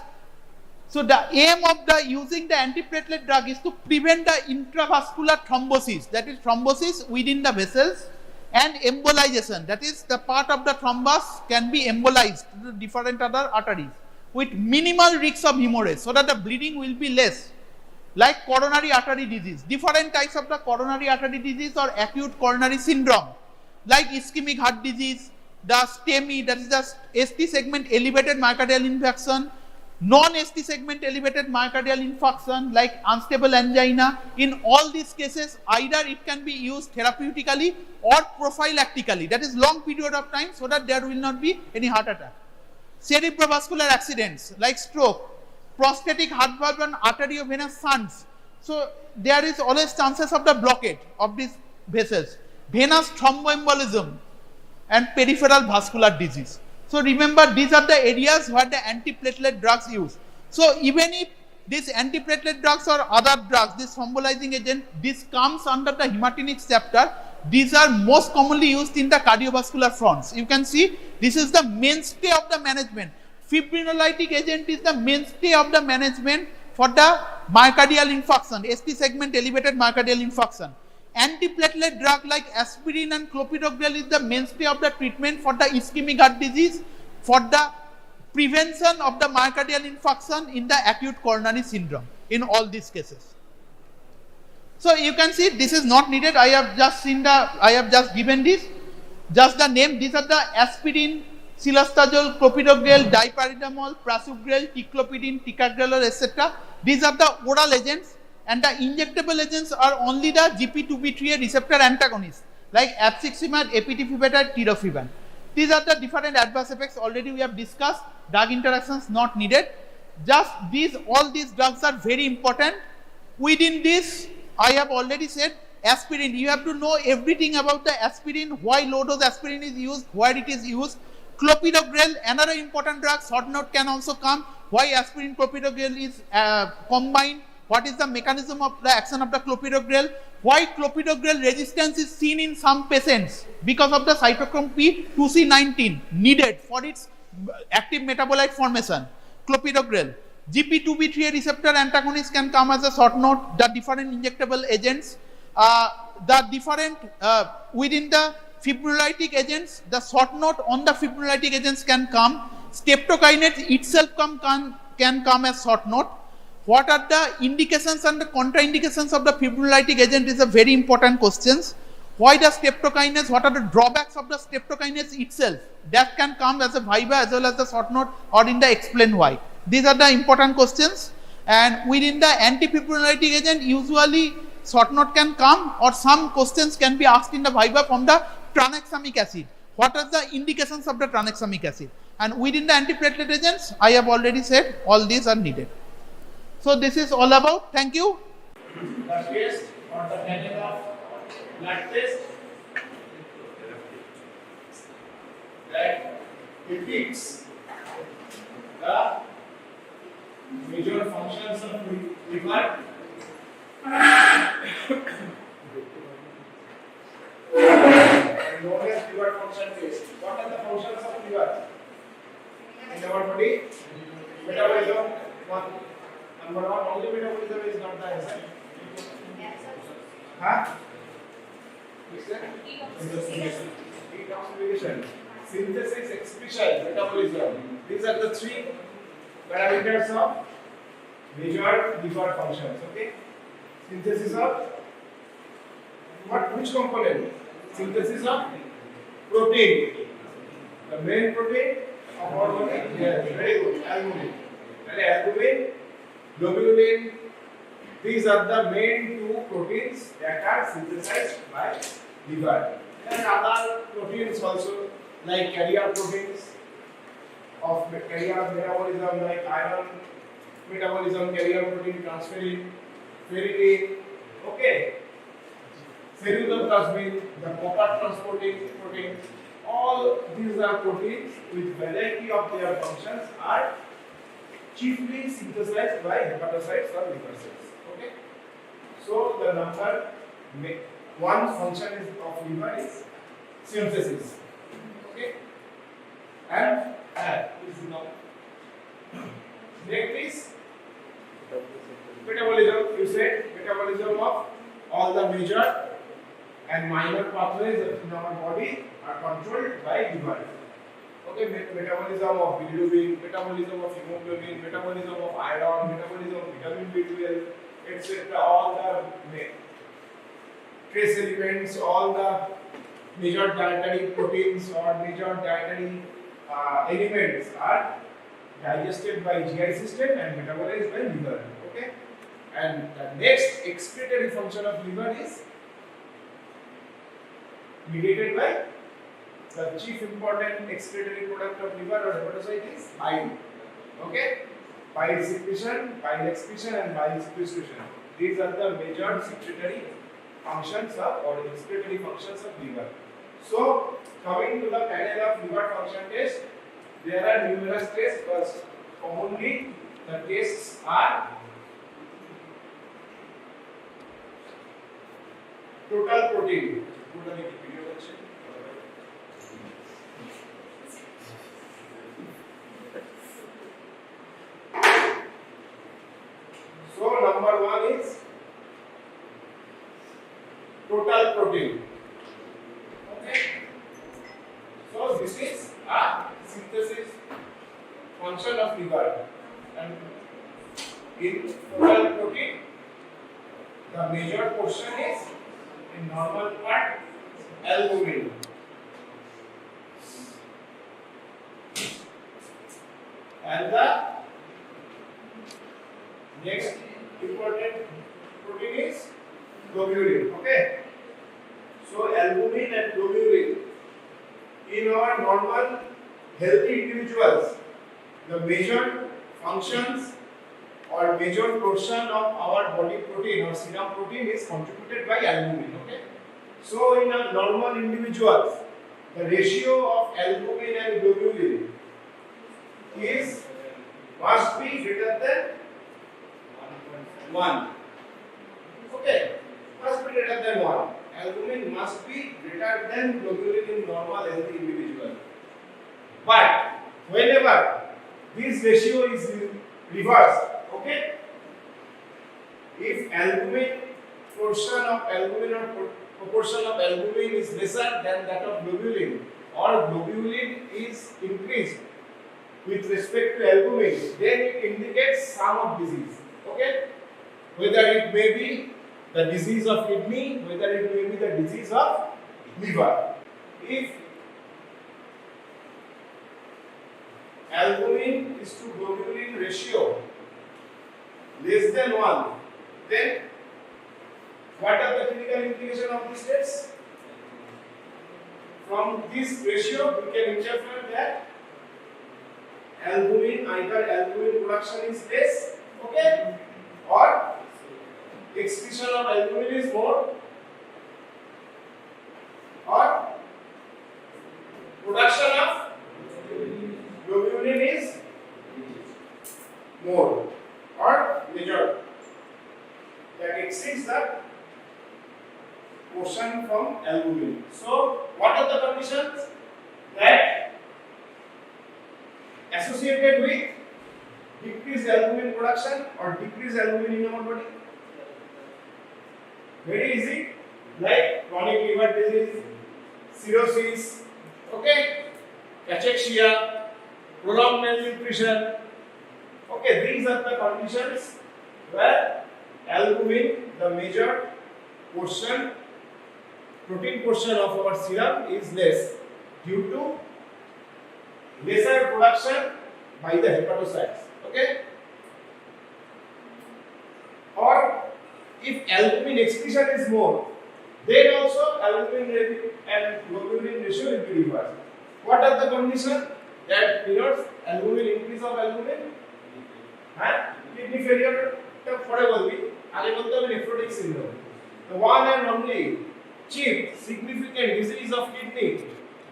So, the aim of the using the antiplatelet drug is to prevent the intravascular thrombosis, that is thrombosis within the vessels, and embolization, that is the part of the thrombus can be embolized to the different other arteries with minimal risk of hemorrhage, so that the bleeding will be less. Like coronary artery disease, different types of the coronary artery disease or acute coronary syndrome, like ischemic heart disease, the STEMI, that is the ST segment elevated myocardial infarction, non-ST segment elevated myocardial infarction, like unstable angina. In all these cases, either it can be used therapeutically or prophylactically, that is long period of time, so that there will not be any heart attack. Cerebrovascular accidents like stroke, prostatic heart valve and arteriovenous shunts. So, there is always chances of the blockade of these vessels. Venous thromboembolism and peripheral vascular disease. So, remember these are the areas where the antiplatelet drugs use. So, even if these antiplatelet drugs or other drugs, this thrombolizing agent, this comes under the hematinics chapter, these are most commonly used in the cardiovascular fronts. You can see this is the mainstay of the management. Fibrinolytic agent is the mainstay of the management for the myocardial infarction, ST segment elevated myocardial infarction. Antiplatelet drug like aspirin and clopidogrel is the mainstay of the treatment for the ischemic heart disease, for the prevention of the myocardial infarction in the acute coronary syndrome in all these cases. So, you can see this is not needed. I have just given this, just the name. These are the aspirin, silostazole, clopidogrel, dipyridamole, prasugrel, ticlopidine, ticagrelor, etc. These are the oral agents, and the injectable agents are only the GP2B3A receptor antagonists like abcipsimab, APTFibetide, tirofiban. These are the different adverse effects already we have discussed. Drug interactions not needed. Just all these drugs are very important. Within this, I have already said aspirin. You have to know everything about the aspirin, why low dose aspirin is used, where it is used. Clopidogrel, another important drug, short note can also come. Why aspirin clopidogrel is combined? What is the mechanism of the action of the clopidogrel? Why clopidogrel resistance is seen in some patients? Because of the cytochrome P2C19 needed for its active metabolite formation, clopidogrel. GP2B3 receptor antagonists can come as a short note. The different injectable agents, the different within the fibrinolytic agents, the short note on the fibrinolytic agents can come. Streptokinase itself can come as short note. What are the indications and the contraindications of the fibrinolytic agent is a very important question. Why the streptokinase? What are the drawbacks of the streptokinase itself? That can come as a viva as well as the short note or in the explain why. These are the important questions. And within the antifibrinolytic agent, usually short note can come or some questions can be asked in the viva from the tranexamic acid. What are the indications of the tranexamic acid? And within the antiplatelet agents, I have already said all these are needed. So this is all about. Thank you. The test or the panel of blood test that depicts the major functions of liver. Known as liver function test. What are the functions of liver in our body? Metabolism. Number one, only metabolism is not the answer. Huh? Detoxification, synthesis, excretion, metabolism. These are the three parameters of major liver functions. Okay. Synthesis of what? Which component? Synthesis of protein. The main protein of our body. Yes, very good. Albumin. Albumin, globulin. These are the main two proteins that are synthesized by liver. And other proteins also, like carrier proteins of carrier metabolism, like iron metabolism, carrier protein, transferrin, ferritin. Okay. Ceruloplasmin, the copper transporting protein. All these are proteins with variety of their functions are chiefly synthesized by hepatocytes or liver cells. Okay. So the number one function is of liver is synthesis. Okay. And is now next is metabolism. You said metabolism of all the major and minor pathways in our body are controlled by liver. Okay, metabolism of bilirubin, metabolism of hemoglobin, metabolism of iron, metabolism of vitamin B12, etc. All the trace elements, all the major dietary proteins or major dietary elements are digested by GI system and metabolized by liver. Okay, and the next excretory function of liver is mediated by the chief important excretory product of liver or hepatocyte is bile. Okay, bile secretion, bile excretion, and bile sequestration. These are the major secretory functions of or excretory functions of liver. So, coming to the panel of liver function test, there are numerous tests, but commonly the tests are total protein. So, number one is total protein. Okay. So, this is a synthesis function of liver, and in total protein, the major portion is in normal part albumin. And the next important protein is globulin. Okay. So albumin and globulin in our normal healthy individuals, the major functions or major portion of our body protein or serum protein is contributed by albumin. Okay. So in a normal individuals, the ratio of albumin and globulin is must be greater than 1. Okay, must be greater than 1. Albumin must be greater than globulin in normal healthy individual. But whenever this ratio is reversed, okay, if albumin portion of albumin or proportion of albumin is lesser than that of globulin, or globulin is increased with respect to albumin, then it indicates some of disease, okay, whether it may be the disease of kidney, whether it may be the disease of liver. If albumin is to globulin ratio less than 1, then what are the clinical implications of this test? From this ratio, we can interpret that albumin, either albumin production is less, okay, or excretion of albumin is more, or production of globulin is more or major, that exceeds the portion from albumin. So, what are the conditions that associated with decreased albumin production or decreased albumin in our body? Very easy, like chronic liver disease, cirrhosis, okay, cachexia, prolonged malnutrition. Okay, these are the conditions where albumin, the major portion, protein portion of our serum is less due to lesser production by the hepatocytes, okay? Or if albumin excretion is more, then also albumin and globulin ratio will be reversed. What are the conditions that denotes albumin, increase of albumin? Kidney failure পরে বলবি, আগে বলতে হবে nephrotic syndrome. The one and only chief significant disease of kidney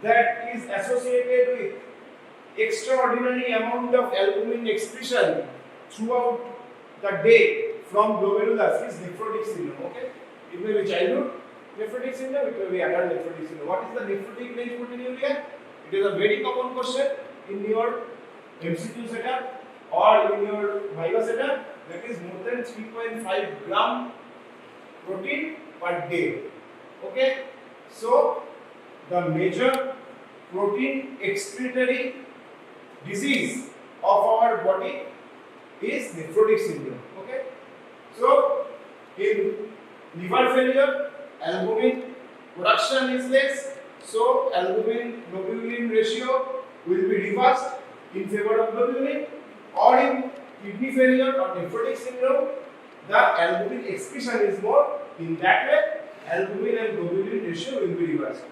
that is associated with extraordinary amount of albumin excretion throughout the day from glomerulus is nephrotic syndrome. Okay, it may be childhood nephrotic syndrome, it may be adult nephrotic syndrome. What is the nephrotic range proteinuria? It is a very common question in your MCQ setup or in your Viva setup. That is more than 3.5 gram protein per day. Okay, so the major protein excretory disease of our body is nephrotic syndrome. Okay, so in liver failure, albumin production is less, so albumin globulin ratio will be reversed in favor of globulin. Or in kidney failure or nephrotic syndrome, the albumin excretion is more. In that way, albumin and globulin ratio will be reversed.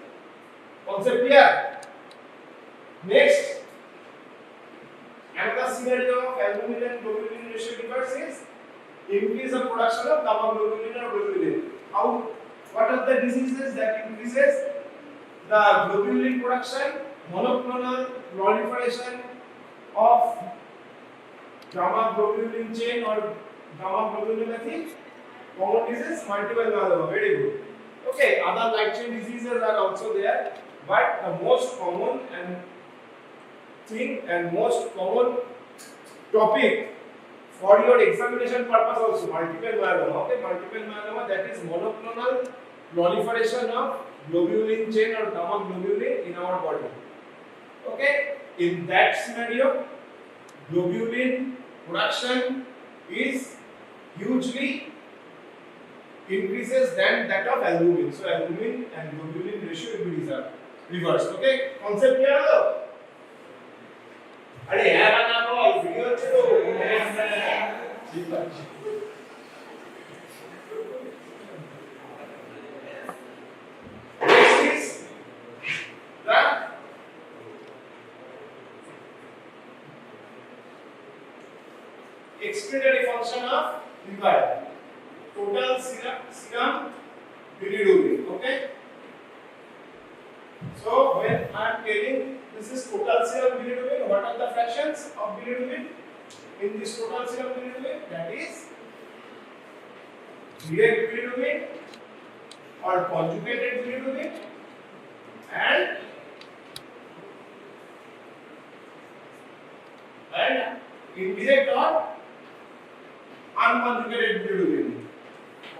Concept clear? Next, another scenario of albumin and globulin ratio reverse is increase of production of gamma globulin or globulin. How? What are the diseases that increases the globulin production? Monoclonal proliferation of gamma globulin chain or gamma globulopathy. Common disease, multiple myeloma. Very good. Okay, other light chain diseases are also there, but the most common most common topic for your examination purpose also multiple myeloma. Okay, multiple myeloma, that is monoclonal proliferation of globulin chain or gamma globulin in our body. Okay, in that scenario, globulin production is hugely increases than that of albumin. So albumin and globulin ratio will be reversed. Okay, concept clear hello? अरे यार ना बोल video चलो This is the excretory function of liver. Total serum bilirubin. Okay. So when I am telling this is total serum bilirubin, what are the fractions of bilirubin in this total serum bilirubin? That is direct bilirubin or conjugated bilirubin and and indirect or unconjugated bilirubin.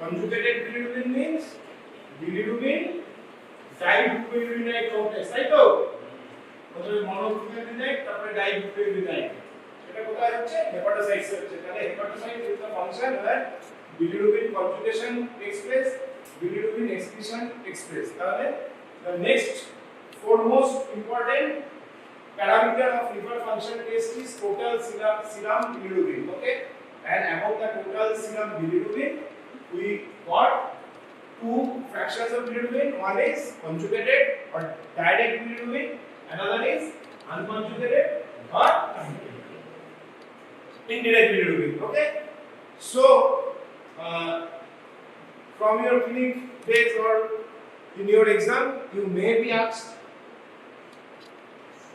Conjugated bilirubin means bilirubin dibilirubinate complex, তাই তো? প্রথমে মনোগ্লুটামিনেট তারপরে ডাইবিলিরুবিনাইট। এটা কোথায় হচ্ছে? হেপাটোসাইটসে হচ্ছে। তাহলে hepatocyte is the function where bilirubin conjugation takes place, bilirubin excretion takes place. তাহলে the next foremost important parameter of liver function test is total serum bilirubin. Okay, and above the total serum bilirubin we got two fractions of bilirubin. One is conjugated or direct bilirubin, another is unconjugated or indirect bilirubin. Okay, so from your clinic days or in your exam you may be asked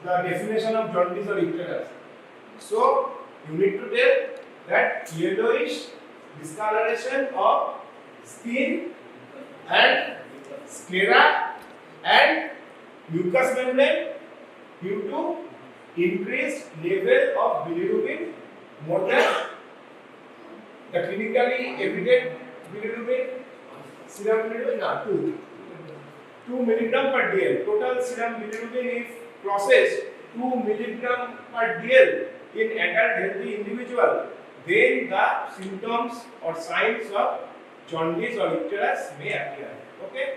the definition of jaundice or icterus. So you need to tell that yellowish discoloration of skin and sclera and mucous membrane due to increased level of bilirubin more than the clinically evident bilirubin serum bilirubin 2 milligram per dl. Total serum bilirubin if processed 2 milligram per dl in adult healthy individual, then the symptoms or signs of jaundice or icterus may appear. Okay,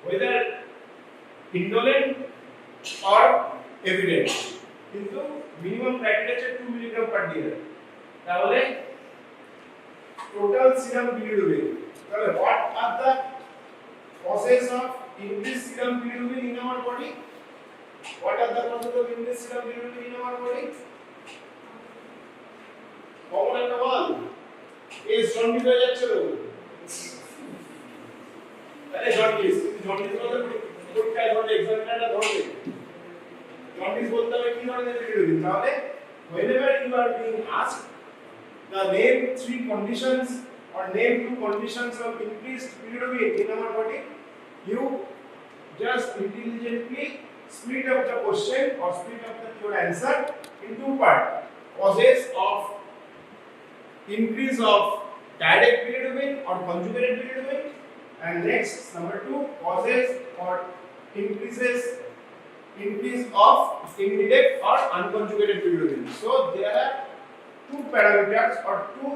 whether indolent or evident, কিন্তু minimum criteria হচ্ছে 2 milligram per dl. তাহলে total serum bilirubin, তাহলে what are the causes of increased serum bilirubin in our body? What are the causes of increased serum bilirubin in our body? Common একটা বল, এই jaundice হয়ে যাচ্ছে তো। তাহলে jaundice বলতে পরীক্ষায় ধরলে এক্সামিনাররা ধরবে। জন্ডিস বলতে হবে কি ধরনের bilirubin? তাহলে whenever you are being asked the name 3 conditions or name 2 conditions of increased bilirubin in our body, you just intelligently split up the question or split up your answer in 2 parts. Causes of increase of direct bilirubin or conjugated bilirubin, and next number 2 causes or increase of indirect or unconjugated bilirubin. So there are 2 parameters or 2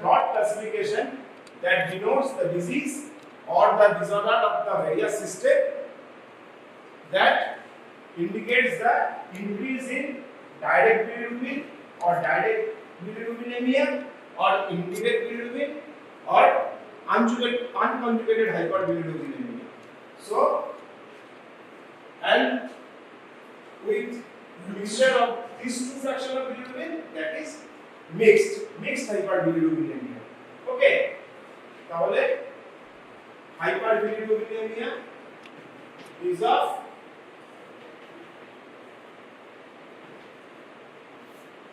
broad classification that denotes the disease or the disorder of the various system that indicates the increase in direct bilirubin or direct bilirubinemia or indirect bilirubin or unconjugated hyperbilirubinemia. So, and with mixture of these 2 fractions of bilirubin, that is mixed hyperbilirubinemia. Okay, তাহলে hyperbilirubinemia is of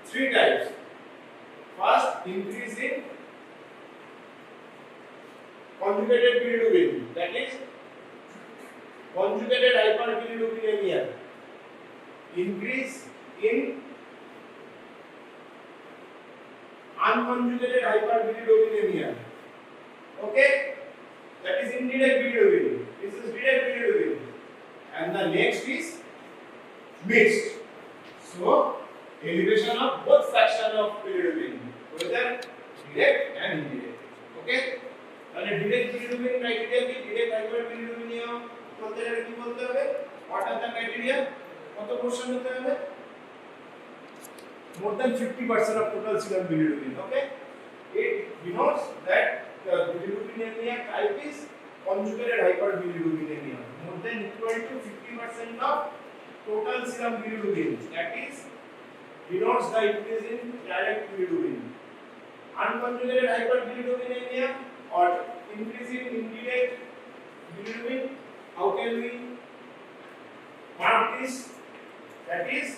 three types. First, increase in conjugated bilirubin, that is conjugated hyperbilirubinemia. Increase in unconjugated hyperbilirubinemia. Okay, that is indirect bilirubin. This is direct bilirubin, and the next is mixed. So elevation of both fraction of bilirubin, whether direct and indirect. Okay, তাহলে direct bilirubin criteria কি? direct hyperbilirubinemia বলতে গেলে কি বলতে হবে? what are the criteria? কত question হতে হবে? more than 50% of total serum bilirubin. Okay, it denotes that the bilirubinemia type is conjugated hyperbilirubinemia, more than equal to 50% of total serum bilirubin, that is denotes the increase in direct bilirubin. Unconjugated hyperbilirubinemia or increase in indirect bilirubin, how can we mark this? That is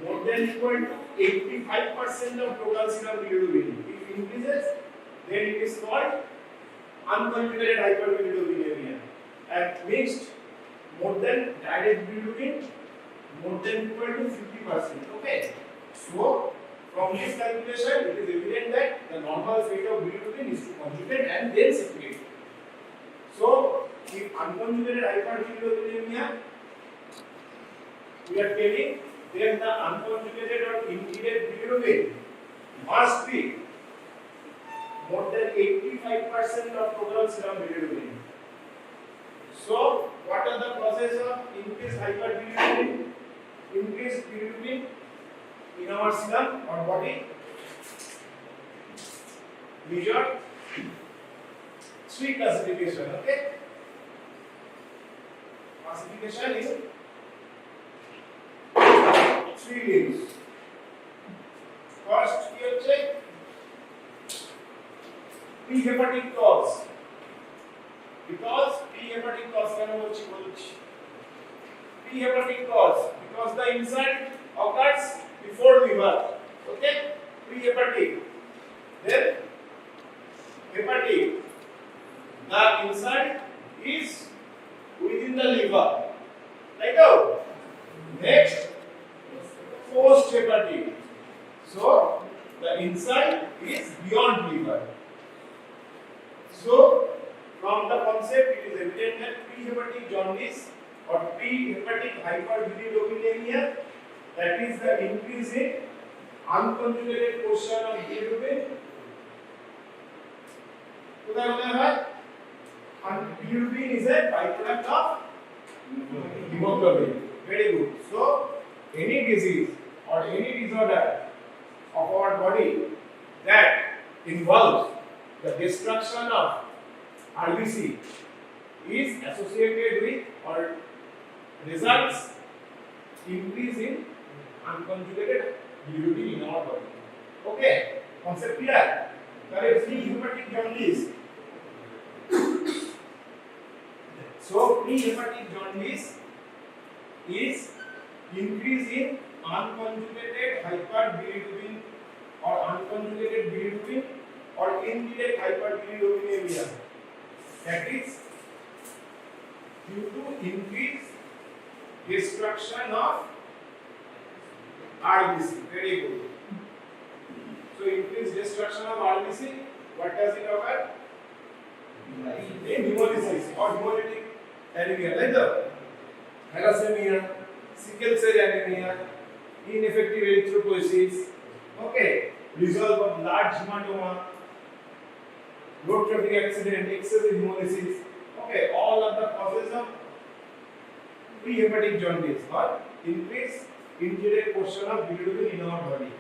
more than equal to 85% of total serum bilirubin. If it increases, then it is called unconjugated hyperbilirubinemia. And mixed, more than direct bilirubin, more than equal to 50%. Okay. So from this calculation, it is evident that the normal fate of bilirubin is to conjugate and then secrete. So if unconjugated hyperbilirubinemia, we are telling, then the unconjugated or immediate bilirubin must be more than 85% of total serum bilirubin. So what are the causes of increased hyperbilirubin? Increased bilirubin in our serum or body? Major three classification. Okay, classification in three limbs. First কি হচ্ছে prehepatic cause, because prehepatic cause কেন বলছি prehepatic cause because the insult occurs before liver. Okay, prehepatic. Then hepatic, the insult is within the liver. Right now, next post hepatic, so the insult is beyond liver. So from the concept it is evident that prehepatic jaundice or prehepatic hyperbilirubinemia, that is the increase in unconjugated portion of bilirubin. কোথায় কোথায় হয়? Bilirubin is a byproduct of hemoglobin. Very good. So any disease or any disorder of our body that involves the destruction of RBC is associated with or results increase in unconjugated bilirubin in our body. Okay, concept clear? That is prehepatic jaundice. So prehepatic jaundice is increase in unconjugated hyperbilirubin or unconjugated bilirubin or indirect hyperbilirubinemia, that is due to increased destruction of RBC. Very good. So increased destruction of RBC, what does it occur? In hemolysis or hemolytic anemia, like the thalassemia, sickle cell anemia, ineffective erythropoiesis, okay, result of large hematoma, road traffic accident, excessive hemolysis, okay, all of the causes of prehepatic jaundice or increased indirect portion of bilirubin in our body.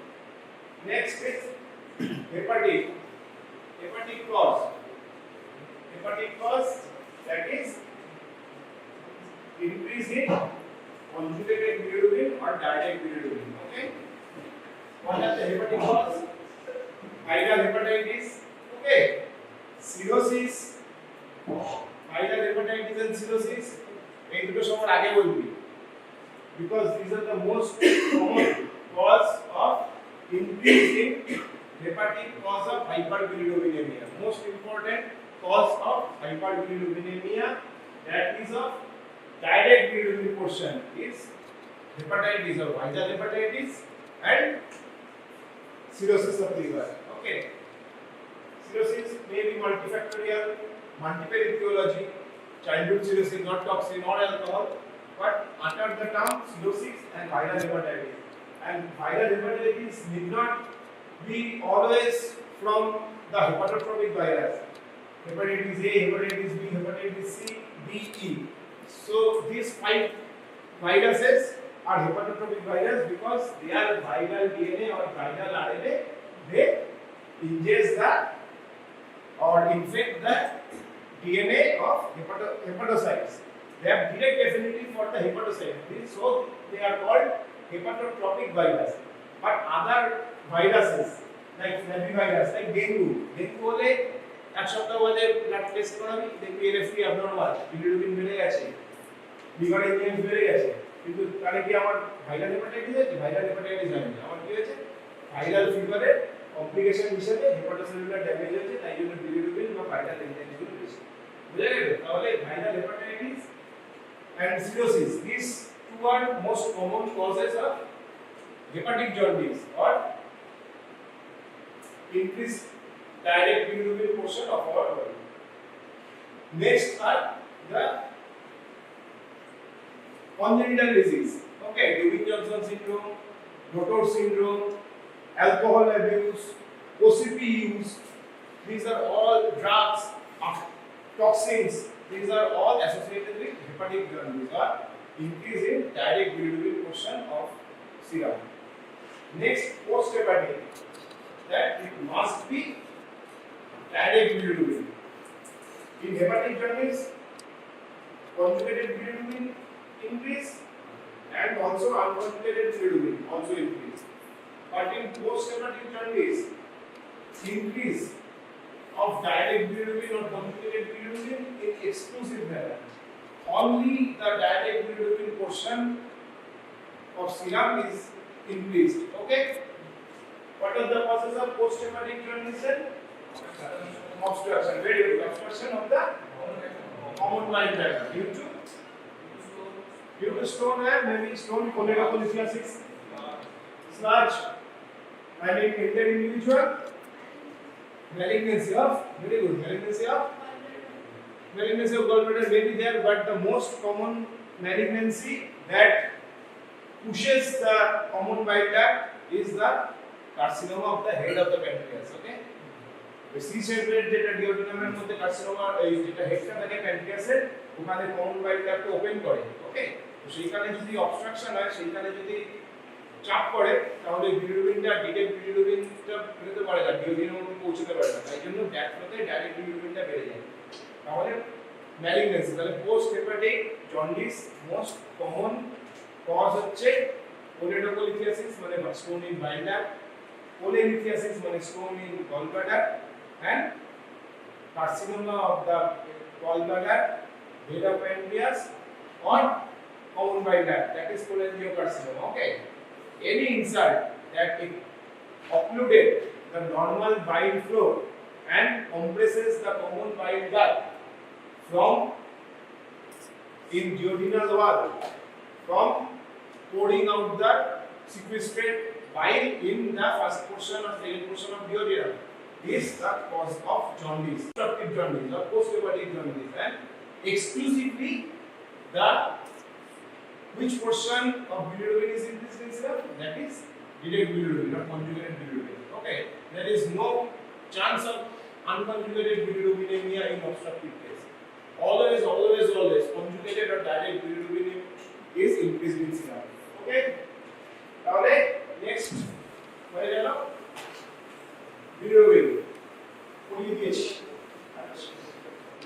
Next is hepatic cause. Hepatic cause, that is increase in conjugated bilirubin or direct bilirubin. Okay, what are the hepatic cause? Viral hepatitis, okay, cirrhosis, viral hepatitis and cirrhosis. এই দুটো সবার আগে বলবি, because these are the most common cause of increase in hepatic cause of hyperbilirubinemia. Most important cause of hyperbilirubinemia, that is of direct bilirubin portion, is hepatitis or viral hepatitis and cirrhosis of liver. Okay, cirrhosis may be multifactorial, multiple etiology, childhood cirrhosis, not toxin, not alcohol, but under the term cirrhosis and viral hepatitis. And viral hepatitis need not be always from the hepatotropic virus. Hepatitis A, hepatitis B, hepatitis C, D, E. So these 5 viruses are hepatotropic virus because they are viral DNA or viral RNA. They ingest the or infect the DNA of hepatocytes. They have direct affinity for the hepatocyte. So they are called hepatotropic virus. But other viruses like flavivirus, like dengue হলে এক সপ্তাহ বাদে blood test করাবি, দেখবি LFT abnormal, bilirubin বেড়ে গেছে, লিভারে enzyme বেড়ে গেছে, কিন্তু তাহলে কি আমার ভাইরাল হেপাটাইটিস আছে? ভাইরাল হেপাটাইটিস হয়নি, আমার কি হয়েছে? ভাইরাল ফিভারের কমপ্লিকেশন হিসেবে হেপাটোসেলুলার ড্যামেজ হয়েছে, তাই জন্য বিলিরুবিন বা ভাইরাল এনজাইমগুলো বেশি। বুঝা গেল? তাহলে viral hepatitis and cirrhosis, these two are most common causes of hepatic jaundice or increased direct bilirubin portion of our body. Next are the congenital disease. Okay, Ewing-Johnson syndrome, Rotor syndrome, alcohol abuse, OCP use. These are all drugs, toxins. These are all associated with hepatic jaundice or increase in direct bilirubin portion of serum. Next, post-hepatic. That it must be direct bilirubin. In hepatic jaundice, conjugated bilirubin increase and also unconjugated bilirubin also increase. But in post-hepatic jaundice, increase of direct bilirubin or conjugated bilirubin in exclusive manner. Only the direct bilirubin portion of serum is increased. Okay? What are the causes of post-hepatic jaundice? Obstruction. Very good. Obstruction of the common bile duct due to stone, maybe stone choledocholitis, sludge, and in inter individual malignancy of malignancy of gallbladder may be there, but the most common malignancy that pushes the common bile duct is the carcinoma of the head of the pancreas. Okay, C-shaped যেটা ডিওডিনামের মধ্যে carcinoma এই যেটা হেডটা থাকে প্যানক্রিয়াসের ওখানে common বাইল duct open করে। ওকে, তো সেইখানে যদি অবস্ট্রাকশন হয়, সেইখানে যদি চাপ পড়ে, তাহলে বিলিরুবিনটা ডিটেক্ট বিলিরুবিনটা বেরোতে পারে না, ডিওডিনামের মধ্যে পৌঁছতে পারে না, তাই জন্য ব্যাকফ্লোতে ডাইরেক্ট বিলিরুবিনটা বেড়ে যায়। তাহলে ম্যালিগন্যান্সি, তাহলে post hepatic jaundice most common cause হচ্ছে কোলেডোকোলিথিয়াসিস মানে stone in bile duct, cholelithiasis মানে stone in gallbladder, and carcinoma of the gallbladder, beta pancreas or common bile duct, that is cholangiocarcinoma. Okay, any insult that it occluded the normal bile flow and compresses the common bile duct from in duodenal wall from pouring out the sequestrated bile in the first portion or second portion of duodenum is the cause of jaundice, obstructive jaundice or post-hepatic jaundice, and exclusively the which portion of bilirubin is increased in serum, that is direct bilirubin or conjugated bilirubin. Okay, there is no chance of unconjugated bilirubinemia in obstructive case. Always conjugated or direct bilirubin is increased in serum. Okay, তাহলে next হয়ে গেল bilirubin Puri দিয়েছি।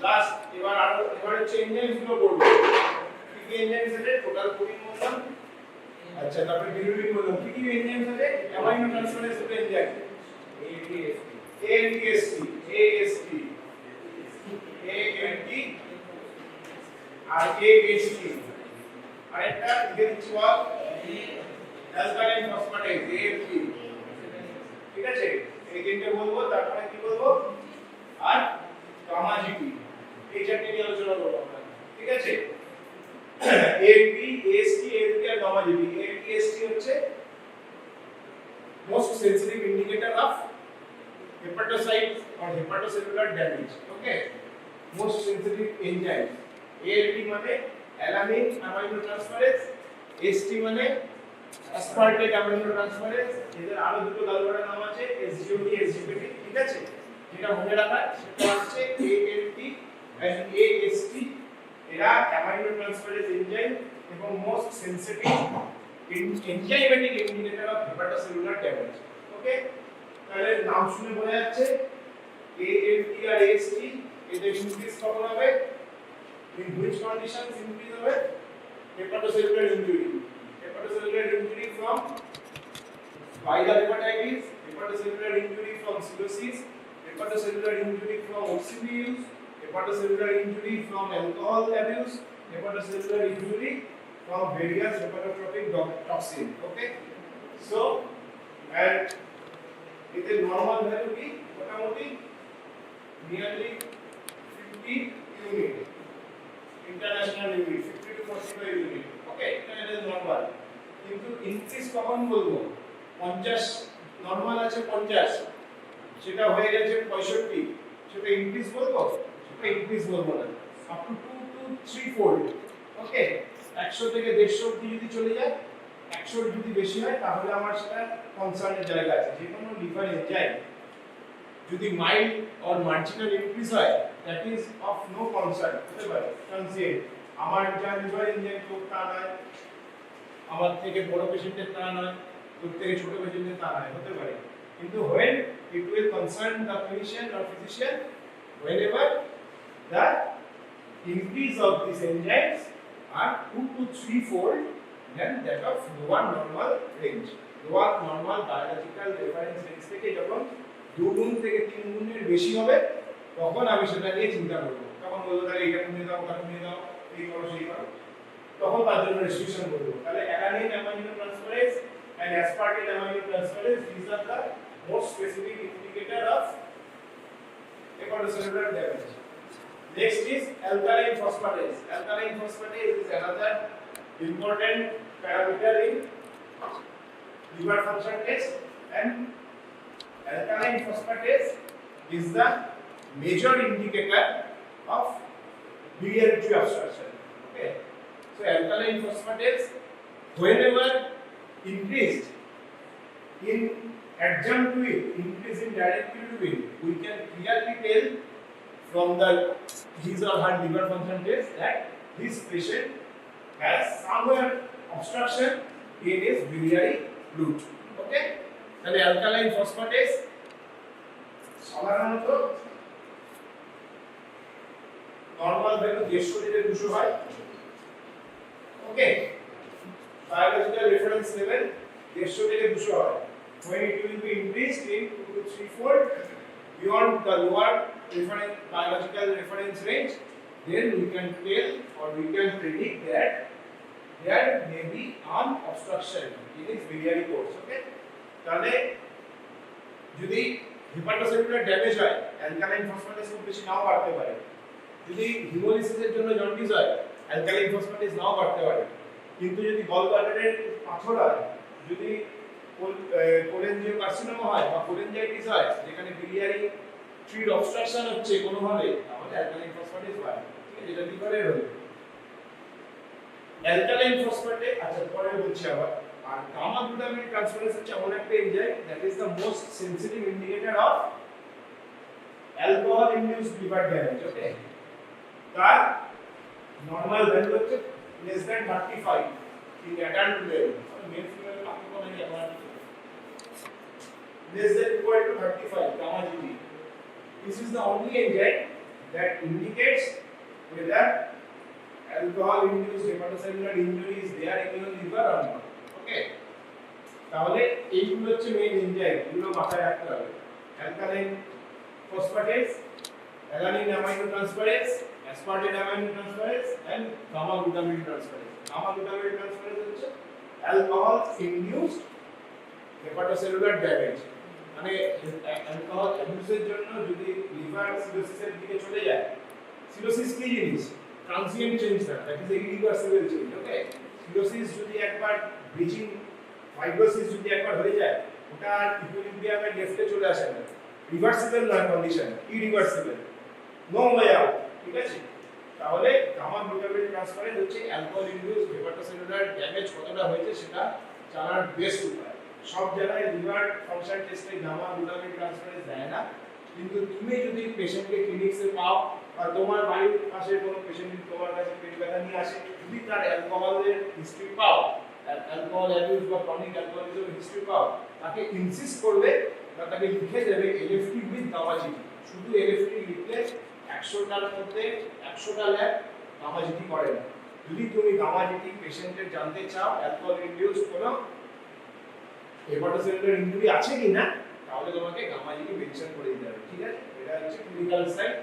Last এবার হচ্ছে enzymes গুলো করব। কি কি এনজাইমস আছে? টোটাল প্রোটিন বললাম, আচ্ছা, তারপরে bilirubin বললাম। কি কি এনজাইমস আছে? অ্যামাইনো ট্রান্সফারেন্স এনজাইম AST আর AST, আরেকটা লিখে দিচ্ছি বল, অ্যালকালাইন ফসফেটেজ AFP। ঠিক আছে, এই তিনটে বলবো, তারপরে কি বলবো, আর গামা জিপি, এই চারটে নিয়ে আলোচনা করব আমরা। ঠিক আছে, AFP AST AFP আর গামা জিপি। AFP AST হচ্ছে most sensitive indicator of hepatocyte or hepatocellular damage. Okay, most sensitive enzyme। ALT মানে alanine amino transferase, ST মানে aspartate amino transferase, এদের আরো দুটো গালবাটা নাম আছে SGOT SGPT। ঠিক আছে, যেটা মনে রাখার সেটা হচ্ছে ALT and AST, এরা amino transferase enzyme এবং most sensitive enzymatic indicator of hepatocellular damage. ওকে, তাহলে নাম শুনে বোঝা যাচ্ছে ALT আর AST এদের ইনক্রিজ কখন হবে, in which conditions increase হবে? Hepatocellular injury from viral hepatitis, hepatocellular injury from cirrhosis, hepatocellular injury from OCP use, hepatocellular injury from alcohol abuse, hepatocellular injury from various hepatotropic toxin. Okay, so and its normal value be মোটামুটি nearly 50 unit, international unit 50 to 45 unit. Okay, এটা is normal, কিন্তু increase কখন বলবো 50 normal আছে 50 সেটা হয়ে গেছে 65 সেটা ইনক্রিজ বলবো সেটা ইনক্রিজ বলবো না আপ টু 2 to 3 fold ওকে 100 থেকে 150 অবধি যদি চলে যায় 100 এর যদি বেশি হয় তাহলে আমার সেটা কনসার্নের জায়গা আছে যে কোনো লিভার এনজাইম যদি মাইল্ড অর মার্জিনাল ইনক্রিজ হয় that is of no concern হতে পারে ট্রানজিয়েন্ট আমার যা লিভার এনজাইম তো তা নয় আমার থেকে বড় পেশেন্টের তা নয় তোর থেকে ছোট পেশেন্টের তা নয় হতে পারে কিন্তু when it will concern the clinician or physician whenever the increase of these enzymes are 2 to 3 fold than that of lower normal range lower normal biological reference range থেকে যখন 2 গুণ থেকে 3 গুণের বেশি হবে তখন আমি সেটা নিয়ে চিন্তা করব তখন বলবো তাহলে এটা কমিয়ে দাও ওটা কমিয়ে দাও এই করো সেই করো তখন তার জন্য রেস্ট্রিকশন করব তাহলে alanine amino transferase and aspartate amino transferase these are the most specific indicator of hepatocellular damage. Next is alkaline phosphatase. Alkaline phosphatase is another important parameter in liver function test and alkaline phosphatase is the major indicator of biliary tree obstruction. Okay, so alkaline phosphatase whenever increased in adjunct to it, increase in directly to it, we can clearly tell from the his or her liver function test that this patient has somewhere obstruction in his biliary route. Okay? তাহলে alkaline phosphatase সাধারণত normal value 150 থেকে 200 হয়। ওকে? biological reference level 150 থেকে 200 হয় when it will be increased in 2 to 3 fold beyond the lower reference biological reference range then we can tell or we can predict that there may be an obstruction in its biliary course okay তাহলে যদি hepatocellular damage হয় alkaline phosphatase খুব বেশি নাও বাড়তে পারে যদি হিমোলিসিসের জন্য jaundice হয় অ্যালকালাইন ফসফেটেস নাও বাড়তে পারে কিন্তু যদি গলব্লাডারের পাথর হয় যদি কোলেনজিওকার্সিনোমা হয় বা কোলেনজাইটিস হয় যেখানে biliary ট্রি অবস্ট্রাকশন হচ্ছে কোনোভাবে তাহলে অ্যালকালাইন ফসফেটেস বাড়ে ঠিক আছে এটা লিভারের হলো অ্যালকালাইন ফসফেটেস আচ্ছা পরে বলছি আবার আর গামা গ্লুটামিন ট্রান্সফারেজ হচ্ছে এমন একটা enzyme that is the most sensitive indicator of alcohol induced liver damage okay তার নরমাল ভ্যালু হচ্ছে less than 35 in adult level male female आपको को नहीं अपना less than equal to 35 gamma GT this is the only enzyme that indicates whether alcohol induced hepatocellular injury is there in your liver or not okay তাহলে এইগুলো হচ্ছে main enzyme এগুলো মাথায় রাখতে হবে alkaline phosphatase alanine amino transferase aspartate amino transferase and gamma glutamine transferase gamma glutamine transferase হচ্ছে alcohol induced hepatocellular damage মানে alcohol অ্যাবিউজের জন্য যদি লিভার সিরোসিসের দিকে চলে যায় সিরোসিস কি জিনিস ট্রানজিয়েন্ট চেঞ্জ না that is irreversible change okay cirrhosis যদি একবার ব্রিজিং ফাইব্রোসিস যদি একবার হয়ে যায় ওটা ইকুইলিব্রিয়ামের লেফটে চলে আসে না রিভার্সিবল নয় condition irreversible no way out ঠিক আছে তাহলে গামা গ্লুটামিন ট্রান্সফারেজ হচ্ছে অ্যালকোহল ইনডিউসড হেপাটোসেলুলার ড্যামেজ কতটা হয়েছে সেটা জানার বেস্ট উপায় সব জায়গায় লিভার ফাংশন টেস্টে গামা গ্লুটামিন ট্রান্সফারেজ দেয় না কিন্তু তুমি যদি পেশেন্টকে ক্লিনিক্সে পাও বা তোমার বাড়ির পাশে কোনো পেশেন্ট তোমার কাছে পেট ব্যথা নিয়ে আসে যদি তার অ্যালকোহলের হিস্ট্রি পাও অ্যালকোহল অ্যাবিউজ বা ক্রনিক অ্যালকোহলিজমের হিস্ট্রি পাও তাকে ইনসিস্ট করবে বা তাকে লিখে দেবে এলএফটি উইথ গামা জিটি শুধু এলএফটি লিখলে 100টার মধ্যে 100টা ল্যাব গামা জিটি করে না যদি তুমি গামা জিটি পেশেন্টের জানতে চাও অ্যালকোহল ইনডিউসড কোনো হেপাটোসেলুলার ইনজুরি আছে কিনা তাহলে তোমাকে গামা জিটি মেনশন করে দিতে হবে ঠিক আছে এটা হচ্ছে ক্লিনিক্যাল সাইড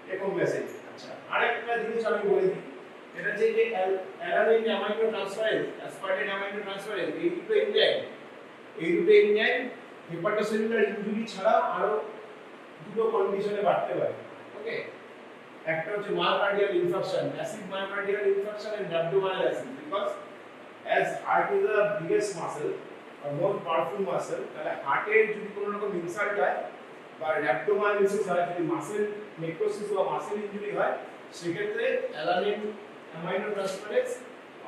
এরকম মেসেজ আচ্ছা আরেকটা জিনিস আমি বলে দিই এটা হচ্ছে যে alanine amino transferase aspartate amino transferase এই দুটো এনজাইম হেপাটোসেলুলার ইনজুরি ছাড়া আরো দুটো কন্ডিশনে বাড়তে পারে ওকে একটা হচ্ছে myocardial infarction massive myocardial infarction and abdominal acid because as heart is the biggest muscle or most powerful muscle, তাহলে হার্টের যদি কোনো রকম ইনসাল্ট হয় বা র‍্যাপটোমায়োলাইসিস হয়, যদি মাসেল নেক্রোসিস বা মাসেল ইনজুরি হয়, সেক্ষেত্রে অ্যালানিন অ্যামাইনো ট্রান্সফারেজ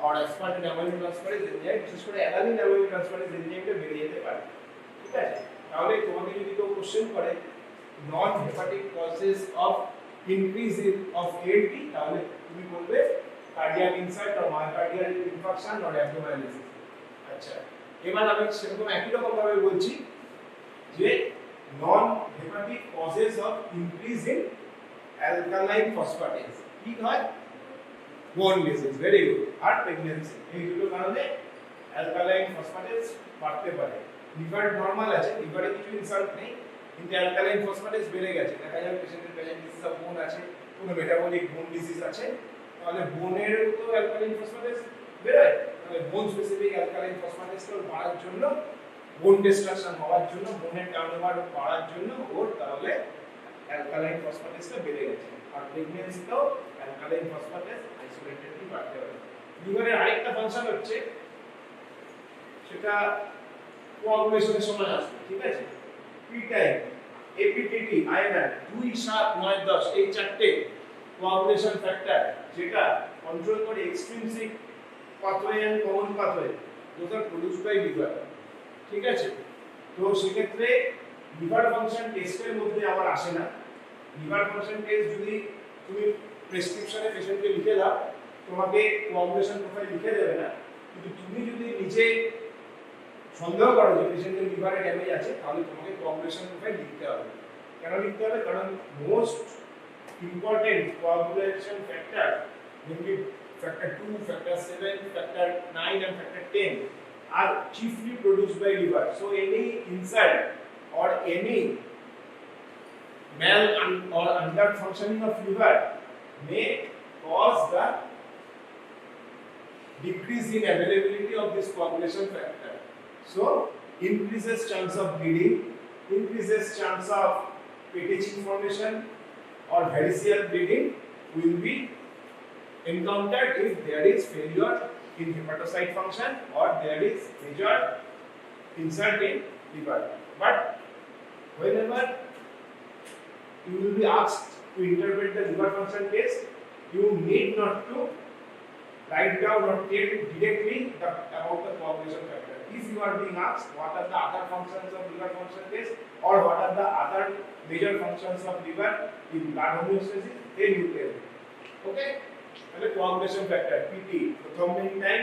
আর অ্যাসপার্টিন অ্যামাইনো ট্রান্সফারেজ এনজাইম, বিশেষ করে অ্যালানিন অ্যামাইনো ট্রান্সফারেজ এনজাইমটা বেড়ে যেতে পারে। ঠিক আছে, তাহলে তোমাকে যদি কেউ কোশ্চেন করে non hepatic causes of increase of ALT, তাহলে তুমি বলবে cardiac insult or myocardial infarction or rhabdomyolysis. আচ্ছা, এবার আমি সেরকম একই রকম ভাবে বলছি যে non hepatic causes of increase in alkaline phosphatase কি হয়? বোন ডিজিজ, ভেরি গুড, আর প্রেগন্যান্সি, এই দুটো কারণে অ্যালকালাইন ফসফেটেজ বাড়তে পারে। লিভার নরমাল আছে, লিভারে কিছু ইনসাল্ট নেই, কিন্তু অ্যালকালাইন ফসফেটেজ বেড়ে গেছে, দেখা যাবে পেশেন্টের প্রেজেন্ট ডিজিজ অফ বোন আছে, কোনো মেটাবলিক বোন ডিজিজ আছে, তাহলে বোনের তো অ্যালকালাইন ফসফেটেজ বেরোয়, তাহলে বোন স্পেসিফিক অ্যালকালাইন ফসফেটেজটা বাড়ার জন্য, বোন ডিস্ট্রাকশন হওয়ার জন্য, বোনের টার্নওভার বাড়ার জন্য ওর তাহলে অ্যালকালাইন ফসফেটেজটা বেড়ে গেছে। আর প্রেগন্যান্সিতেও অ্যালকালাইন ফসফেটেজ আইসোলেটেডলি বাড়তে পারে। লিভারের আরেকটা ফাংশন হচ্ছে, সেটা কোয়াগুলেশনের সময় আসবে। ঠিক আছে, পি টাইম, এপিটিটি, আয়নার 2, 7, 9, 10 এই চারটে কোয়াগুলেশন ফ্যাক্টর যেটা কন্ট্রোল করে extrinsic pathway and common pathway, those are produced by liver। ঠিক আছে, তো সেক্ষেত্রে লিভার ফাংশন টেস্টের মধ্যে আবার আসে না। লিভার ফাংশন টেস্ট যদি তুমি প্রেসক্রিপশনে পেশেন্টকে লিখে দাও, তোমাকে কোয়াগুলেশন প্রোফাইল লিখে দেবে না, কিন্তু তুমি যদি নিজে সন্দেহ করো যে পেশেন্টের লিভারে ড্যামেজ আছে, তাহলে তোমাকে কোয়াগুলেশন প্রোফাইল লিখতে হবে। কেন লিখতে হবে? কারণ মোস্ট ইম্পর্টেন্ট কোয়াগুলেশন ফ্যাক্টর, যেমনি factor 2, factor 7, factor 9 and factor 10 are chiefly produced by liver. So any insult or any mal or under functioning of liver may cause the decrease in availability of this coagulation factor. So increases chance of bleeding, increases chance of petechic formation or variceal bleeding will be encountered if there is failure in hepatocyte function or there is major insult in liver. But whenever you will be asked to interpret the liver function test, you need not to write down or tell directly about the coagulation factor. If you are being asked what are the other functions of liver function test or what are the other major functions of liver in blood homeostasis, then you tell. Okay? তাহলে coagulation factor PT, প্রথমবিন time,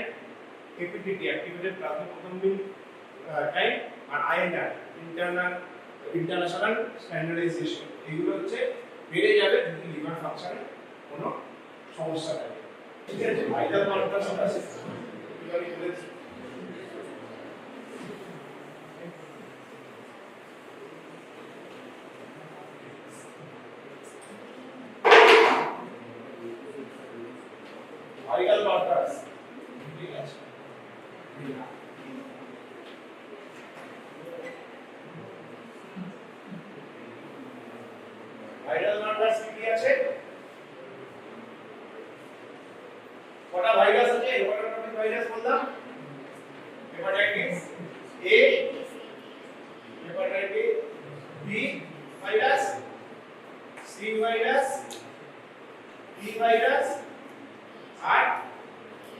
APTT activated plasma প্রথমবিন time, আর INR international standardisation, এগুলো হচ্ছে বেড়ে যাবে যদি liver ফাংশনে কোনো সমস্যা থাকে। ঠিক আছে, ভাইটাল মার্কারস আছে vital markers, ঠিক আছে, vital markers কি আছে? কটা ভাইরাস আছে? হেপাটোটপিক ভাইরাস বললাম, hepatitis A, hepatitis B virus, C virus, D virus আর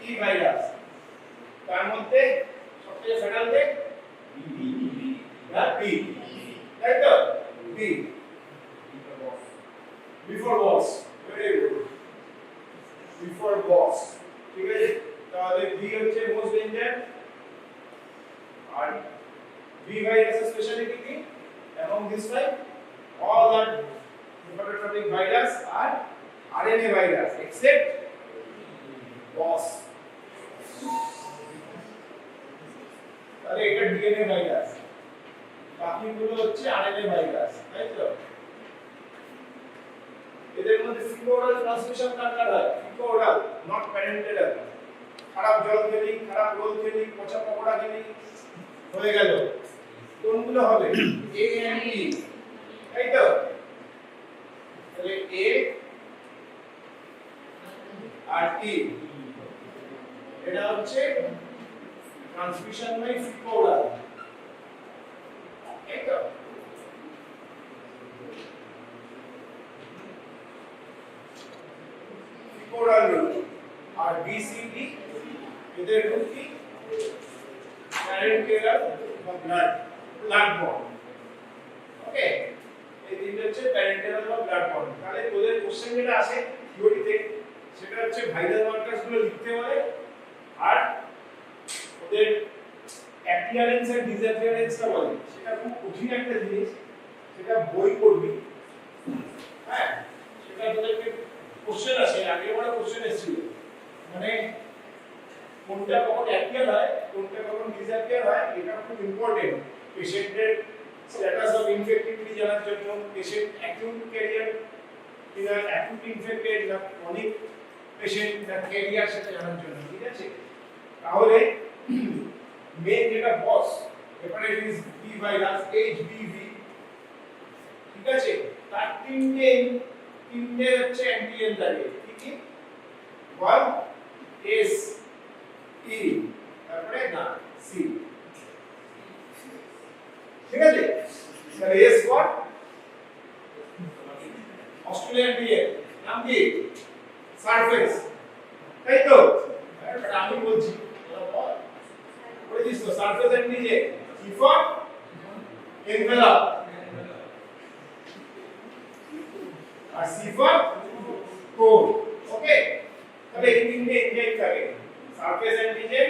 ই ভাইরাস। তার মধ্যে সবচেয়ে ফেটাল দেখ বি, তাই তো? B before boss, very good, before boss. ঠিক আছে, তাহলে বি হচ্ছে মোস্ট ডেঞ্জার। আর বি ভাইরাসের স্পেশালিটি কি? এবং this type all are hepatotropic virus are RNA virus except boss, তাহলে এটা ডিএনএ ভাইরাস, বাকিগুলো হচ্ছে আরএনএ ভাইরাস, তাই তো? এদের মধ্যে ফিকোরাল ট্রান্সমিশন কার হয়? ফিকোরাল, নট প্যারেন্টাল। খারাপ জল খেলি, খারাপ রোল খেলি, পচা পকোড়া খেলি, হয়ে গেল। কোনগুলো হবে? এ এন্ড ই, তাই তো? তাহলে এ আর ই, এটা হচ্ছে ট্রান্সমিশন বাই ফিকোরাল, তাই তো? ফিকোরাল রুট আর বিসিডি এদের রুট কি প্যারেন্টাল বা ব্লাড বন্ড। ওকে, এই তিনটে হচ্ছে প্যারেন্টাল বা ব্লাড বন্ড। তাহলে তোদের কোশ্চেন যেটা আসে থিওরিতে সেটা হচ্ছে ভাইটাল মার্কারস গুলো লিখতে বলে, আর ওদের অ্যাপিয়ারেন্স এন্ড ডিসঅ্যাপিয়ারেন্সটা বলে। সেটা খুব কঠিন একটা জিনিস, সেটা বই পড়বি, হ্যাঁ, সেটা তোদেরকে কোশ্চেন আসে, আগে বড় কোশ্চেন এসেছিল, মানে কোনটা কখন অ্যাপিয়ার হয় কোনটা কখন ডিসঅ্যাপিয়ার হয়, এটা খুব ইম্পর্টেন্ট পেশেন্টের স্ট্যাটাস অফ ইনফেক্টিভিটি জানার জন্য, পেশেন্ট অ্যাকিউট ক্যারিয়ার কিনা অ্যাকিউট ইনফেক্টেড না ক্রনিক পেশেন্ট না ক্যারিয়ার সেটা জানার জন্য, ঠিক আছে? তাহলে মেন যেটা বস হেপাটাইটিস বি ভাইরাস এইচবিভি, ঠিক আছে, তার তিনটে হচ্ছে অ্যান্টিজেন থাকে, কি কি? ওয়ান এস ই, তারপরে না সি, ঠিক আছে? তাহলে এস ফর অস্ট্রেলিয়ান ডিএন, নাম কি? সারফেস, তাই তো? আমি বলছি বলে দিস তো, surface antigen. E for envelope, আর সি ফর কোর। ওকে, তাহলে এই তিনটে এনজাইম থাকে, সারফেস অ্যান্টিজেন,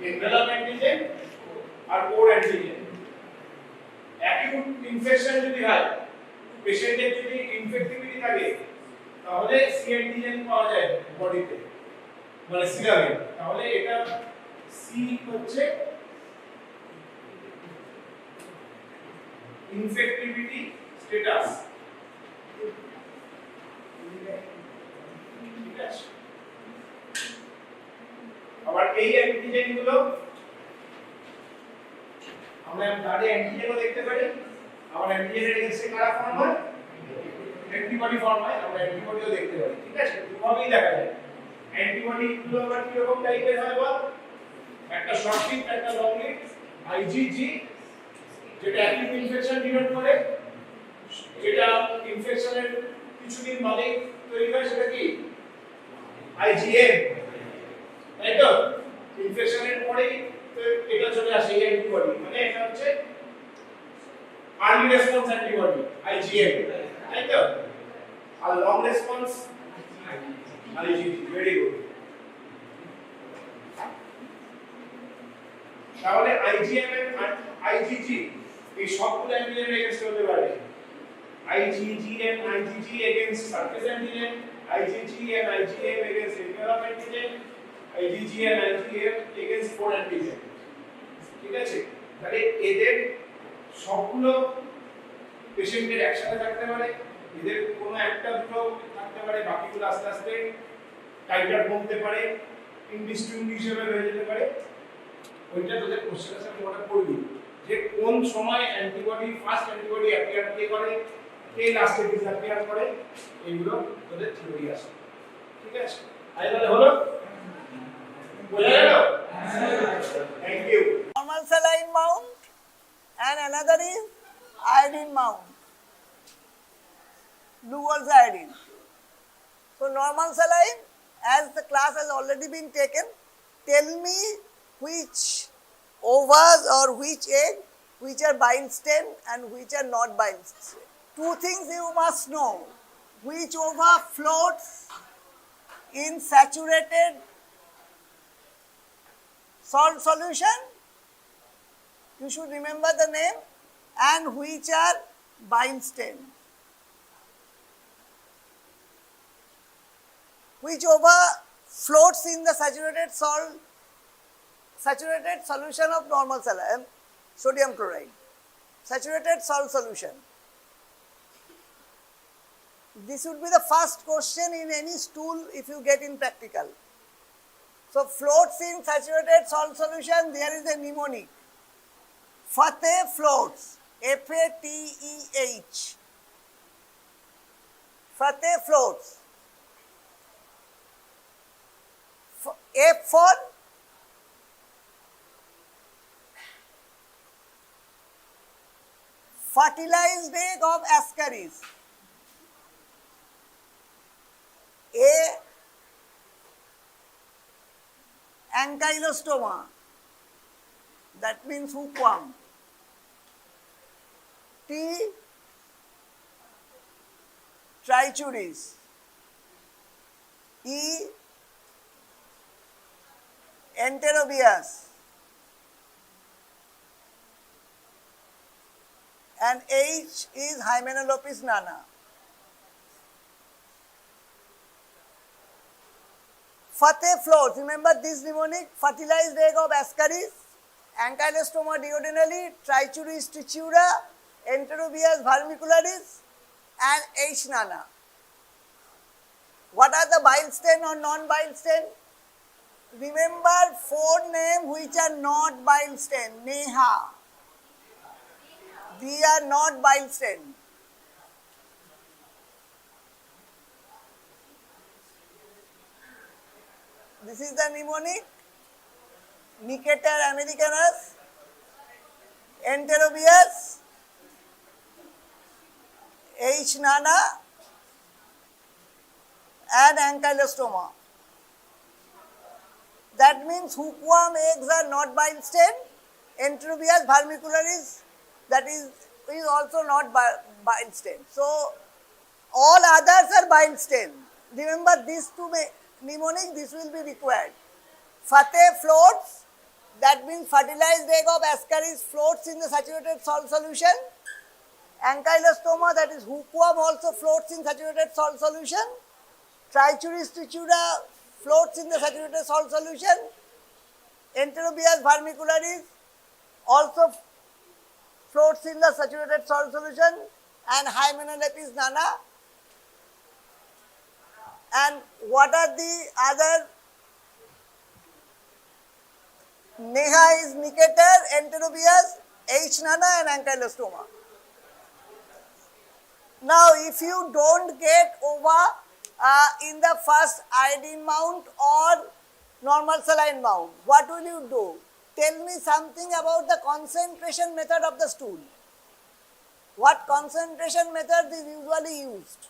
এনভেলপ অ্যান্টিজেন আর কোর অ্যান্টিজেন। অ্যাকিউট ইনফেকশন যদি হয়, পেশেন্টের যদি ইনফেক্টিভিটি থাকে, তাহলে সি অ্যান্টিজেন পাওয়া যায় বডিতে, মানে সিরামে। তাহলে এটা সি হচ্ছে ইনফেক্টিভিটি স্ট্যাটাস, ঠিক আছে? আবার এই অ্যান্টিজেন গুলো আমরা ব্লাডে অ্যান্টিজেনও দেখতে পারি, আবার অ্যান্টিজেনের এগেইনস্টে কারা ফর্ম হয়? অ্যান্টিবডি ফর্ম হয়, আমরা অ্যান্টিবডিও দেখতে পারি, ঠিক আছে? দুভাবেই দেখা যায়। অ্যান্টিবডি গুলো আবার কি রকম টাইপের হয় বল? একটা শর্ট লিভ, একটা লং লিভ। আইজিজি যেটা অ্যাকিউট ইনফেকশন ডিনোট করে, যেটা ইনফেকশনের কিছুদিন বাদে তৈরি হয়, সেটা কি? আইজিএম, তাই তো? ইনফেকশনের পরেই তো এটা চলে আসে এই অ্যান্টিবডি, মানে এটা হচ্ছে আর্লি রেসপন্স অ্যান্টিবডি আইজিএম, তাই তো? আর long response IgG. Very good. তাহলে আইজিএম আর আইজিজি এই সবগুলো অ্যান্টিজেনের এগেইনস্ট হতে পারে। IgG and IgG against surface antigen, IgG and IgM against envelope antigen, IgG and IgM against core antigen, ঠিক আছে? তাহলে এদের সবগুলো পেশেন্টের একসাথে থাকতে পারে, এদের কোনো একটা দুটো থাকতে পারে, বাকিগুলো আস্তে আস্তে টাইটার কমতে পারে, ইনডিস্টিংক্ট হিসেবে হয়ে যেতে পারে। ওইটা তোদের কোশ্চেনের সাথে মনে পড়বি যে কোন সময় অ্যান্টিবডি ফার্স্ট অ্যান্টিবডি অ্যাপিয়ার করে, কে লাস্টে ডিসঅ্যাপিয়ার করে, এইগুলো তোদের থিওরি আছে, ঠিক আছে? তাহলে হলো, বোঝা গেল? Thank you. Normal saline mount and another is iodine mount. Blue also iodine. So normal saline, as the class has already been taken, tell me which ovas or which egg which are bind stem and which are not bind stem. Two things you must know: which ova floats in saturated salt solution, you should remember the name, and which are bind stem. Which ova floats in the saturated solution of normal saline, sodium chloride, saturated salt solution. This would be the first question in any stool if you get in practical. So floats in saturated salt solution, there is a mnemonic. Fateh floats, F-A-T-E-H. Fateh floats. F for fertilized egg of ascaris. A. Ankylostoma, that means hookworm. T. Trichuris. E. Enterobius. And H is Hymenolopis nana. Fateh floats. Remember this mnemonic: fertilized egg of ascaris, Ankylostoma duodenale, Trichuris trichiura, Enterobius vermicularis, and H. nana. What are the bile stain or non-bile stain? Remember 4 names which are not bile stain. Neha. They are not bile stain. This is the mnemonic: Nicator americanus, Enterobius, H. nana, and Ankylostoma. That means hookworm eggs are not bile stain. Enterobius vermicularis, that is also not bile stain. So all others are bile stain. Remember these two mnemonic, this will be required. Fateh floats, that means fertilized egg of ascaris floats in the saturated salt solution. Ankylostoma, that is hookworm, also floats in saturated salt solution. Trichuris trichiura floats in the saturated salt solution. Enterobius vermicularis also floats in the saturated salt solution, and Hymenolopis nana. And what are the other? Neha is Nicator, Enterobius, H. nana, and Ankylostoma. Now, if you don't get over in the first iodine mount or normal saline mount, what will you do? Tell me something about the concentration method of the stool. What concentration method is usually used?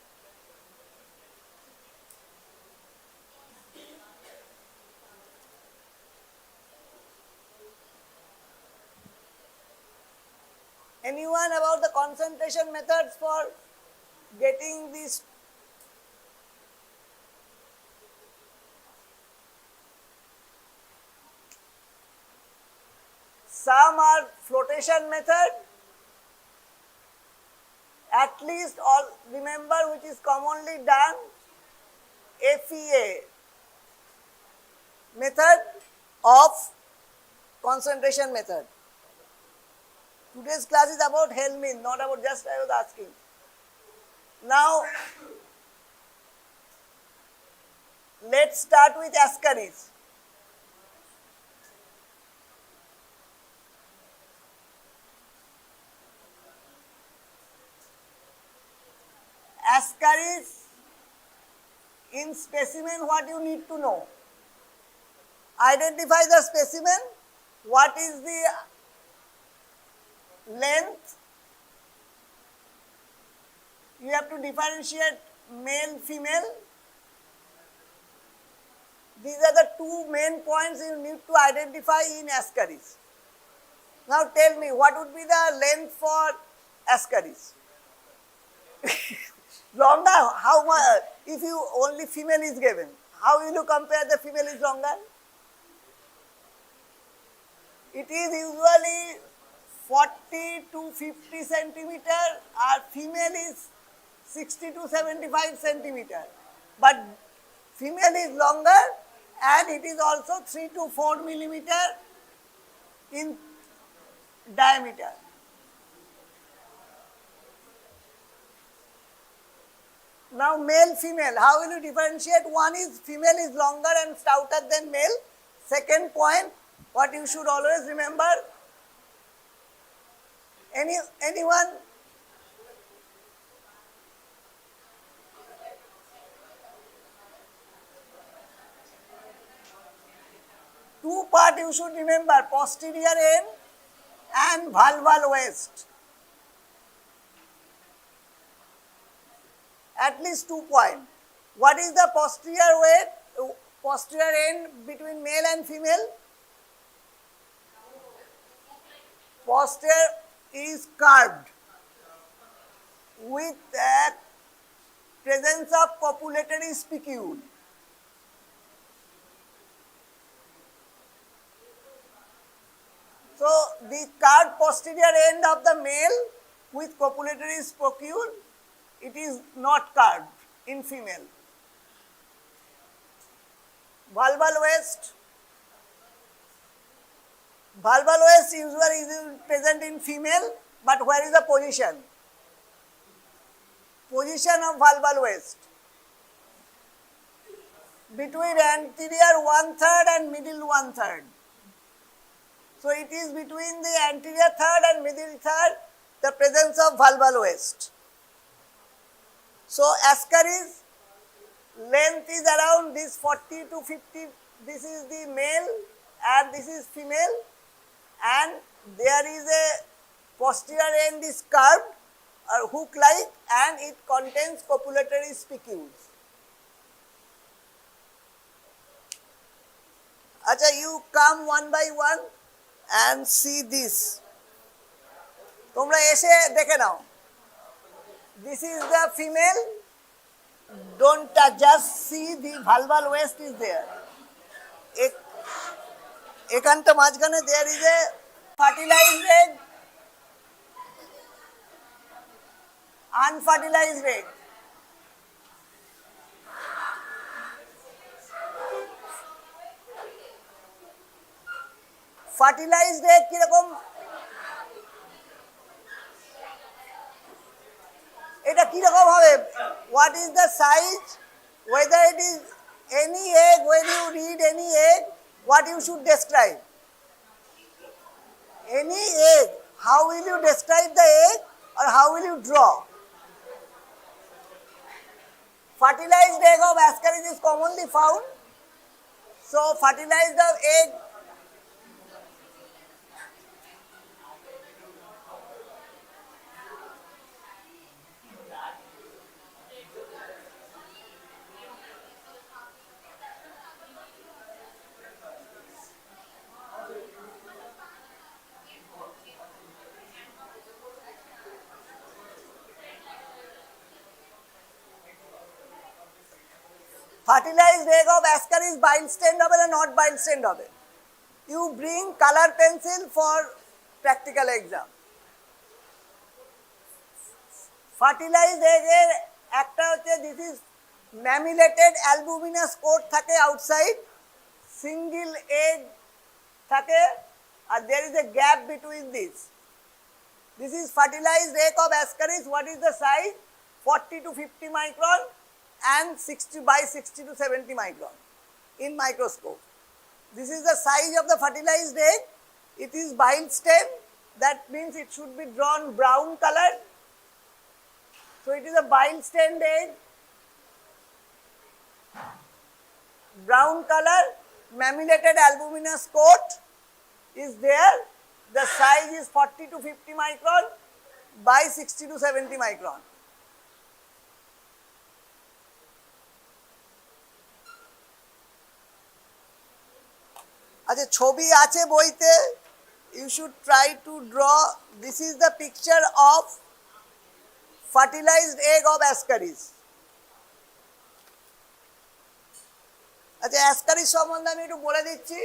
Anyone about the concentration methods for getting this? Some are flotation method. At least all remember which is commonly done, FEA method of concentration method. Today's class is about Helmin, not about just I was asking. Now, let's start with ascaris. Ascaris in specimen, what you need to know? Identify the specimen, what is the length, you have to differentiate male, female. These are the 2 main points you need to identify in ascaris. Now tell me, what would be the length for ascaris? Longer, how much? If you only female is given, how will you compare the female is longer? It is usually 40 to 50 centimeter, or female is 60 to 75 centimeter. But female is longer, and it is also 3 to 4 millimeter in diameter. Now male, female, how will you differentiate? One is female is longer and stouter than male. Second point, what you should always remember, anyone? Two part you should remember, posterior end and valval waist. At least 2 points. What is the posterior end between male and female? Posterior is curved with a presence of copulatory spicule. So the curved posterior end of the male with copulatory spicule, it is not curved in female. Vulval waist. Vulval waist usually is present in female, but where is the position? Position of vulval waist. Between anterior 1/3 and middle 1/3. So it is between the anterior third and middle third, the presence of vulval waist. So ascaris length is around this 40 to 50, this is the male and this is female, and there is a posterior end is curved or hook like, and it contains copulatory spicules. Acha, you come one by one and see this. তোমরা এসে দেখে নাও. This is the female. Don't touch, just see the vulval waist is there. এখানটা মাঝখানে there is a fertilized egg, unfertilized egg. Fertilized egg কিরকম? এটা কিরকম হবে? What is the size? Whether it is any egg, when you read any egg, what you should describe? Any egg, how will you describe the egg or how will you draw? Fertilized egg of ascaris is commonly found. So fertilized egg, fertilized egg of ascaris bile stain হবে না not bile stain হবে? You bring color pencil for practical exam. Fertilized egg এর একটা হচ্ছে this is mammulated albuminous coat থাকে outside, single egg থাকে, and there is a gap between this. This is fertilized egg of ascaris. What is the size? 40 to 50 micron and 60 by 60 to 70 micron in microscope. This is the size of the fertilized egg. It is bile stain. That means it should be drawn brown color. So it is a bile stained egg. Brown color, mammulated albuminous coat is there. The size is 40 to 50 micron by 60 to 70 micron. আচ্ছা, ছবি আছে বইতে, you should try to draw. This is the picture of fertilized egg of ascaris. আচ্ছা, ascaris সম্বন্ধে আমি একটু বলে দিচ্ছি.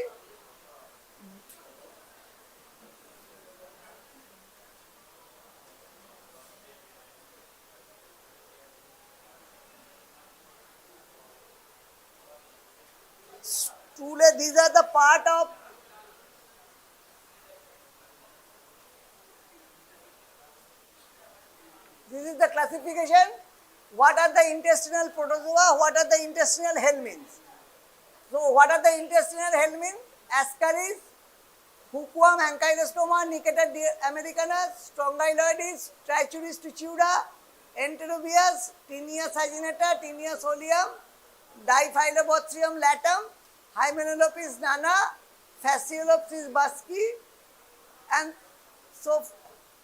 These are the part of this is the classification. What are the intestinal protozoa? What are the intestinal helminths? So what are the intestinal helminths? Ascaris, Hookworm, Ankylostoma, Nicetat americanus, Strongyloides, Trichuris trichuda, Enterobius, Tinea saginata, Tinea solium, Diphyllobothrium latum, Hymenolopis nana, Fasciolopsis busky, and so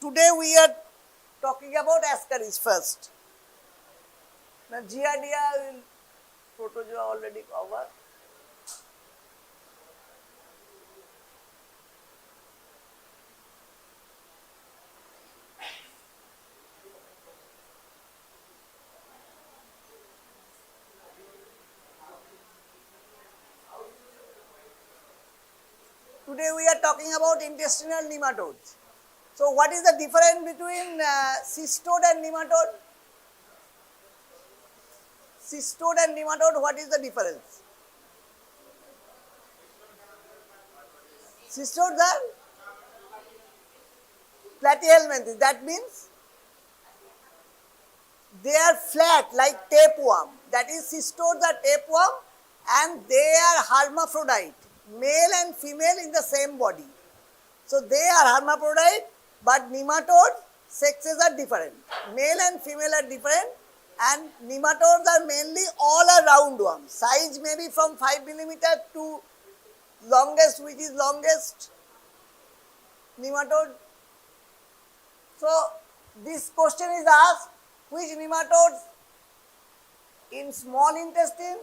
today we are talking about ascaris first. Now Giardia will protozoa already cover. Today we are talking about intestinal nematodes. So what is the difference between cystode and nematode? Cystode and nematode, what is the difference? Cystodes are platyhelminthes. That means they are flat like tapeworm. That is, cystodes are tapeworm and they are hermaphrodite, male and female in the same body. So they are hermaphrodite, but nematode sexes are different. Male and female are different, and nematodes are mainly all around worms. Size may be from 5 millimeter to longest, which is longest nematode. So this question is asked, which nematodes in small intestine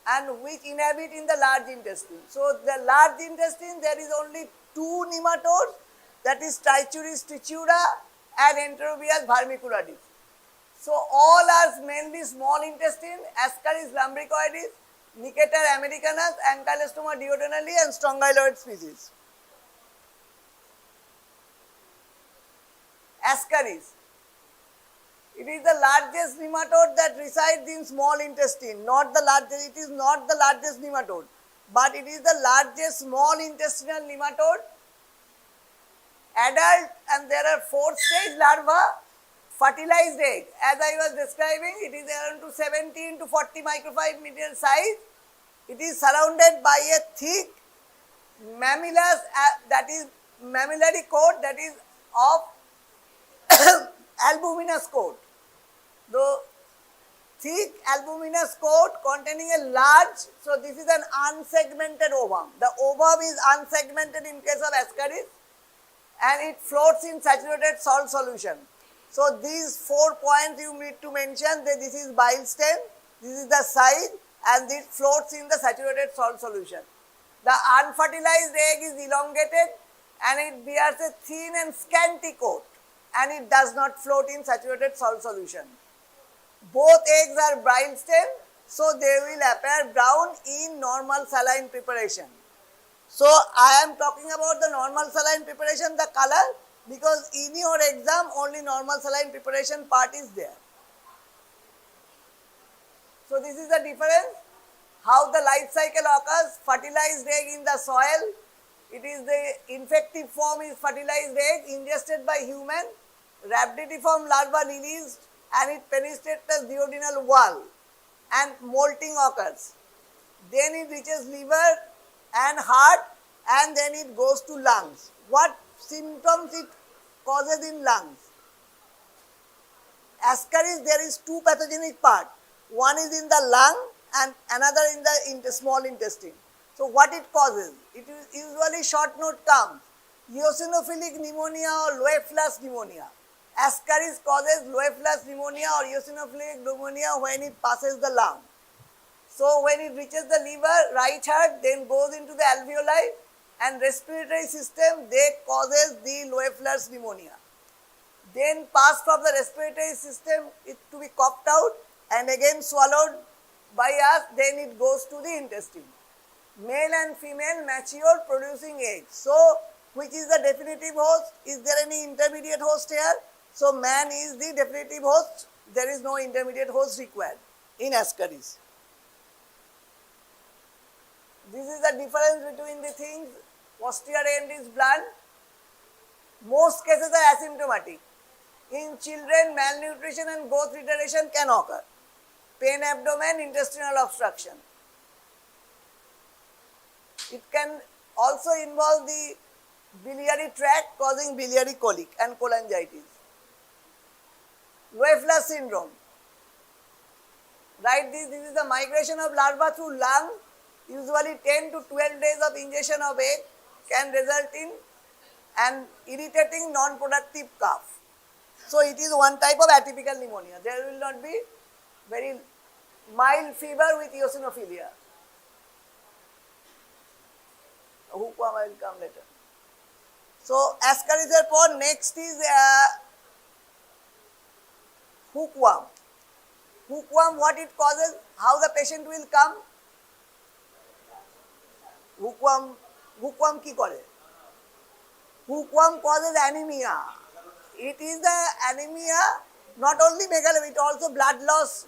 and which inhabit in the large intestine. So the large intestine, there is only 2 nematodes, that is Trichuris trichiura and Enterobius vermiculidis. So all are mainly small intestine, Ascaris lumbricoides, Nicator americanus, Ankylostoma duodenale and Strongyloid species. Ascaris. It is the largest nematode that resides in small intestine, not the largest, it is not the largest nematode, but it is the largest small intestinal nematode, adult, and there are 4-stage larva, fertilized egg. As I was describing, it is around to 17 to 40 micrometer size. It is surrounded by a thick mammillus, that is mammillary coat, that is of albuminous coat. The thick albuminous coat containing a large, so this is an unsegmented ovum. The ovum is unsegmented in case of Ascaris and it floats in saturated salt solution. So these 4 points you need to mention, that this is bile stem, this is the size, and it floats in the saturated salt solution. The unfertilized egg is elongated and it bears a thin and scanty coat and it does not float in saturated salt solution. Both eggs are bile stem, so they will appear brown in normal saline preparation. So I am talking about the normal saline preparation, the color, because in your exam only normal saline preparation part is there. So this is the difference, how the life cycle occurs. Fertilized egg in the soil, it is the infective form is fertilized egg ingested by human, rhabditiform larva released and it penetrates the duodenal wall and molting occurs. Then it reaches liver and heart and then it goes to lungs. What symptoms it causes in lungs? Ascaris, there is 2 pathogenic parts. One is in the lung and another in the small intestine. So what it causes? It is usually short note comes, eosinophilic pneumonia or low-flush pneumonia. Ascaris causes low-flush pneumonia or eosinophilic pneumonia when it passes the lung. So when it reaches the liver, right heart, then goes into the alveoli and respiratory system, they causes the low-flush pneumonia. Then pass from the respiratory system, it to be coughed out and again swallowed by us, then it goes to the intestine. Male and female mature producing eggs. So which is the definitive host? Is there any intermediate host here? So man is the definitive host, there is no intermediate host required in Ascaris. This is the difference between the things. Posterior end is blunt. Most cases are asymptomatic. In children, malnutrition and growth retardation can occur. Pain abdomen, intestinal obstruction. It can also involve the biliary tract causing biliary colic and cholangitis. Low-flush syndrome. Write this is the migration of larva through lung. Usually 10 to 12 days of ingestion of egg can result in an irritating non-productive cough. So it is one type of atypical pneumonia. There will not be very mild fever with eosinophilia. Hookworm I will come later. So ascaris pon next is hookworm. Hookworm, what it causes, how the patient will come. Hookworm ki kore? Hookworm causes anemia. It is the anemia, not only megaloblastic, it also blood loss,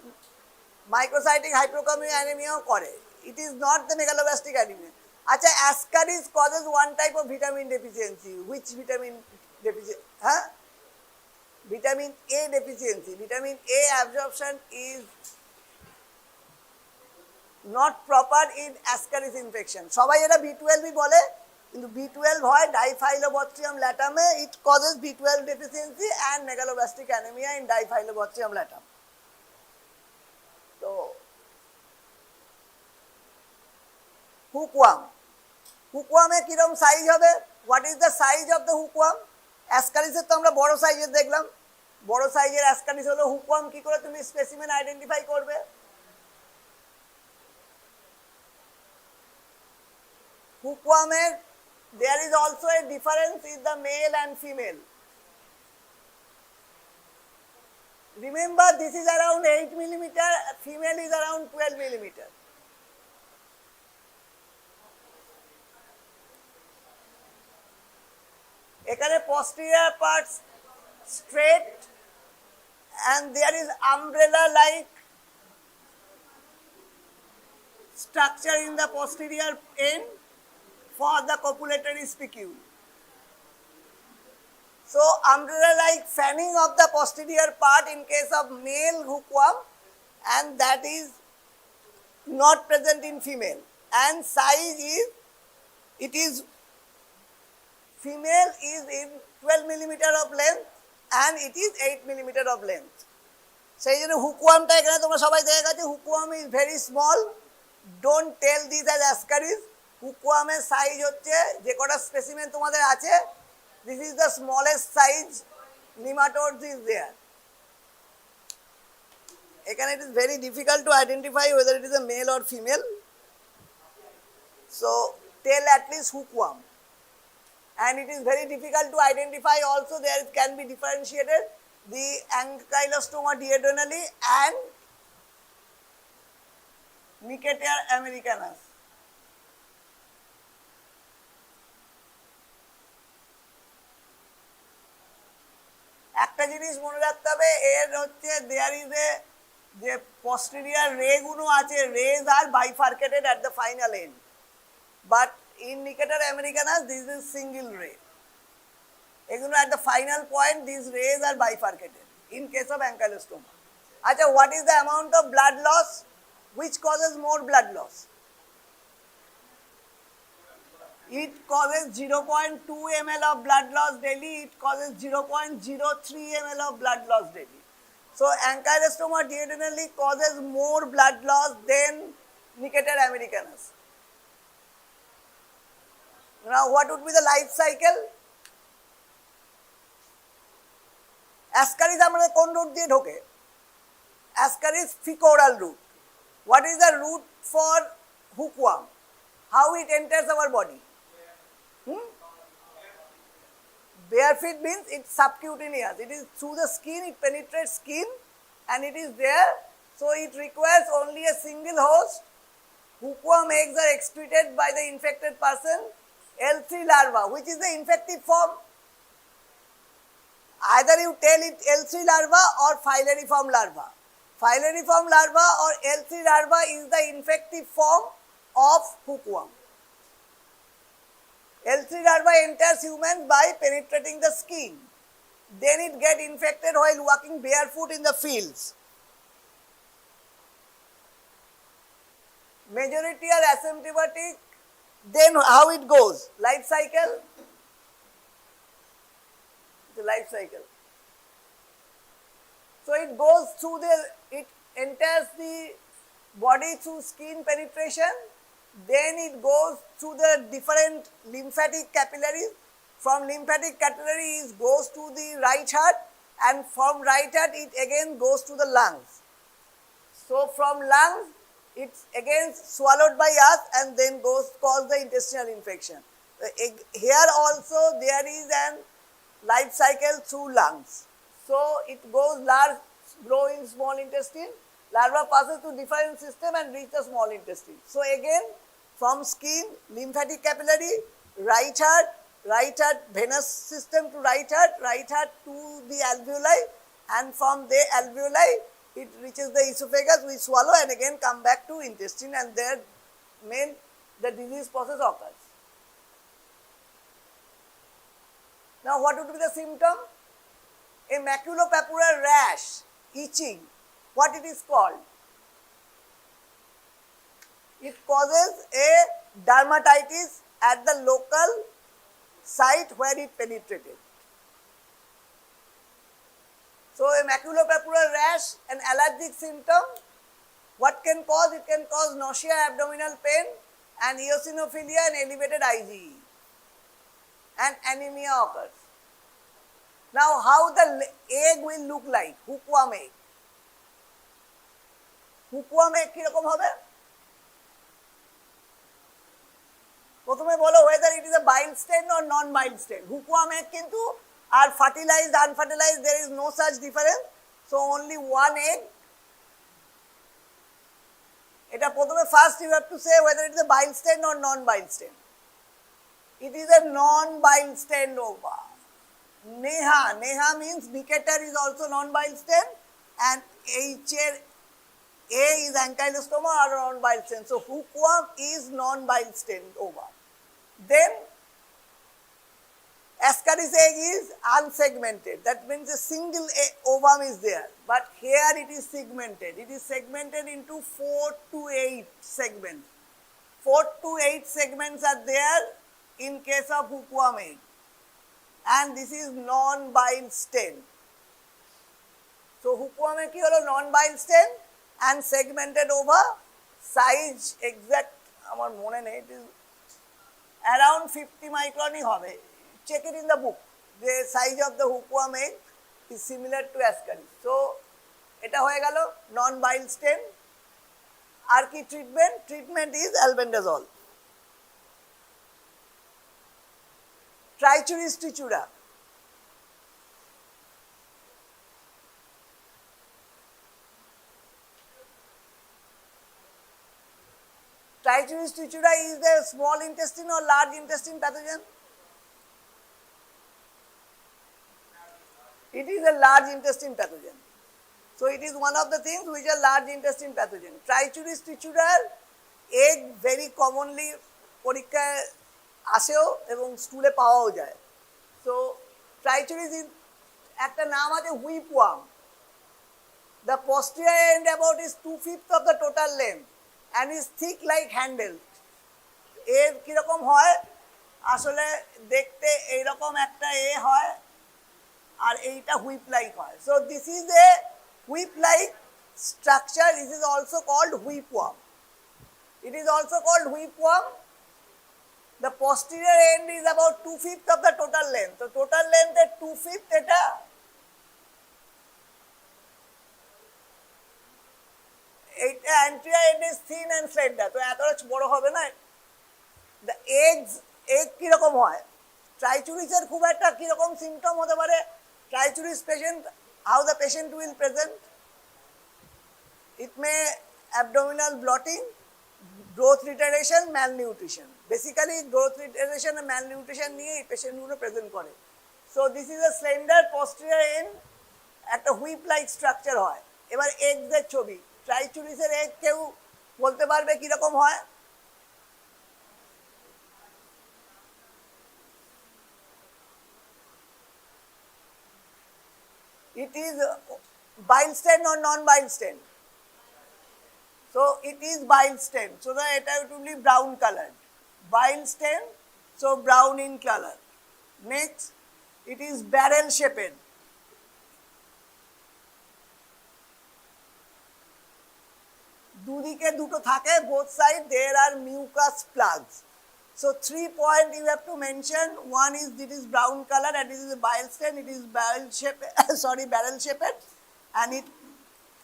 microcytic hyperchromic anemia kore. It is not the megaloblastic anemia. Acha, ascaris causes one type of vitamin deficiency. Which vitamin deficiency? Vitamin A deficiency. Vitamin A absorption is not proper in ascaris infection. সবাই এটা B12 বলে, কিন্তু B12 হয় diphyllobostrium latam A, it causes B12 deficiency and megaloblastic anemia in diphyllobostrium latam. তো hookworm এর কিরকম size হবে? What is the size of the hookworm? অ্যাসকারিসের তো আমরা বড় সাইজের দেখলাম, বড় সাইজের অ্যাসকারিস হলো। হুকওয়ার্ম কি করে তুমি স্পেসিমেন আইডেন্টিফাই করবে? হুকওয়ার্মের there is also a difference in the male and female. Remember, this is around 8 millimeter, female is around 12 millimeter. এখানে posterior parts straight and there is umbrella like structure in the posterior end for the copulatory spicule. So umbrella like fanning of the posterior part in case of male hookworm, and that is not present in female. And size is, it is female is in 12 millimeter of length and it is 8 millimeter of length. সেই জন্য হুকওয়ার্মটা এখানে তোমরা সবাই দেখে গেছো, hookworm is very small, don't tell this as ascaris. হুকওয়ার্মের size হচ্ছে যে কটা স্পেসিমেন তোমাদের আছে, this is the smallest size nematodes is there. এখানে it is very difficult to identify whether it is a male or female. So tell at least hookworm. And it is very difficult to identify also, there can be differentiated the ankylostoma duodenale and Niceter americanus. একটা জিনিস মনে রাখতে হবে, এর হচ্ছে there is a যে posterior ray গুলো আছে, rays are bifurcated at the final end, but in Niceter americanus this is single ray. এগুলো at the final point these rays are bifurcated in case of ankylostoma. আচ্ছা, what is the amount of blood loss? Which causes more blood loss? It causes 0.2 ml of blood loss daily, it causes 0.03 ml of blood loss daily. So ankylostoma duodenale causes more blood loss than Niceter americanus. Now what would be the life cycle? Ascaris আমাদের কোন root দিয়ে ঢোকে? Ascaris fecoral route. What is the route for hookworm? How it enters our body? Bare feet means it's subcutaneous. It is through the skin, it penetrates skin and it is there. So it requires only a single host. Hookworm eggs are excreted by the infected person. L3 larva, which is the infective form. Either you tell it L3 larva or filariform larva. Filariform larva or L3 larva is the infective form of hookworm. L3 larva enters humans by penetrating the skin. Then it gets infected while walking barefoot in the fields. Majority are asymptomatic. Then how it goes? Life cycle. The life cycle. So it goes through it enters the body through skin penetration. Then it goes through the different lymphatic capillaries. From lymphatic capillaries it goes to the right heart, and from right heart it again goes to the lungs. So from lungs, it's again swallowed by us and then goes cause the intestinal infection. Here also there is an life cycle through lungs. So it goes large, grow in small intestine, larva passes to different system and reach the small intestine. So again from skin, lymphatic capillary, right heart venous system to right heart to the alveoli, and from the alveoli it reaches the esophagus, we swallow and again come back to intestine, and there the disease process occurs. Now what would be the symptom? A maculopapular rash, itching. What it is called? It causes a dermatitis at the local site where it penetrated. So a maculopapular rash, an allergic symptom. What can cause? It can cause nausea, abdominal pain, and eosinophilia and elevated IgE. And anemia occurs. Now how the egg will look like? Hookworm egg. Hookworm egg কিরকম হবে? প্রথমে বলো whether it is a bile stain or non-bile stain. Hookworm egg কিন্তু are fertilized, unfertilized, there is no such difference. So only one egg. এটা প্রথমে first you have to say whether it is a bile stain or non-bile stain. It is a non-bile stain ova. Neha means Necator is also non-bile stain, and A is ankylostoma or non-bile stain. So hookworm is non-bile stain ova. Then Ascaris egg is unsegmented. That means a single ovum is there. But here it is segmented. It is segmented into 4 to 8 segments. 4 to 8 segments are there in case of hookworm egg. And this is non-bile stain. So hookworm egg ki holo non-bile stain and segmented over, size exact amar mone nei, it is around 50 micron hi hobe. Check it in the book. The size of the hookworm egg is similar to Ascaris. So eta hoye gelo non-bile stain. Ar ki treatment? Treatment is albendazole. Trichuris trichura. Trichuris trichura is the small intestine or large intestine pathogen? It is a large intestine pathogen. So it is one of the things which are large intestine pathogen. Trichuris trichura egg very commonly পরীক্ষায় আসেও এবং স্কুলে পাওয়াও যায়। So trichuris is একটা নাম আছে whipworm. The posterior end about is 2/5 of the total length and is thick like handle. এর কিরকম হয়? আসলে দেখতে এইরকম একটা হয় আর এইটা whip like হয়। So this is a whip like structure. This is also called whipworm. It is also called whipworm. The posterior end is about 2/5 of the total length. So total length at 2/5 এটা এইটা anterior end is thin and slender. তো এতটা বড় হবে না। The egg কিরকম হয়? Trichuris এর খুব একটা কিরকম symptom হতে পারে? Trichuris patient, how the patient will present? It may abdominal bloating, growth retardation, malnutrition. Basically growth retardation and malnutrition নিয়ে এই patient গুলো present করে। So this is a slender posterior end, একটা whip like structure হয়। এবার eggs এর ছবি। Trichuris এর egg কেউ বলতে পারবে কিরকম হয়? It is bile stain or non-bile stain. So it is bile stain. So that it will be brown colored. Bile stain, so brown in color. Next, it is barrel shaped. দুদিকে দুটো থাকে, both side there are mucus plugs. So 3 points you have to mention. One is it is brown color and it is a bile stain. It is barrel shaped, barrel shaped, and it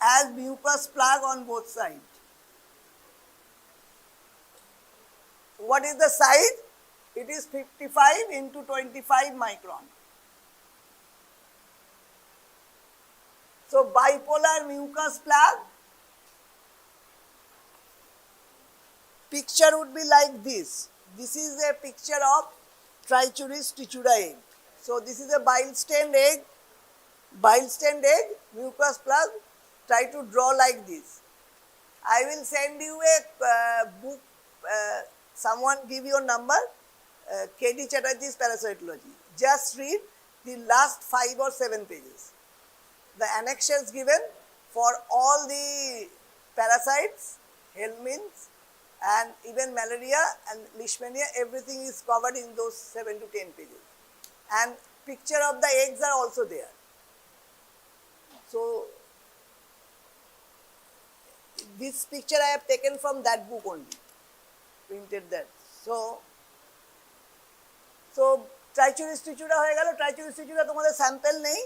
as mucus plug on both sides. What is the size? It is 55 into 25 micron. So bipolar mucus plug, picture would be like this. This is a picture of Trichuris trichura egg. So this is a bile-stained egg, mucus plug. Try to draw like this. I will send you a book, someone give your number, K.D. Chatterjee's Parasitology. Just read the last 5 or 7 pages. The annexures given for all the parasites, helminths, and even malaria and leishmania, everything is covered in those 7 to 10 pages. And picture of the eggs are also there. So, this picture I have taken from that book only, printed that. So Trichuris trichura হয়ে গেল. Trichuris trichura তোমাদের sample নেই,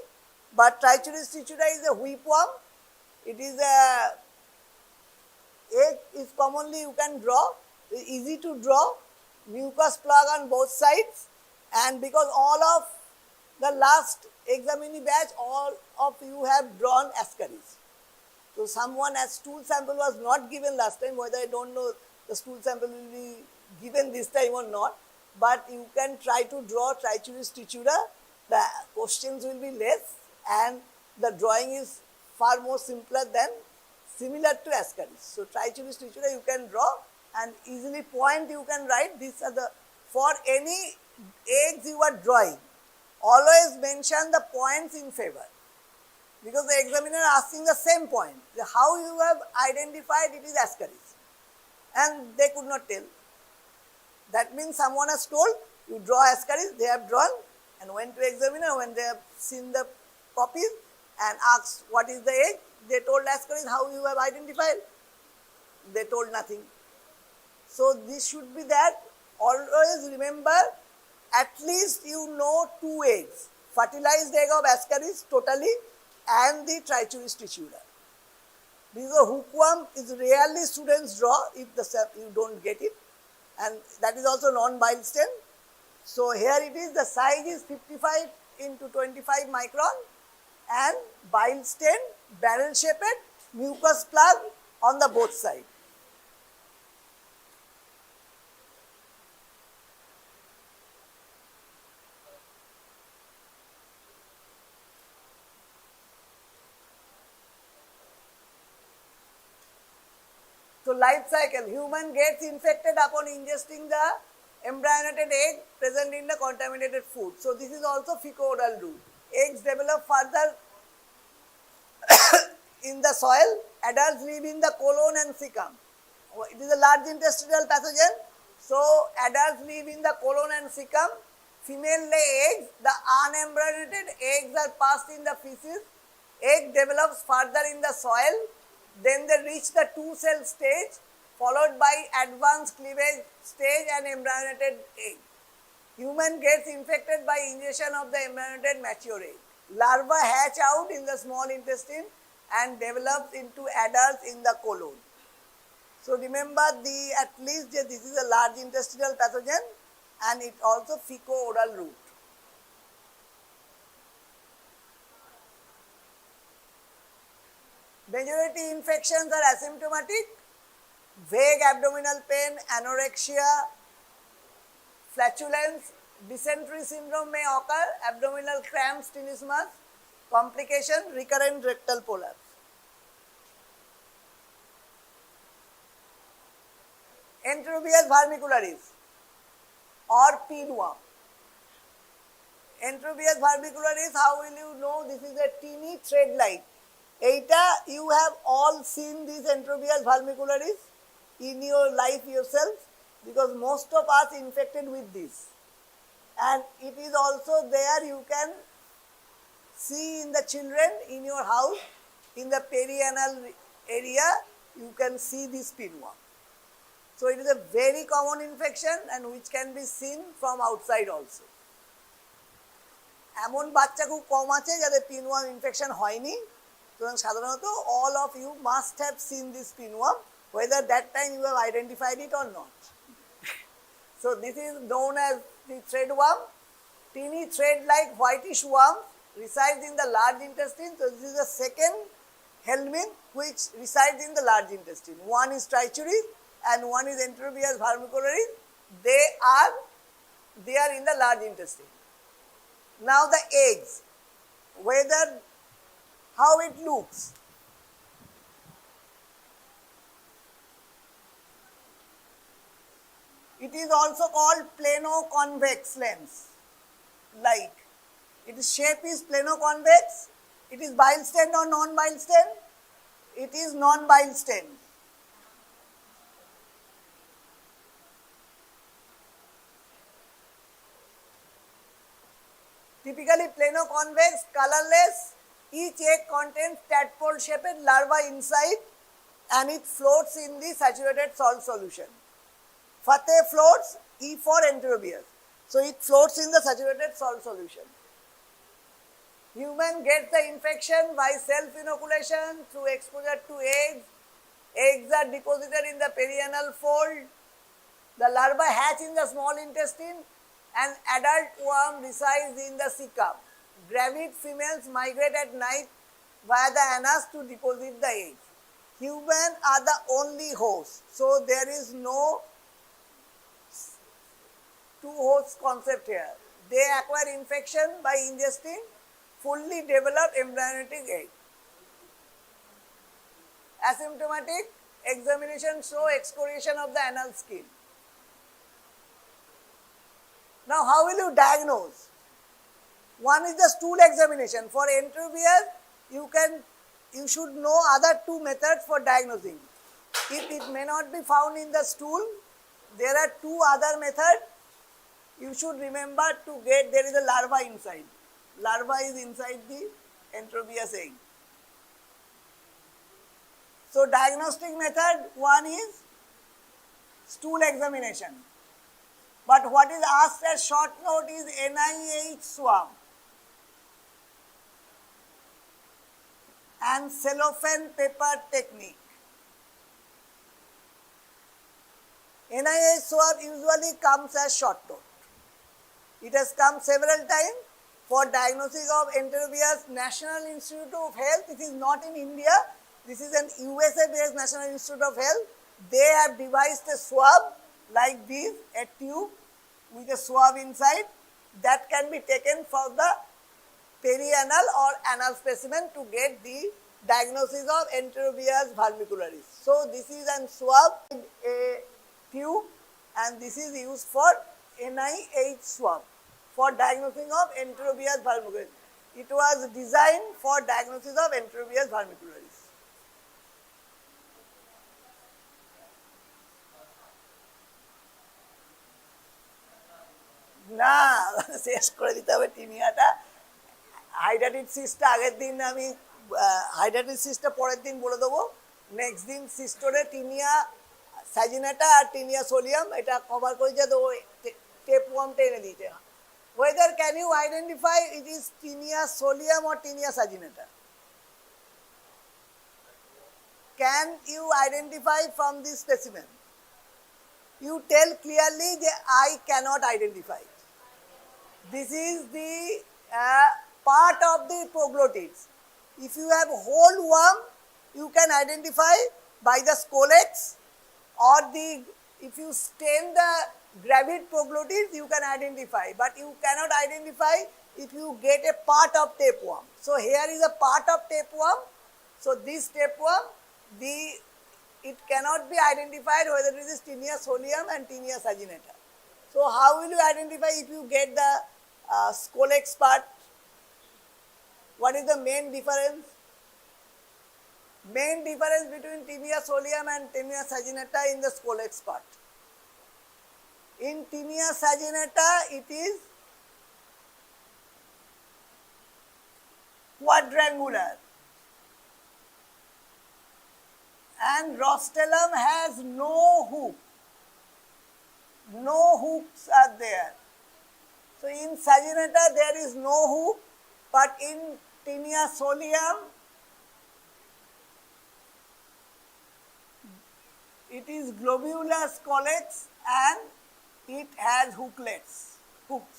but Trichuris trichura is a whipworm. It is a egg is commonly you can draw, easy to draw, mucus plug on both sides, and because all of the last examinee batch, all of you have drawn ascaris. So someone as stool sample was not given last time, whether I don't know the stool sample will be given this time or not, but you can try to draw Trichuris trichura. The questions will be less and the drawing is far more simpler than similar to ascaris. So Trichuris trichura you can draw and easily point you can write. These are the, for any eggs you are drawing, always mention the points in favor. Because the examiner asking the same point, how you have identified it is ascaris, and they could not tell. That means someone has told, you draw ascaris, they have drawn, and went to examiner, when they have seen the copies and asked what is the egg, they told ascaris, how you have identified, they told nothing. So this should be that, always remember, at least you know 2 eggs, fertilized egg of ascaris totally, and the Trichuris trichura. Because the hookworm is rarely students draw if you don't get it, and that is also non-bile stain. So here it is, the size is 55 into 25 micron and bile stain, barrel shaped, mucus plug on the both sides. So life cycle, human gets infected upon ingesting the embryonated egg present in the contaminated food. So this is also fecal-oral route. Eggs develop further in the soil. Adults live in the colon and cecum. It is a large intestinal pathogen. So adults live in the colon and cecum. Female lay eggs. The unembryonated eggs are passed in the feces. Egg develops further in the soil. Then they reach the 2-cell stage, followed by advanced cleavage stage and embryonated egg. Human gets infected by ingestion of the embryonated mature egg. Larvae hatch out in the small intestine and develops into adults in the colon. So remember, at least this is a large intestinal pathogen and it also fecal-oral route. Majority infections are asymptomatic, vague abdominal pain, anorexia, flatulence, dysentery syndrome may occur, abdominal cramps, tenesmus, complication, recurrent rectal prolapse. Enterobius vermicularis or pinworm. Enterobius vermicularis, how will you know? This is a teeny thread-like. Eta, you have all seen these Enterobius vermicularis in your life yourself, because most of us infected with this. And it is also there, you can see in the children in your house, in the perianal area, you can see this pinworm. So it is a very common infection and which can be seen from outside also. এমন বাচ্চা খুব কম আছে যাদের pinworm infection হয়নি, সুতরাং সাধারণত all of you must have seen this pinworm, whether that time you have identified it or not. So this is known as the threadworm. Teeny thread-like whitish worm resides in the large intestine. So this is the second helminth which resides in the large intestine. One is trichuris and one is Enterobius vermicularis. They are in the large intestine. Now the eggs, how it looks. It is also called plano-convex lens. Like, its shape is plano-convex. It is bile stent or non-bile stent? It is non-bile stent. Typically plano-convex, colorless. Each egg contains tadpole-shaped larva inside and it floats in the saturated salt solution. Fateh floats, E for Enterobius. So it floats in the saturated salt solution. Human gets the infection by self-inoculation through exposure to eggs. Eggs are deposited in the perianal fold. The larva hatch in the small intestine and adult worm resides in the cecum. Gravid females migrate at night via the anus to deposit the eggs. Humans are the only host. So there is no two host concept here. They acquire infection by ingesting fully developed embryonic egg. Asymptomatic examination show excoriation of the anal skin. Now how will you diagnose? One is the stool examination. For Enterobius, you should know other two methods for diagnosing. If it may not be found in the stool, there are two other methods. You should remember to get, there is a larva inside. Larva is inside the Enterobius egg. So diagnostic method one is stool examination. But what is asked as short note is NIH swab and cellophane paper technique. NIH swab usually comes as short note. It has come several times for diagnosis of Enterobius. National Institute of Health, it is not in India, this is an USA based National Institute of Health. They have devised a swab like this, a tube with a swab inside that can be taken for the perianal or anal specimen to get the diagnosis of Enterobius vermicularis. So this is a swab, a tube, and this is used for NIH swab for diagnosing of Enterobius vermicularis. It was designed for diagnosis of Enterobius vermicularis. না শেষ করে দিতে হবে টিনিয়াটা। হাইড্রাটিড সিস্টটা আগের দিন আমি হাইড্রাটিড সিস্টটা পরের দিন বলে দেবো। নেক্সট দিন সিস্টোরে টিনিয়া সাজিনাটা আর টিনিয়া সোলিয়াম এটা কভার করেছে, তো টেপ ওয়ার্মটা এনে দিয়েছে। Whether can you identify it is tinea solium or tinea saginata? Can you identify from this specimen? You tell clearly that I cannot identify it. This is the part of the proglottids. If you have whole worm, you can identify by the scolex, or if you stain the gravid proglottids, you can identify, but you cannot identify if you get a part of tapeworm. So here is a part of tapeworm. So this tapeworm, it cannot be identified whether it is tinea solium and tinea saginata. So how will you identify if you get the scolex part? What is the main difference? Main difference between tinea solium and tinea saginata in the scolex part. In tinea saginata, it is quadrangular, and rostellum has no hook. No hooks are there. So in saginata there is no hook, but in tinea solium It is globulous collex and it has hooks.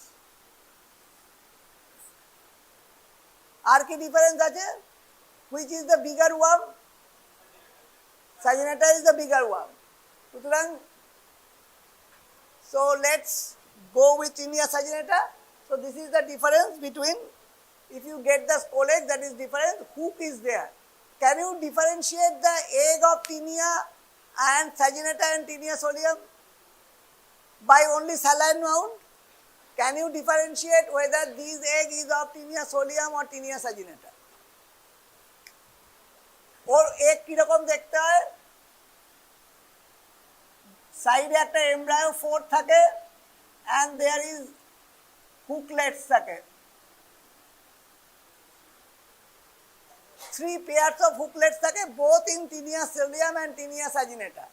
আর কি difference আছে? Which is the bigger worm? Saginata is the bigger worm. সুতরাং so let's go with Tinea saginata. So this is the difference between, if you get the scolex, that is different, hook is there. Can you differentiate the egg of Tinea and saginata and Tinea solium by only saline wound? Can you differentiate whether this egg is of Tinea solium or Tinea saginata? Or egg কিরকম দেখতে হয়? সাইডে একটা embryo four থাকে and there is hooklets থাকে. 3 pairs of hooklets থাকে both in Tinea solium and Tinea saginata.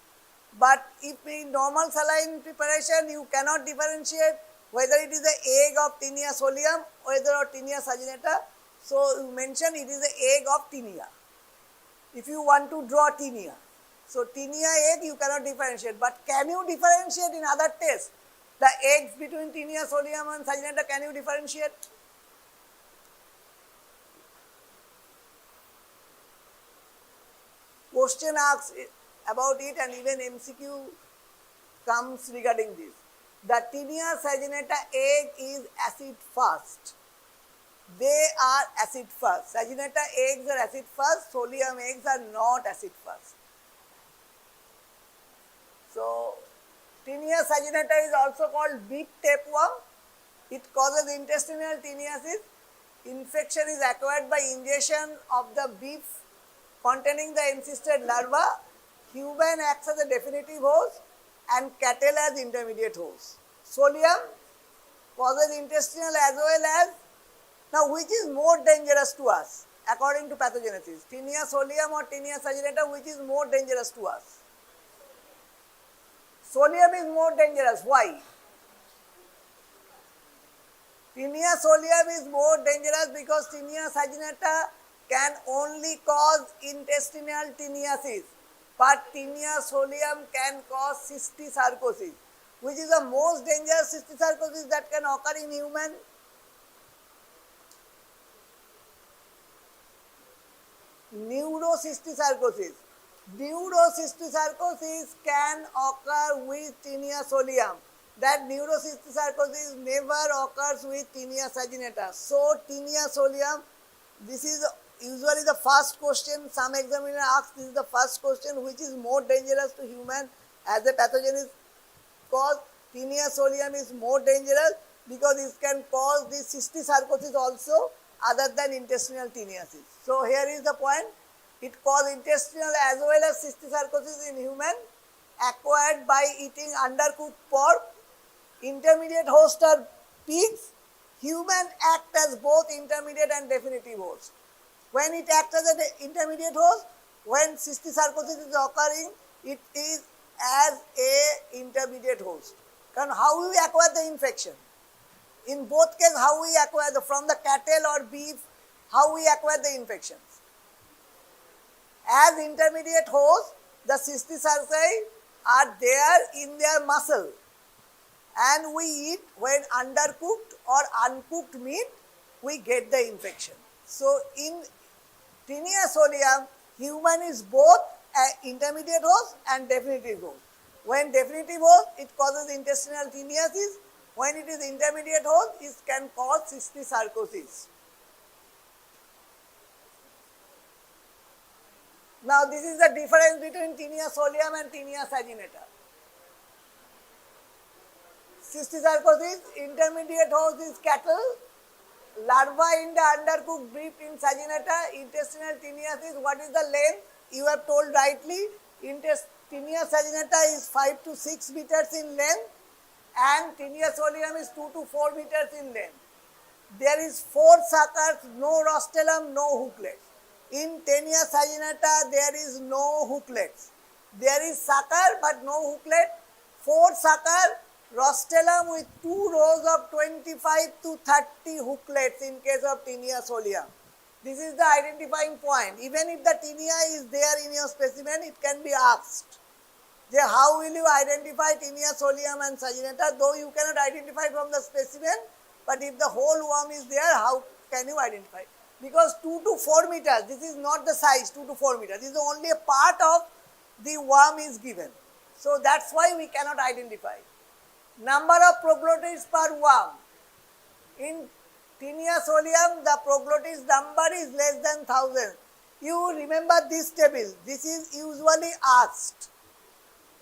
But if in normal saline preparation you cannot differentiate whether it is the egg of Tinea solium or whether or Tinea saginata, so you mention it is the egg of Tinea. If you want to draw Tinea, so Tinea egg you cannot differentiate, but can you differentiate in other tests? The eggs between Tinea solium and saginata, can you differentiate? Question asks about it and even MCQ comes regarding this. The Tinea saginata egg is acid fast. They are acid fast. Saginata eggs are acid fast, solium eggs are not acid fast. So Tinea saginata is also called beef tapeworm. It causes intestinal teniasis. Infection is acquired by ingestion of the beef containing the encysted larva. Human acts as a definitive host and cattle as intermediate host. Solium causes intestinal as well as, now which is more dangerous to us according to pathogenesis? Tinea solium or Tinea saginata, which is more dangerous to us? Solium is more dangerous. Why? Tinea solium is more dangerous because Tinea saginata can only cause intestinal teniasis, but Tinea solium can cause cystosarcosis. Which is the most dangerous cystosarcosis that can occur in human? Neurocystosarcosis. Neurocystosarcosis can occur with Tinea solium. That neurocystosarcosis never occurs with Tinea saginata. So Tinea solium, this is usually the first question some examiner asks. This is the first question, which is more dangerous to human as a pathogenesis cause. Tinea solium is more dangerous because it can cause the cystosarcosis also other than intestinal teniasis. So here is the point. It causes intestinal as well as cystosarcosis in human acquired by eating undercooked pork. Intermediate host are pigs. Human act as both intermediate and definitive host. When it acts as an intermediate host, when cystosarcosis is occurring, it is as a intermediate host. And how we acquire the infection? In both cases, how we acquire from the cattle or beef, how we acquire the infections? As intermediate host, the cystosarci are there in their muscle, and we eat when undercooked or uncooked meat, we get the infection. So in Tinea solium, human is both an intermediate host and definitive host. When definitive host, it causes intestinal teniasis. When it is intermediate host, it can cause cystosarcosis. Now this is the difference between Tinea solium and Tinea saginata. Cystosarcosis, intermediate host is cattle. Larva in the undercooked beef in saginata, intestinal teniasis. What is the length? You have told rightly. Tinea saginata is 5 to 6 meters in length and Tinea solium is 2 to 4 meters in length. There is 4 suckers, no rostrum, no hooklets. In Tinea saginata, there is no hooklets. There is sucker but no hooklet. 4 sucker, rostrum with 2 rows of 25 to 30 hooklets in case of Tinea solium. This is the identifying point. Even if the tinea is there in your specimen, it can be asked. How will you identify tinea solium and saginata? Though you cannot identify from the specimen, but if the whole worm is there, how can you identify? Because 2 to 4 meters, this is not the size 2 to 4 meters, this is only a part of the worm is given. So that's why we cannot identify. Number of proglottids per worm. In tinea solium, the proglottids number is less than 1000. You remember this table, this is usually asked.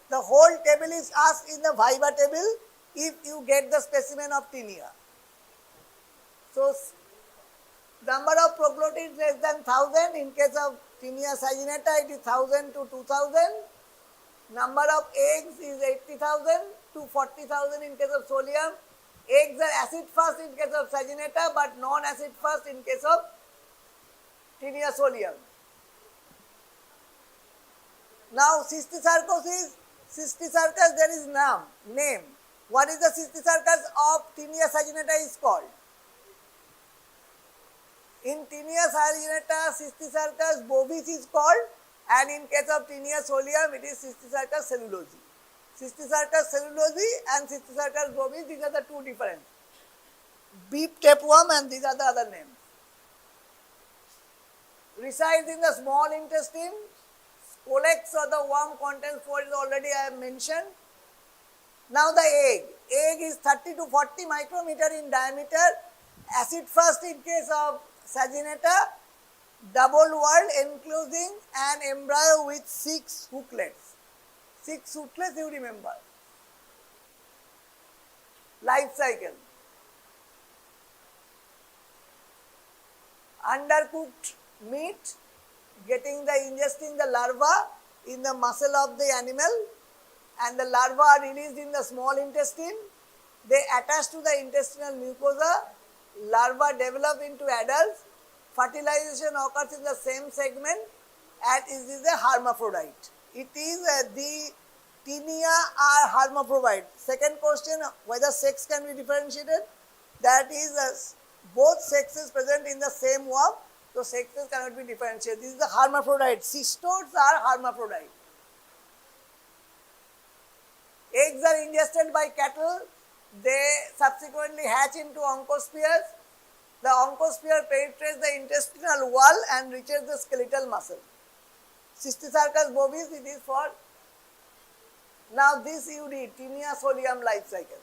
The whole table is asked in the viva table if you get the specimen of tinea. So, number of proglottids less than 1000. In case of tinea saginata, it is 1000 to 2000. Number of eggs is 80,000 to 40,000 in case of solium. Eggs are acid fast in case of saginata, but non-acid fast in case of tinea solium. Now, cystosarcosis, there is name. What is the cystosarcus of tinea saginata is called? In tinea saginata, cystosarcus bovis is called, and in case of tinea solium, it is cystosarcus cellulosi. Cystosarcus cellulosi and cystosarcus bovis, these are the two different. Beef tapeworm and these are the other names. Resides in the small intestine. Colex or the worm contains fluid already I have mentioned. Now the egg. Egg is 30 to 40 micrometer in diameter. Acid fast in case of saginata. Double walled enclosing an embryo with 6 hooklets. 6 hooklets you remember. Life cycle. Undercooked meat, ingesting the larva in the muscle of the animal, and the larva are released in the small intestine. They attach to the intestinal mucosa. Larva develop into adults. Fertilization occurs in the same segment, and it is a hermaphrodite. It is the tinea are hermaphrodite. Second question, whether sex can be differentiated. That is both sexes present in the same worm, so sexes cannot be differentiated. This is the hermaphrodite. Cystodes are hermaphrodite. Eggs are ingested by cattle. They subsequently hatch into oncospheres. The oncosphere penetrates the intestinal wall and reaches the skeletal muscle. Cystosarcus bovis, it is for. Now this you read, tinea solium life cycle.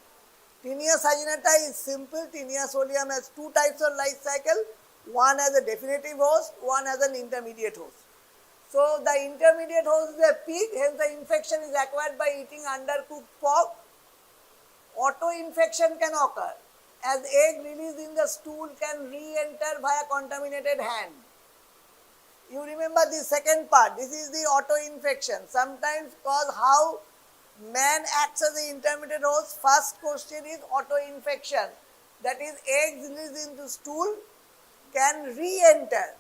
Tinea saginata is simple. Tinea solium has two types of life cycle. One has a definitive host, one has an intermediate host. So the intermediate host is a pig, hence the infection is acquired by eating undercooked pork. Auto-infection can occur as egg released in the stool can re-enter via contaminated hand. You remember the second part, this is the auto-infection. Sometimes cause how man acts as the intermediate host. First question is auto-infection. That is eggs released into stool can re-enter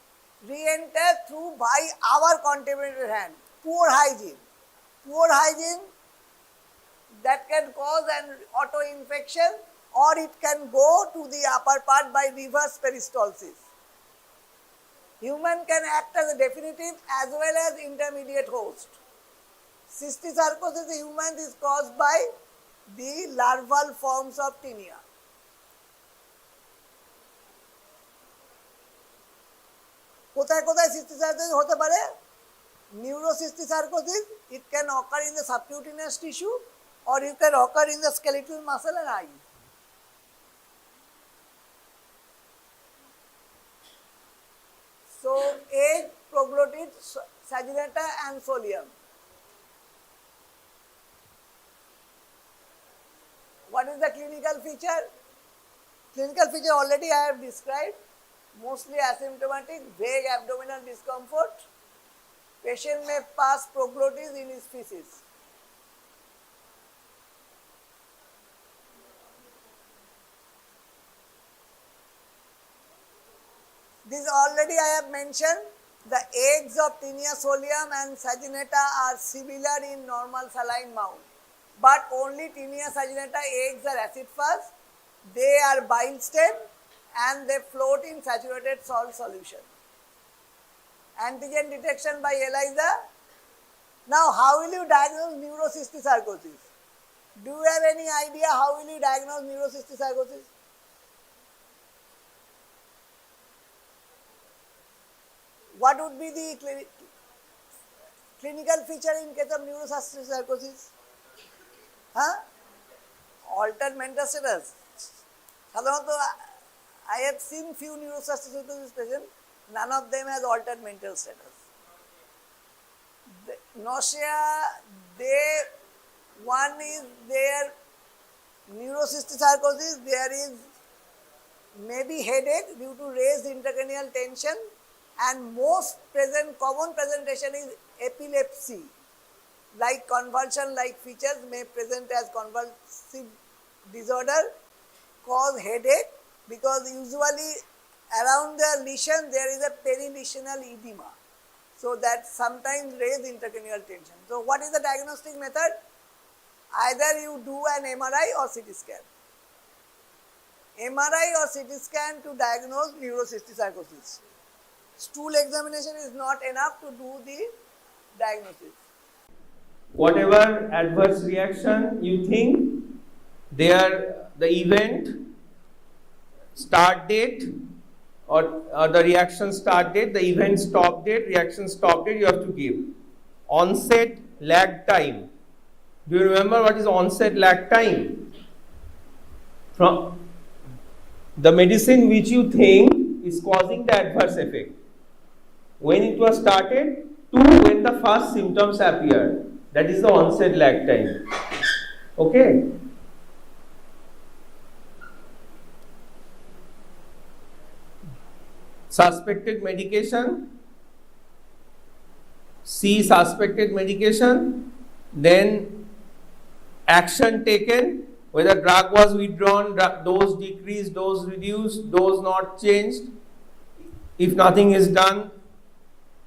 through by our contaminated hand. Poor hygiene that can cause an auto-infection, or it can go to the upper part by reverse peristalsis. Human can act as a definitive as well as intermediate host. Cystosarcosis in humans is caused by the larval forms of tinea. কোথায় কোথায় cystosarcosis হতে পারে? Neurocystosarcosis, it can occur in the subcutaneous tissue or it can occur in the skeletal muscle and eyes. So, egg, proglottid, saginata and solium. What is the clinical feature? Clinical feature already I have described. Mostly asymptomatic, vague abdominal discomfort. Patient may pass proglottis in his feces. This already I have mentioned. The eggs of tinea solium and saginata are similar in normal saline mount, but only tinea saginata eggs are acid fast. They are bile stem and they float in saturated salt solution. Antigen detection by ELISA. Now, how will you diagnose neurocysticercosis? Do you have any idea how will you diagnose neurocysticercosis? What would be the clinical feature in case of neurocysticercosis? Huh? Altered mental status. সাধারণত I have seen few neurocysticercosis patients, none of them has altered mental status. Nausea, one is their neurocysticercosis, there is maybe headache due to raised intracranial tension, and most common presentation is epilepsy, like convulsion like features may present as convulsive disorder, cause headache, because usually around the lesion there is a perilesional edema, so that sometimes raise intracranial tension. So what is the diagnostic method? Either you do an MRI or CT scan. MRI or CT scan to diagnose neurocysticercosis. Stool examination is not enough to do the diagnosis. Whatever adverse reaction you think, the event, start date, or the reaction start date, the event stop date, reaction stop date, you have to give. Onset, lag time. Do you remember what is onset, lag time? From the medicine which you think is causing the adverse effect, when it was started to when the first symptoms appear, that is the onset, lag time. Okay. Suspected medication, C, suspected medication, then action taken, whether drug was withdrawn, dose decreased, dose reduced, dose not changed. If nothing is done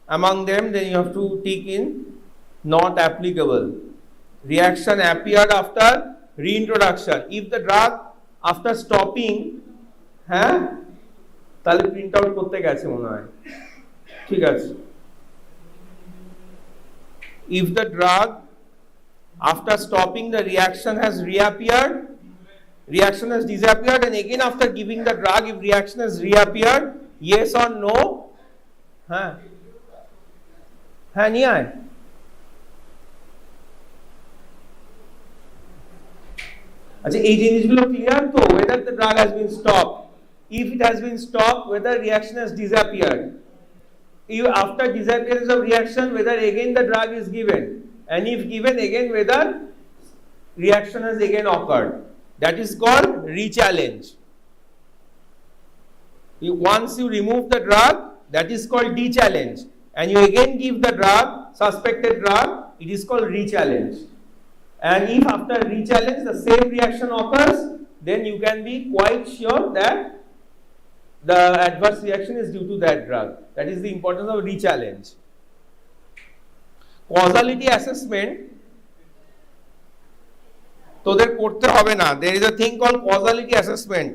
among them, then you have to tick in not applicable. Reaction appeared after reintroduction. If the drug after stopping, তাহলে print out করতে গেছে মনে হয়, ঠিক আছে। If the drug after stopping the reaction has reappeared, reaction has disappeared, and again after giving the drug, if reaction has reappeared, yes or no, নিয়ে আয়। আচ্ছা, এই জিনিসগুলো ক্লিয়ার তো? whether the drug has been stopped, if it has been stopped, whether reaction has disappeared, if after disappearance of reaction, whether again the drug is given, and if given again, whether reaction has again occurred. That is called re-challenge. Once you remove the drug, that is called de-challenge, and you again give the drug, suspected drug, it is called re-challenge. And if after re-challenge the same reaction occurs, then you can be quite sure that the adverse reaction is due to that drug. That is the importance of re-challenge. Causality assessment তোদের করতে হবে না. There is a thing called causality assessment.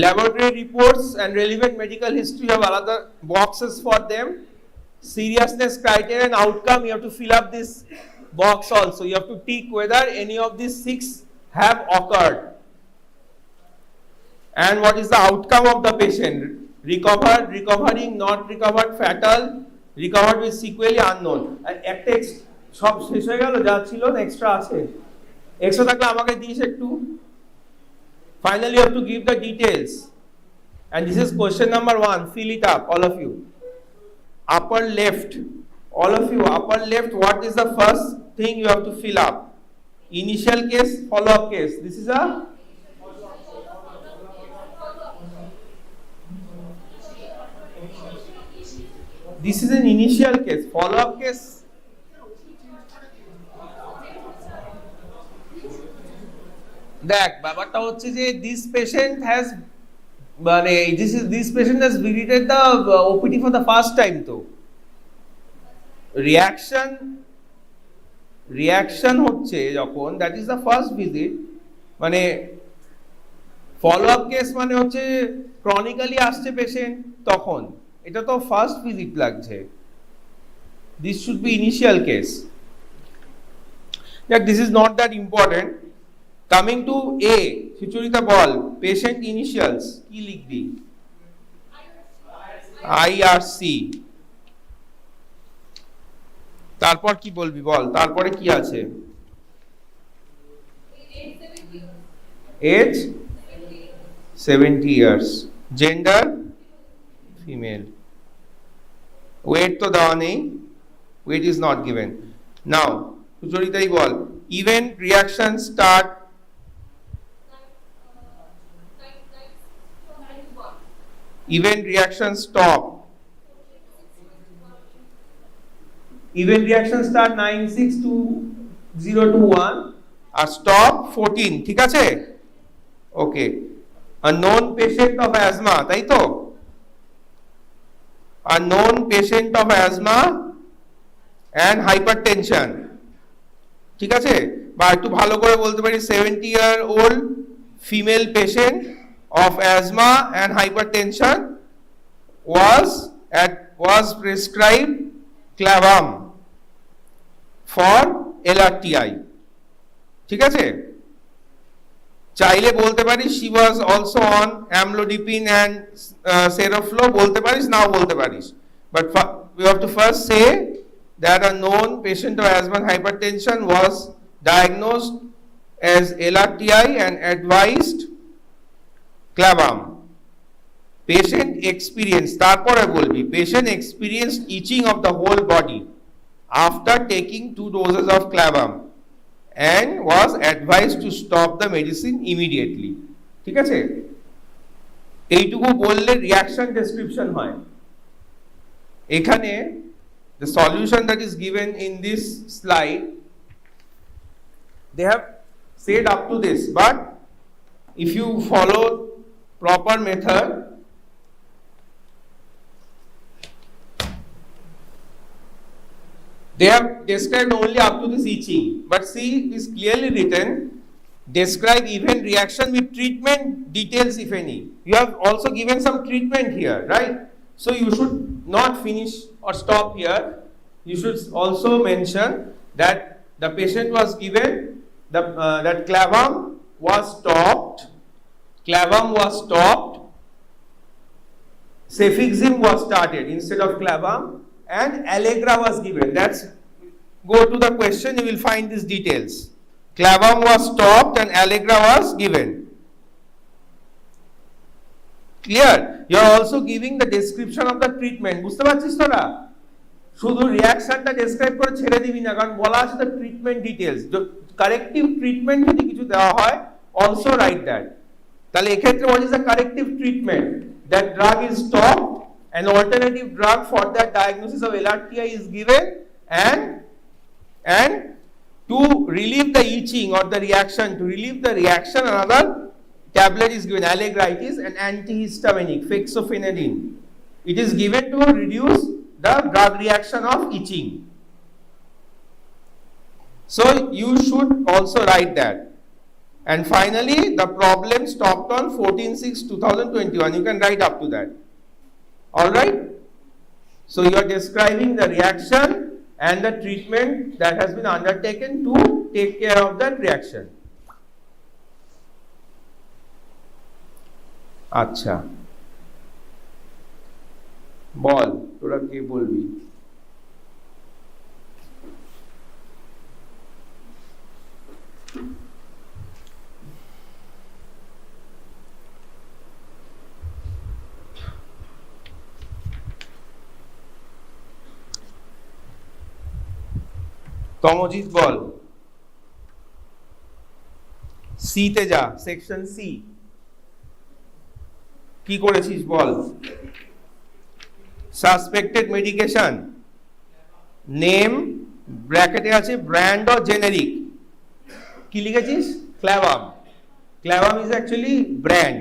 Laboratory reports and relevant medical history have other boxes for them. Seriousness criteria and outcome, you have to fill up this box also. You have to tick whether any of these 6 have occurred. And what is the outcome of the patient? Recovered, recovering, not recovered, fatal, recovered with sequelae, unknown. একটা সব শেষ হয়ে গেল, যা ছিল না extra আছে? Extra থাকলে আমাকে দিস একটু। Finally, you have to give the details. And this is question number 1. Fill it up, all of you. Upper left, all of you, upper left, what is the first thing you have to fill up? Initial case, follow-up case. This is a an initial case. Follow-up case, দেখ ব্যাপারটা হচ্ছে যে this patient has visited the OPD for the first time. তো reaction হচ্ছে যখন, that is the first visit, মানে follow up case মানে হচ্ছে ক্রনিক্যালি আসছে পেশেন্ট তখন, এটা তো ফার্স্ট ভিজিট লাগছে। This should be initial case. This is not that important. Coming to A, Sucharita ball patient initials কি লিখবি? IRC। তারপর কি বলবি বল, তারপরে কি আছে? Age 70 years, gender female, weight তো দেওয়া নেই, weight is not given. Now সুচরিতাই বল event reaction start event reaction stop, event reaction start 962021 আর stop 14, ঠিক আছে? ওকে, a known patient of asthma, তাই তো? a known patient of asthma and hypertension, ঠিক আছে? বা একটু ভালো করে বলতে পারি 70-year-old female patient of asthma and hypertension was prescribed clavum for LRTI, ঠিক আছে? চাইলে বলতে পারিস she was also on amlodipine and seroflow, বলতে পারিস, নাও বলতে পারিস, but we have to first say that a known patient of asthma and hypertension was diagnosed as LRTI and advised clavum. Patient experienced, তারপরে বলবি patient experienced itching of the whole body after taking 2 doses of clavum and was advised to stop the medicine immediately, ঠিক আছে? এইটুকু বললে reaction description হয়। এখানে the solution that is given in this slide, they have said up to this, but if you follow proper method, they have described only up to this itching, but see it is clearly written describe event reaction with treatment details if any. You have also given some treatment here, right? So you should not finish or stop here. You should also mention that the patient was given that clavum was stopped, cefixime was started instead of clavum, and Allegra was given. That's, go to the question, you will find these details. Clavum was stopped and Allegra was given. Clear? You are also giving the description of the treatment. বুঝতে পারছিস তোরা? শুধু রিঅ্যাকশনটা describe করে ছেড়ে দিবি না, কারণ বলা আছে the treatment details. Corrective treatment যদি কিছু দেওয়া হয়, also write that. তাহলে এক্ষেত্রে what is the corrective treatment? That drug is stopped, an alternative drug for that diagnosis of LRTI is given, and to relieve the itching or the reaction, another tablet is given, Allegra. It is an antihistaminic, fexofenadine. It is given to reduce the drug reaction of itching. So you should also write that. And finally, the problem stopped on 14/6/2021. You can write up to that. All right? So you are describing the reaction and the treatment that has been undertaken to take care of that reaction. আচ্ছা, বল তোরা কি বলবি? তমজিৎ বল, C তে যা, section C কি করেছিস বল? Suspected medication, name ব্র্যাকেটে আছে ব্র্যান্ড অর জেনেরিক, কি লিখেছিস? ক্ল্যাভাম। ক্ল্যাভাম ইজ অ্যাকচুয়ালি ব্র্যান্ড।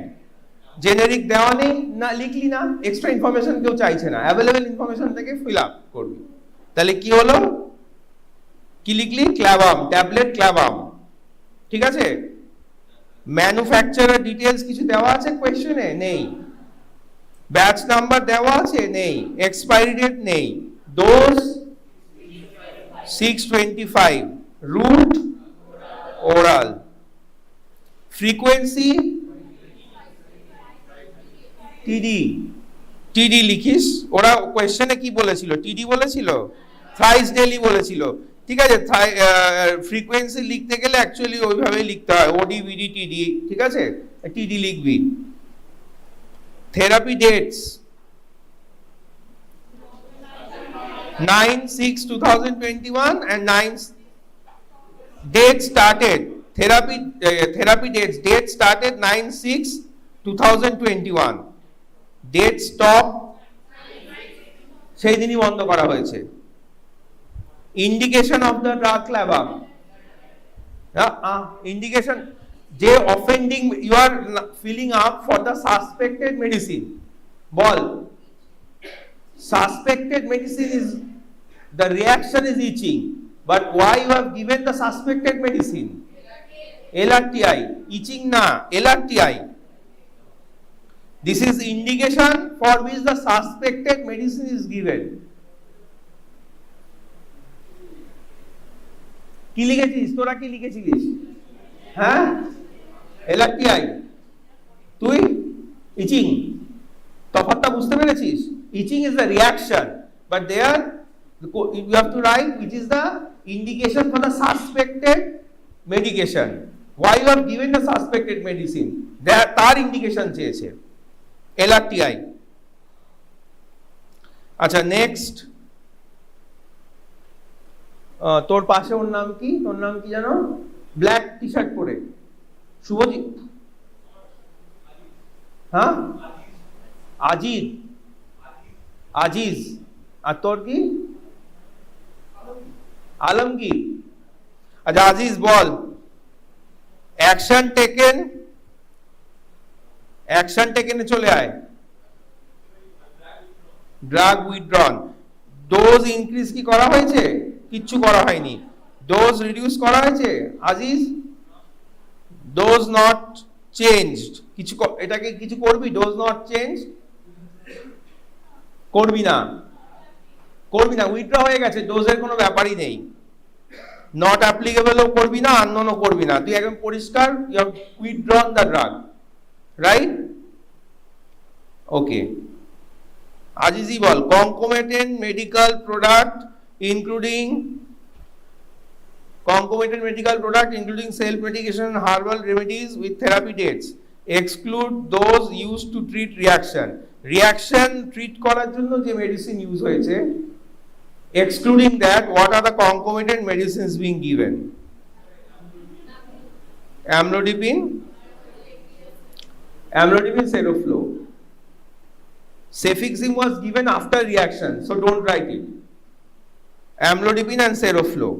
জেনেরিক দেওয়া নেই না, লিখলি না, এক্সট্রা ইনফরমেশন কেউ চাইছে না, অ্যাভেলেবেল ইনফরমেশন থেকে ফিল আপ করবি। তাহলে কি হলো? কি লিখলি? ক্ল্যাভাম, ট্যাবলেট ক্ল্যাভাম, ঠিক আছে? ম্যানুফ্যাকচারার ডিটেলস কিছু দেওয়া আছে কোয়েশ্চেনে? নেই। ব্যাচ নাম্বার দেওয়া আছে? নেই। এক্সপায়ারি ডেট নেই। ডোজ 625, রুট ওরাল, ফ্রিকোয়েন্সি টিডি লিখিস। ওরা কোয়েশ্চেনে কি বলেছিল? টিডি বলেছিল, থ্রাইস ডেইলি বলেছিল। ঠিক আছে, ফ্রিকোয়েন্সি লিখতে গেলে অ্যাকচুয়ালি ওইভাবেই লিখতে হয়, ওডি বিডি টিডি। ঠিক আছে, টিডি লিখবি। Therapy dates 9/6/2021 and 9 date started. Therapy dates. Date started 9/6/2021. Date stop সেই দিনই বন্ধ করা হয়েছে। Indication of the drug Clavam, indication যে offending you are filling up for the suspected medicine. বল, suspected medicine is, the reaction is itching, but why you have given the suspected medicine? LRTI, itching na, LRTI. This is indication for which the suspected medicine is given. কি লিখেছিস তোরা? কি লিখেছিলিস? হ্যাঁ, LRTI। তুই ইচিং তফাৎটা বুঝতে পেরেছিস? Itching is the reaction, but there you have to write which is the indication for the suspected medication. Why you have given the suspected medicine? There তার indication চেয়েছে, LRTI। আচ্ছা, নেক্সট, তোর পাশে ওর নাম কি? তোর নাম কি জানো? ব্ল্যাক টি শার্ট পরে, শুভজিৎ? হ্যাঁ, আজিজ। আর তোর কি? আলমগীর। আচ্ছা আজিজ বল, অ্যাকশন টেকেন চলে আয়। Drug withdrawn. ডোজ ইনক্রিজ কি করা হয়েছে? কিচ্ছু করা হয়নি। ডোজ রিডিউস করা হয়েছে আজিজ? Dose not changed. কিছু এটাকে কিছু করবি? ডোজ নট চেঞ্জ করবি না, উইথড্র হয়ে গেছে, ডোজের কোনো ব্যাপারই নেই। নট অ্যাপ্লিকেবলও করবি না, আননোনও করবি না, তুই একদম পরিষ্কার, you have withdrawn the drug, right? Okay, আজিজি বল, concomitant medical product including self medication, herbal remedies with therapy dates, exclude those used to treat reaction treat করার জন্য যে মেডিসিন ইউজ হয়েছে, excluding that, what are the concomitant medicines being given? Amlodipine, Seroflow. Cefixime was given after reaction, so don't write it. Amlodipine and Seroflow.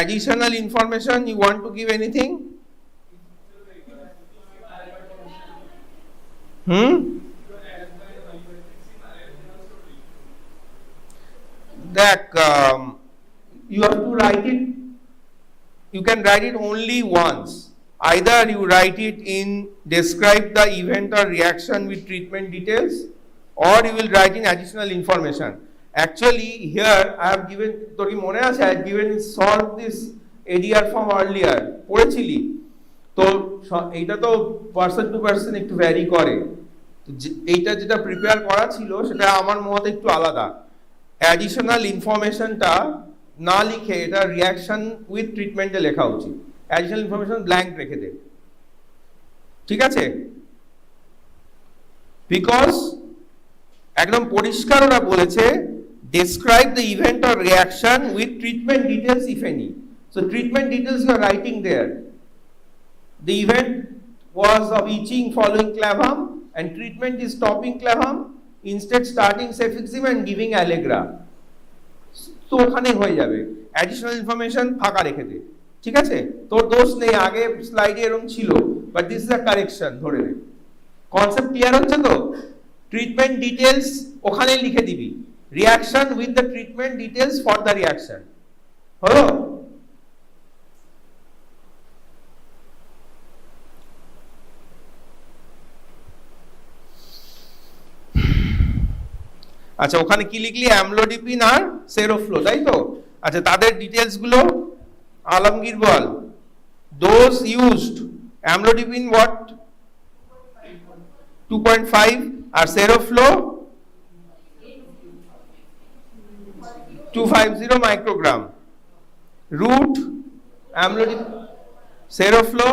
Additional information, you want to give anything? That you have to write it, you can write it only once. Either you write it in describe the event or reaction with treatment details, or you will write in additional information. Actually here I have given, তোর কি মনে আছে, I have given solve this ADR form earlier, পড়েছিলি তো? এইটা তো person to person একটু vary করে, এইটা যেটা প্রিপেয়ার করা ছিল সেটা আমার মতে একটু আলাদা। অ্যাডিশনাল ইনফরমেশনটা না লিখে এটা রিয়াকশন উইথ ট্রিটমেন্টে লেখা উচিত। অ্যাডিশনাল ইনফরমেশন ব্ল্যাঙ্ক রেখে দে, ঠিক আছে? বিকজ একদম পরিষ্কার ওরা বলেছে describe the event or reaction with treatment details if any. So treatment details you are writing there. The event was of itching following clavum and treatment is stopping clavum, instead starting cefixime and giving Allegra. তো ওখানে হয়ে যাবে। Additional information ফাঁকা রেখে দে, ঠিক আছে? তোর দোষ নেই, আগে স্লাইডে এরকম ছিল, but this is a correction, ধরে নে। কনসেপ্ট ক্লিয়ার হচ্ছে তো? ট্রিটমেন্ট ডিটেলস ওখানে লিখে দিবি, reaction with the treatment details for the reaction, হলো? আচ্ছা ওখানে কি লিখলি, অ্যামলোডিপিন আর সেরোফ্লো, তাই তো? আচ্ছা তাদের ডিটেলস গুলো আলমগীর বল। ডোজ ইউজড, অ্যামলোডিপিন what 2.5 আর Seroflo 250 microgram. Route amlodipine Seroflo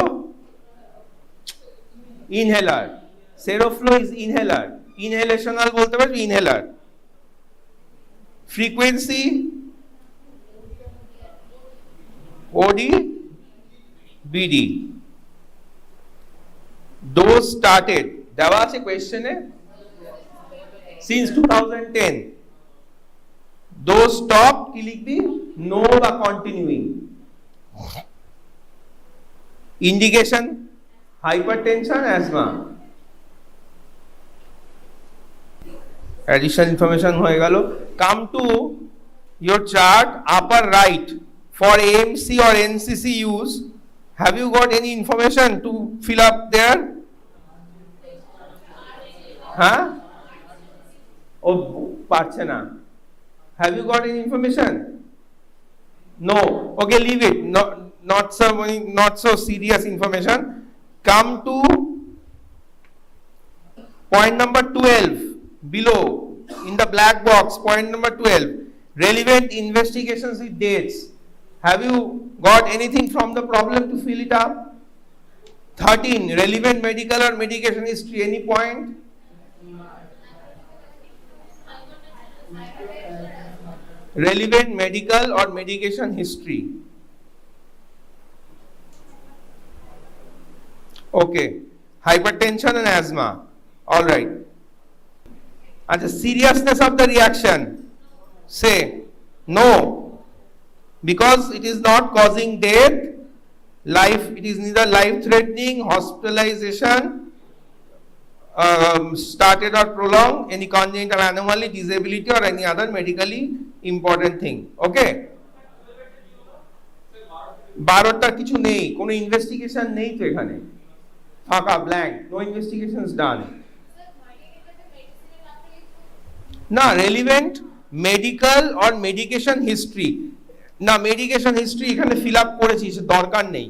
inhaler, Seroflo is inhaler, inhalational বলতে পারবি, inhaler. Frequency OD BD. Dose started দেওয়া আছে কোয়েশ্চেনে, সিন্স 2010। ডোজ স্টপ কি লিখবি, নো বা continuing. Indication hypertension, asthma. additional information হয়ে গেল। Come to your chart, upper right, for AMC or NCC use, have you got any information to fill up there? Huh? Oh, পারছে না। Have you got any information? No. Okay, leave it. Not so serious information. Come to point number 12 below in the black box. Point number 12, relevant investigations with dates. Have you got anything from the problem to fill it up? 13, relevant medical or medication history. Any point? Relevant medical or medication history. Okay, hypertension and asthma. All right. And the seriousness of the reaction, say no, because it is not causing death, it is neither life threatening, hospitalization started or prolonged, any congenital anomaly, disability or any other medically important thing. Okay, 12টা কিছু নেই, কোনো investigation নেই তো এখানে, ফাঁকা blank, no investigations done. না, relevant medical or medication history, না medication history এখানে ফিল আপ করেছি, দরকার নেই,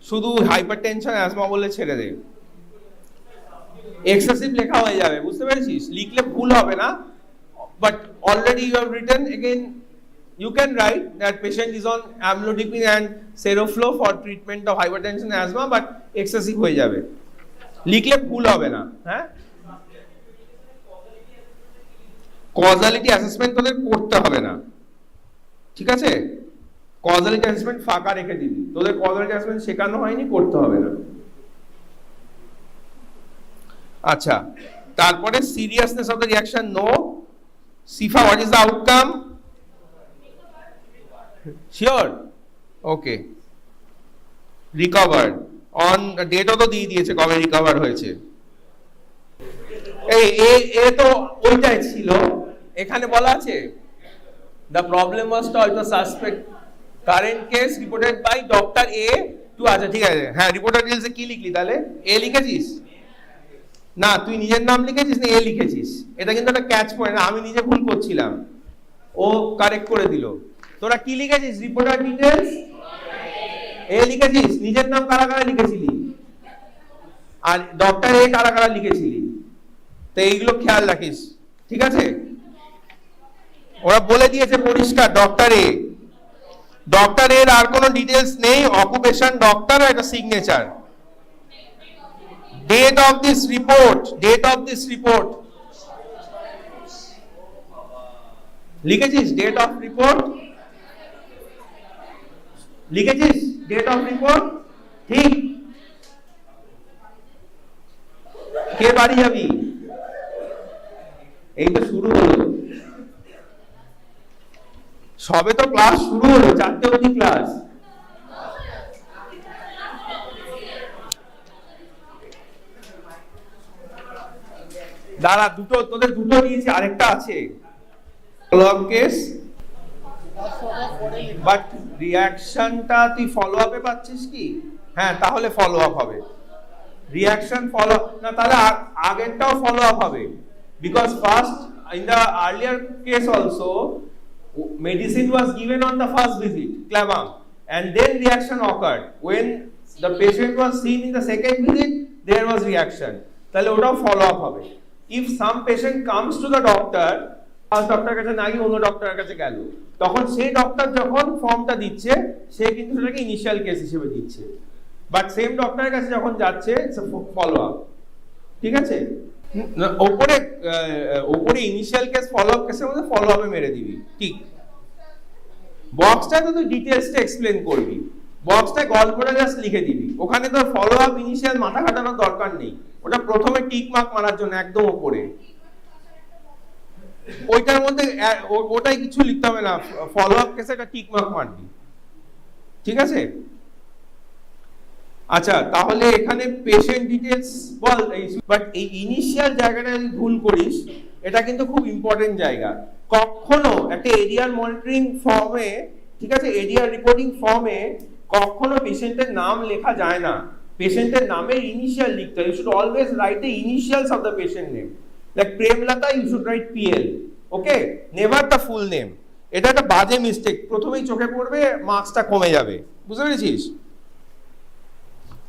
শুধু হাইপারটেনশন অ্যাজমা বলে ছেড়ে দে। এক্সেসিভ লেখা হয়ে যাবে, বুঝতে পেরেছিস? লিখলে ভুল হবে না, but already you have written, again you can write that patient is on amlodipine and seroflow for treatment of hypertension and asthma, but excessive হয়ে যাবে, লিখলে ভুল হবে না। হ্যাঁ, কজালিটি অ্যাসেসমেন্ট তোদের করতে হবে না, ঠিক আছে? কজালিটি অ্যাসেসমেন্ট ফাঁকা রেখে দিবি, তোদের কজালিটি অ্যাসেসমেন্ট শেখানো হয়নি, করতে হবে না। আচ্ছা, তারপরে seriousness of the reaction, no. Shifa, what is the outcome? Sure? Okay. Recovered on ডেটও তো দিয়ে দিয়েছে, কবে রিকভার হয়েছে। এ তো ওইটাই ছিল, এখানে বলা আছে the problem was solved, the suspect current case reported by Dr. A to, আচ্ছা ঠিক আছে, হ্যাঁ রিপোর্টার ডিটেইলসে কি লিখলি তাহলে? এ লিখেছিস না, তুই নিজের নাম লিখেছিস না এ লিখেছিস? এটা কিন্তু একটা ক্যাচ পয়েন্ট, আমি নিজে ভুল করছিলাম, ও কারেক্ট করে দিল। তোরা কি লিখেছিস? রিপোর্টার ডিটেইলস এ লিখেছিস, নিজের নাম কারা কারা লিখেছিলি, আর ডক্টর এ কারা কারা লিখেছিলি, তো এইগুলো খেয়াল রাখিস, ঠিক আছে? ওরা বলে দিয়েছে পরিষ্কার, ডক্টর এ, ডক্টর এর আর কোনো ডিটেইলস নেই, অকুপেশন ডক্টর আর একটা signature. Date of this report, date of this report লিখেছিস? ডেট অফ রিপোর্ট লিখেছিস? ডেট অফ রিপোর্ট ঠিক? কে বাড়ি যাবি? এই তো শুরু হলো, সবে তো ক্লাস শুরু হলো, 4টে অবধি ক্লাস। দাঁড়া, তোদের দুটো নিয়েছি, আরেকটা আছে ফলো আপ কেস, বাট রিঅ্যাকশনটা তুই ফলো আপে পাচ্ছিস কি? হ্যাঁ, তাহলে ফলো আপ হবে। রিঅ্যাকশন ফলো না, তাহলে আগেরটাও ফলো আপ হবে, because first in the earlier case also, medicine was given on the first visit, clamam, and then reaction occurred. When the patient was seen in the second visit, there was reaction. তাহলে ওটাও follow up হবে. If some patient comes to the doctor, first doctor কাছে না গিয়ে অন্য ডক্টরের কাছে গেল, তখন সেই ডক্টর যখন ফর্মটা দিচ্ছে সে কিন্তু সেটাকে ইনিশিয়াল কেস হিসেবে দিচ্ছে, বাট সেম ডক্টরের কাছে যখন যাচ্ছে ফলো আপ। ঠিক আছে, ওপরে ইনিশিয়াল কেস ফলো আপ কেসের মধ্যে ফলো আপে মেরে দিবি। ঠিক, বক্সটা তো তুই ডিটেলসটা এক্সপ্লেন করবি, বক্সটায় গল্পটা জাস্ট লিখে দিবি, ওখানে তোর ফলো আপ ইনিশিয়াল মাথা খাটানোর দরকার নেই, ওটা প্রথমে টিক মার্ক মারার জন্য একদম উপরে, ওইটার মধ্যে ওটাই কিছু লিখতে হবে না, ফলো আপ কেসে একটা টিক মার্ক মারবি। ঠিক আছে, আচ্ছা তাহলে এখানে পেশেন্ট ডিটেলস বল, বাট এই ইনিশিয়াল জায়গাটা যদি ভুল করিস, এটা কিন্তু খুব ইম্পর্টেন্ট জায়গা। কখনো একটা এরিয়ার মনিটরিং ফর্মে, ঠিক আছে, এরিয়ার রিপোর্টিং ফর্মে কখনো পেশেন্টের নাম লেখা যায় না, পেশেন্টের নামের ইনিশিয়াল লিখতে হয়। You should always write the initials of the patient name, like Premlata you should write PL, okay, never the full name. এটা একটা বাজে মিস্টেক, প্রথমেই চোখে পড়বে, মার্কসটা কমে যাবে, বুঝতে পেরেছিস?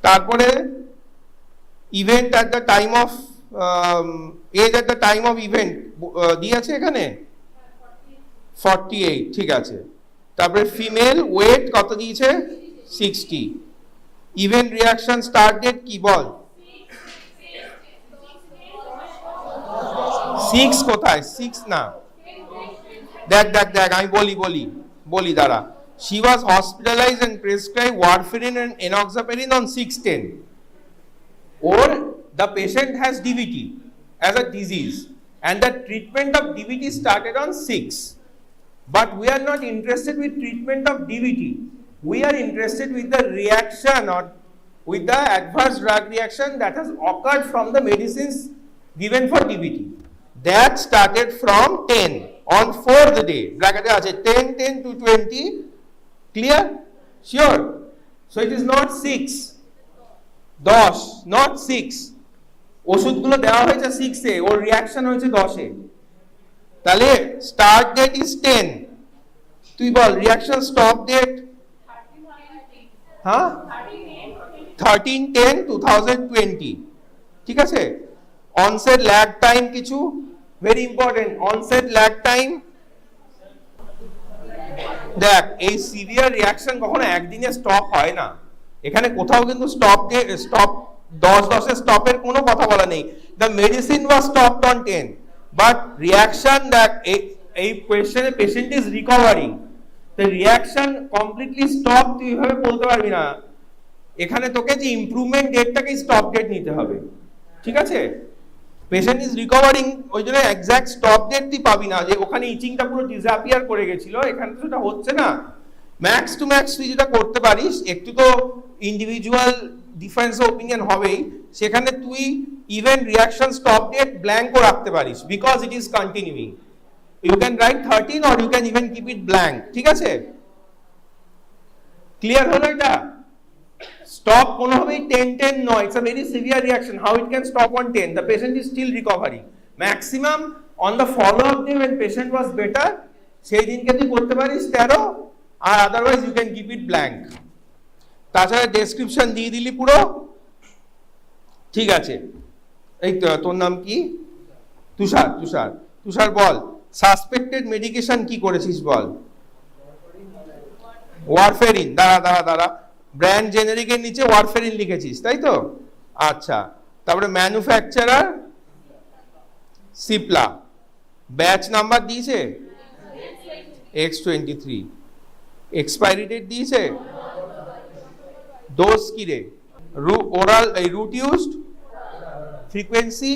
তারপরে event at the time of age at the time of event দিয়েছে এখানে 48, ঠিক আছে। তারপরে ফিমেল ওয়েট কত দিয়েছে 60, ইভেন্ট রিঅ্যাকশন স্টার্ট ডেট কি বল, 6 কোথায়, 6 না, দেখ আমি বলি দাঁড়া। She was hospitalized and prescribed warfarin and enoxaparin on 6/10. Or the patient has DVT as a disease and the treatment of DVT started on 6. But we are not interested with treatment of DVT. We are interested with the reaction or with the adverse drug reaction that has occurred from the medicines given for DVT. That started from 10 on 4th day. Bracket আছে 10 to 20. Clear? Sure. So it is not 6, 10, not 6. ওষুধগুলো দেওয়া হয়েছে 6 এ, ওর reaction হয়েছে 10 এ, তাহলে start that is 10। তুই বল reaction stop date, হ্যাঁ 13/10/2020, ঠিক আছে। অনসেট ল্যাগ টাইম কিছু very important, onset lag time, দেখ এই সিভিয়ার রিঅ্যাকশন কখনো একদিনে স্টপ হয় না, এখানে কোথাও কিন্তু স্টপ 10 স্টপের কোনো কথা বলা নেই। The medicine was stopped on 10, but reaction দেখ এই কোয়েশ্চেনে patient is recovering, the reaction completely stop তুই এভাবে বলতে পারবি না, এখানে তোকে যে ইমপ্রুভমেন্ট ডেটটাকে স্টপ ডেট নিতে হবে, ঠিক আছে। পেশেন্ট ইজ রিকভারিং, ওই জন্য এক্সাক্ট স্টপ ডেট তুই পাবি না, যে ওখানে ইচিংটা পুরো ডিসঅ্যাপিয়ার করে গেছিল, এখানে তো সেটা হচ্ছে না। ম্যাক্স টু ম্যাক্স তুই যেটা করতে পারিস, একটু তো ইন্ডিভিজুয়াল ডিফারেন্স ওপিনিয়ন হবেই, সেখানে তুই ইভেন্ট রিঅ্যাকশন স্টপ ডেট ব্ল্যাঙ্কও রাখতে পারিস, because it is continuing. You can write 13 or you can even keep it blank, ঠিক আছে। ক্লিয়ার হলো এটা? স্টপ কোনোভাবেই 10 নয়, it's a very severe reaction, how it can stop on 10, the patient is still recovering. Maximum on the follow up day when patient was better, সেই দিনকে তুই করতে পারিস 13, আর otherwise you can keep it blank. তাছাড়া description দিয়ে দিলি পুরো, ঠিক আছে। এই তো তোর নাম কি? তুষার বল সাসপেক্টেড মেডিকেশন কি করেছিস বল। ওয়ারফেরিন, দাঁড়া ব্র্যান্ড জেনেরিকের নিচে ওয়ারফেরিন লিখেছিস তাই তো, আচ্ছা। তারপরে ম্যানুফ্যাকচারার সিপলা, ব্যাচ নাম্বার দিয়েছে X23, এক্সপায়ারি ডেট দিয়েছে, ডোজ কি রে, oral route used, frequency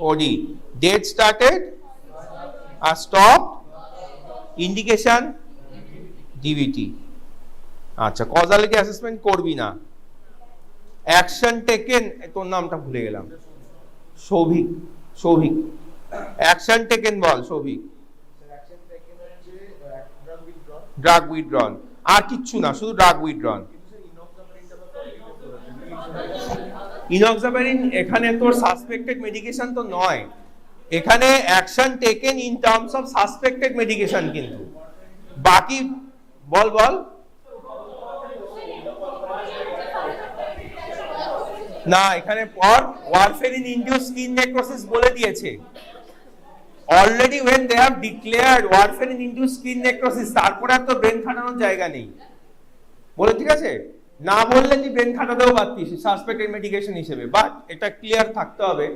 OD, date started আর স্টপ, ইন্ডিকেশন DVT। আচ্ছা, কজালিটি অ্যাসেসমেন্ট করবি না, অ্যাকশন টেকেন, তোর নামটা ভুলে গেলাম, সৌভিক, অ্যাকশন টেকেন বল সৌভিক। ড্রাগ উইথড্রন, আর কিচ্ছু না, শুধু ড্রাগ উইথড্রন। ইনক্সাপারিন এখানে তোর সাসপেক্টেড মেডিকেশন তো নয়, এখানে action taken in terms of suspected medication, কিন্তু বাকি বল না, এখানে পর ওয়ারফেরিন ইনডিউস স্কিন নেক্রোসিস বলে দিয়েছে already when they have declared warfarin induced skin necrosis, তারপরে আর তো ব্রেন খাটানোর জায়গা নেই বলে, ঠিক আছে? না বললে তুই ব্রেন খাটাতেও পারতিস সাসপেক্টেড মেডিকেশন হিসেবে, বাট এটা ক্লিয়ার থাকতে হবে।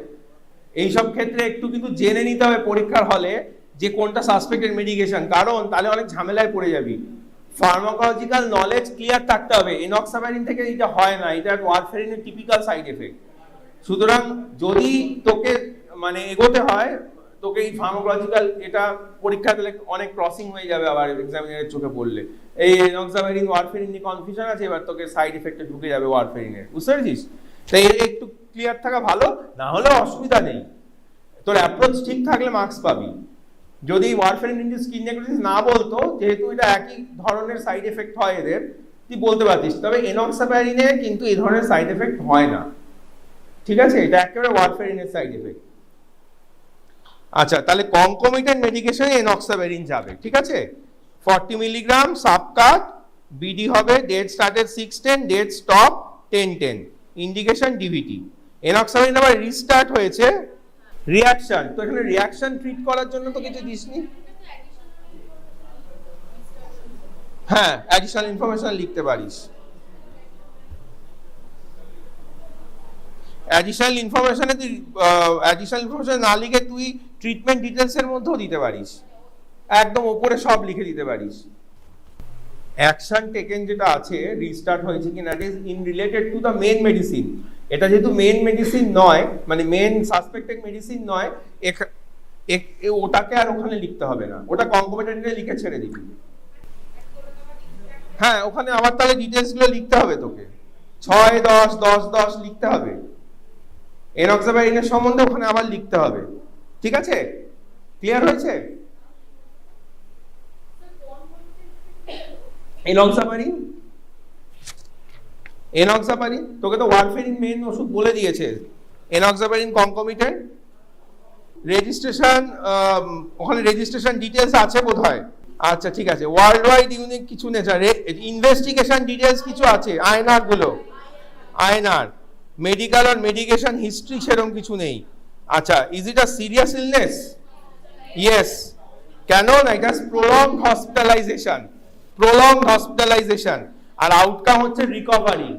এইসব ক্ষেত্রে একটু কিন্তু জেনে নিতে হবে পরীক্ষার হলে যে কোনটা সাসপেক্টেড মেডিকেশন, কারণ তাহলে অনেক ঝামেলায় পড়ে যাবি। ফার্মাকোলজিক্যাল নলেজ ক্লিয়ার থাকতে হবে। এনক্সামাইরিন থেকে এটা হয় না, এটা ওয়ারফেরিনের টিপিক্যাল সাইড এফেক্ট। সুতরাং যদি তোকে মানে এগোতে হয়, তোকে এই ফার্মাকোলজিক্যাল এটা পরীক্ষা দিলে অনেক ক্রসিং হয়ে যাবে আবার এক্সামিনারের চোখে পড়লে। এই এনক্সামাইরিন ওয়ারফেরিন নিয়ে কনফিউশন আছে, এবার তোকে সাইড এফেক্টে ঢুকে যাবে ওয়ারফেরিনের, বুঝতে পেরেছিস? তাই একটু ক্লিয়ার থাকা ভালো, না হলে অসুবিধা নেই। তোর অ্যাপ্রোচ ঠিক থাকলে মার্কস পাবি। যদি ওয়ারফেরিন ইনডিউসড স্কিন নেক্রোসিস না বলতো, যেহেতু এটা একই ধরনের সাইড এফেক্ট হয় এদের, তুই বলতে পারতিস। তবে এনক্সামাইরিনে কিন্তু এই ধরনের সাইড এফেক্ট হয় না, ঠিক আছে? এটা একেবারে ওয়ারফেরিনের সাইড এফেক্ট। আচ্ছা, তাহলে কনকমিটেন্ট মেডিকেশনে এনক্সামাইরিন যাবে, ঠিক আছে? 40 মিলিগ্রাম সাবকাট, বিডি হবে date started 6-10, date stop 10-10, indication DVT. Enoxaparin আবার রিস্টার্ট হয়েছে রিঅ্যাকশন, তো এখানে রিঅ্যাকশন ট্রিট করার জন্য তো কিছু দিসনি। হ্যাঁ, অ্যাডিশনাল ইনফরমেশন লিখতে পারিস। অ্যাডিশনাল ইনফরমেশনে তুই অ্যাডিশনাল ইনফরমেশন না লিখে তুই ট্রিটমেন্ট ডিটেলস এর মধ্যেও দিতে পারিস, একদম উপরে সব লিখে দিতে পারিস। অ্যাকশন টেকেন যেটা আছে রিস্টার্ট হয়েছে কিনা, it is in related to the main medicine. এটা যেহেতু মেইন মেডিসিন নয়, মানে মেইন সাসপেক্টেড মেডিসিন নয়, ওটাকে আর ওখানে লিখতে হবে না, ওটা কনকমিটেন্টে লিখে ছেড়ে দিবি। হ্যাঁ, ওখানে আবার তাহলে ডিটেলস গুলো লিখতে হবে তোকে, 6, 10, 10, 10 লিখতে হবে। এনক্সামাইরিনের সম্বন্ধে ওখানে আবার লিখতে হবে, ঠিক আছে? ক্লিয়ার হয়েছে? এনক্সামাইরিন তোকে তো ওয়ারফেরিন মেইন ওষুধ বলে দিয়েছে। এনক্সামাইরিন কনকমিটেন্ট রেজিস্ট্রেশন, ওখানে রেজিস্ট্রেশন ডিটেলস আছে বোধহয়। আচ্ছা, ঠিক আছে। ওয়ার্ল্ড ওয়াইড ইউনিক কিছু নেচার, ইনভেস্টিগেশন ডিটেলস কিছু আছে, আইএনআর গুলো, আইএনআর, মেডিকেল আর মেডিকেশন হিস্ট্রি সেরকম কিছু নেই। আচ্ছা, is it a serious illness? Yes. কেন না, ইট হ্যাজ প্রলংড হসপিটালাইজেশন, আর আউটকাম হচ্ছে রিকভারি।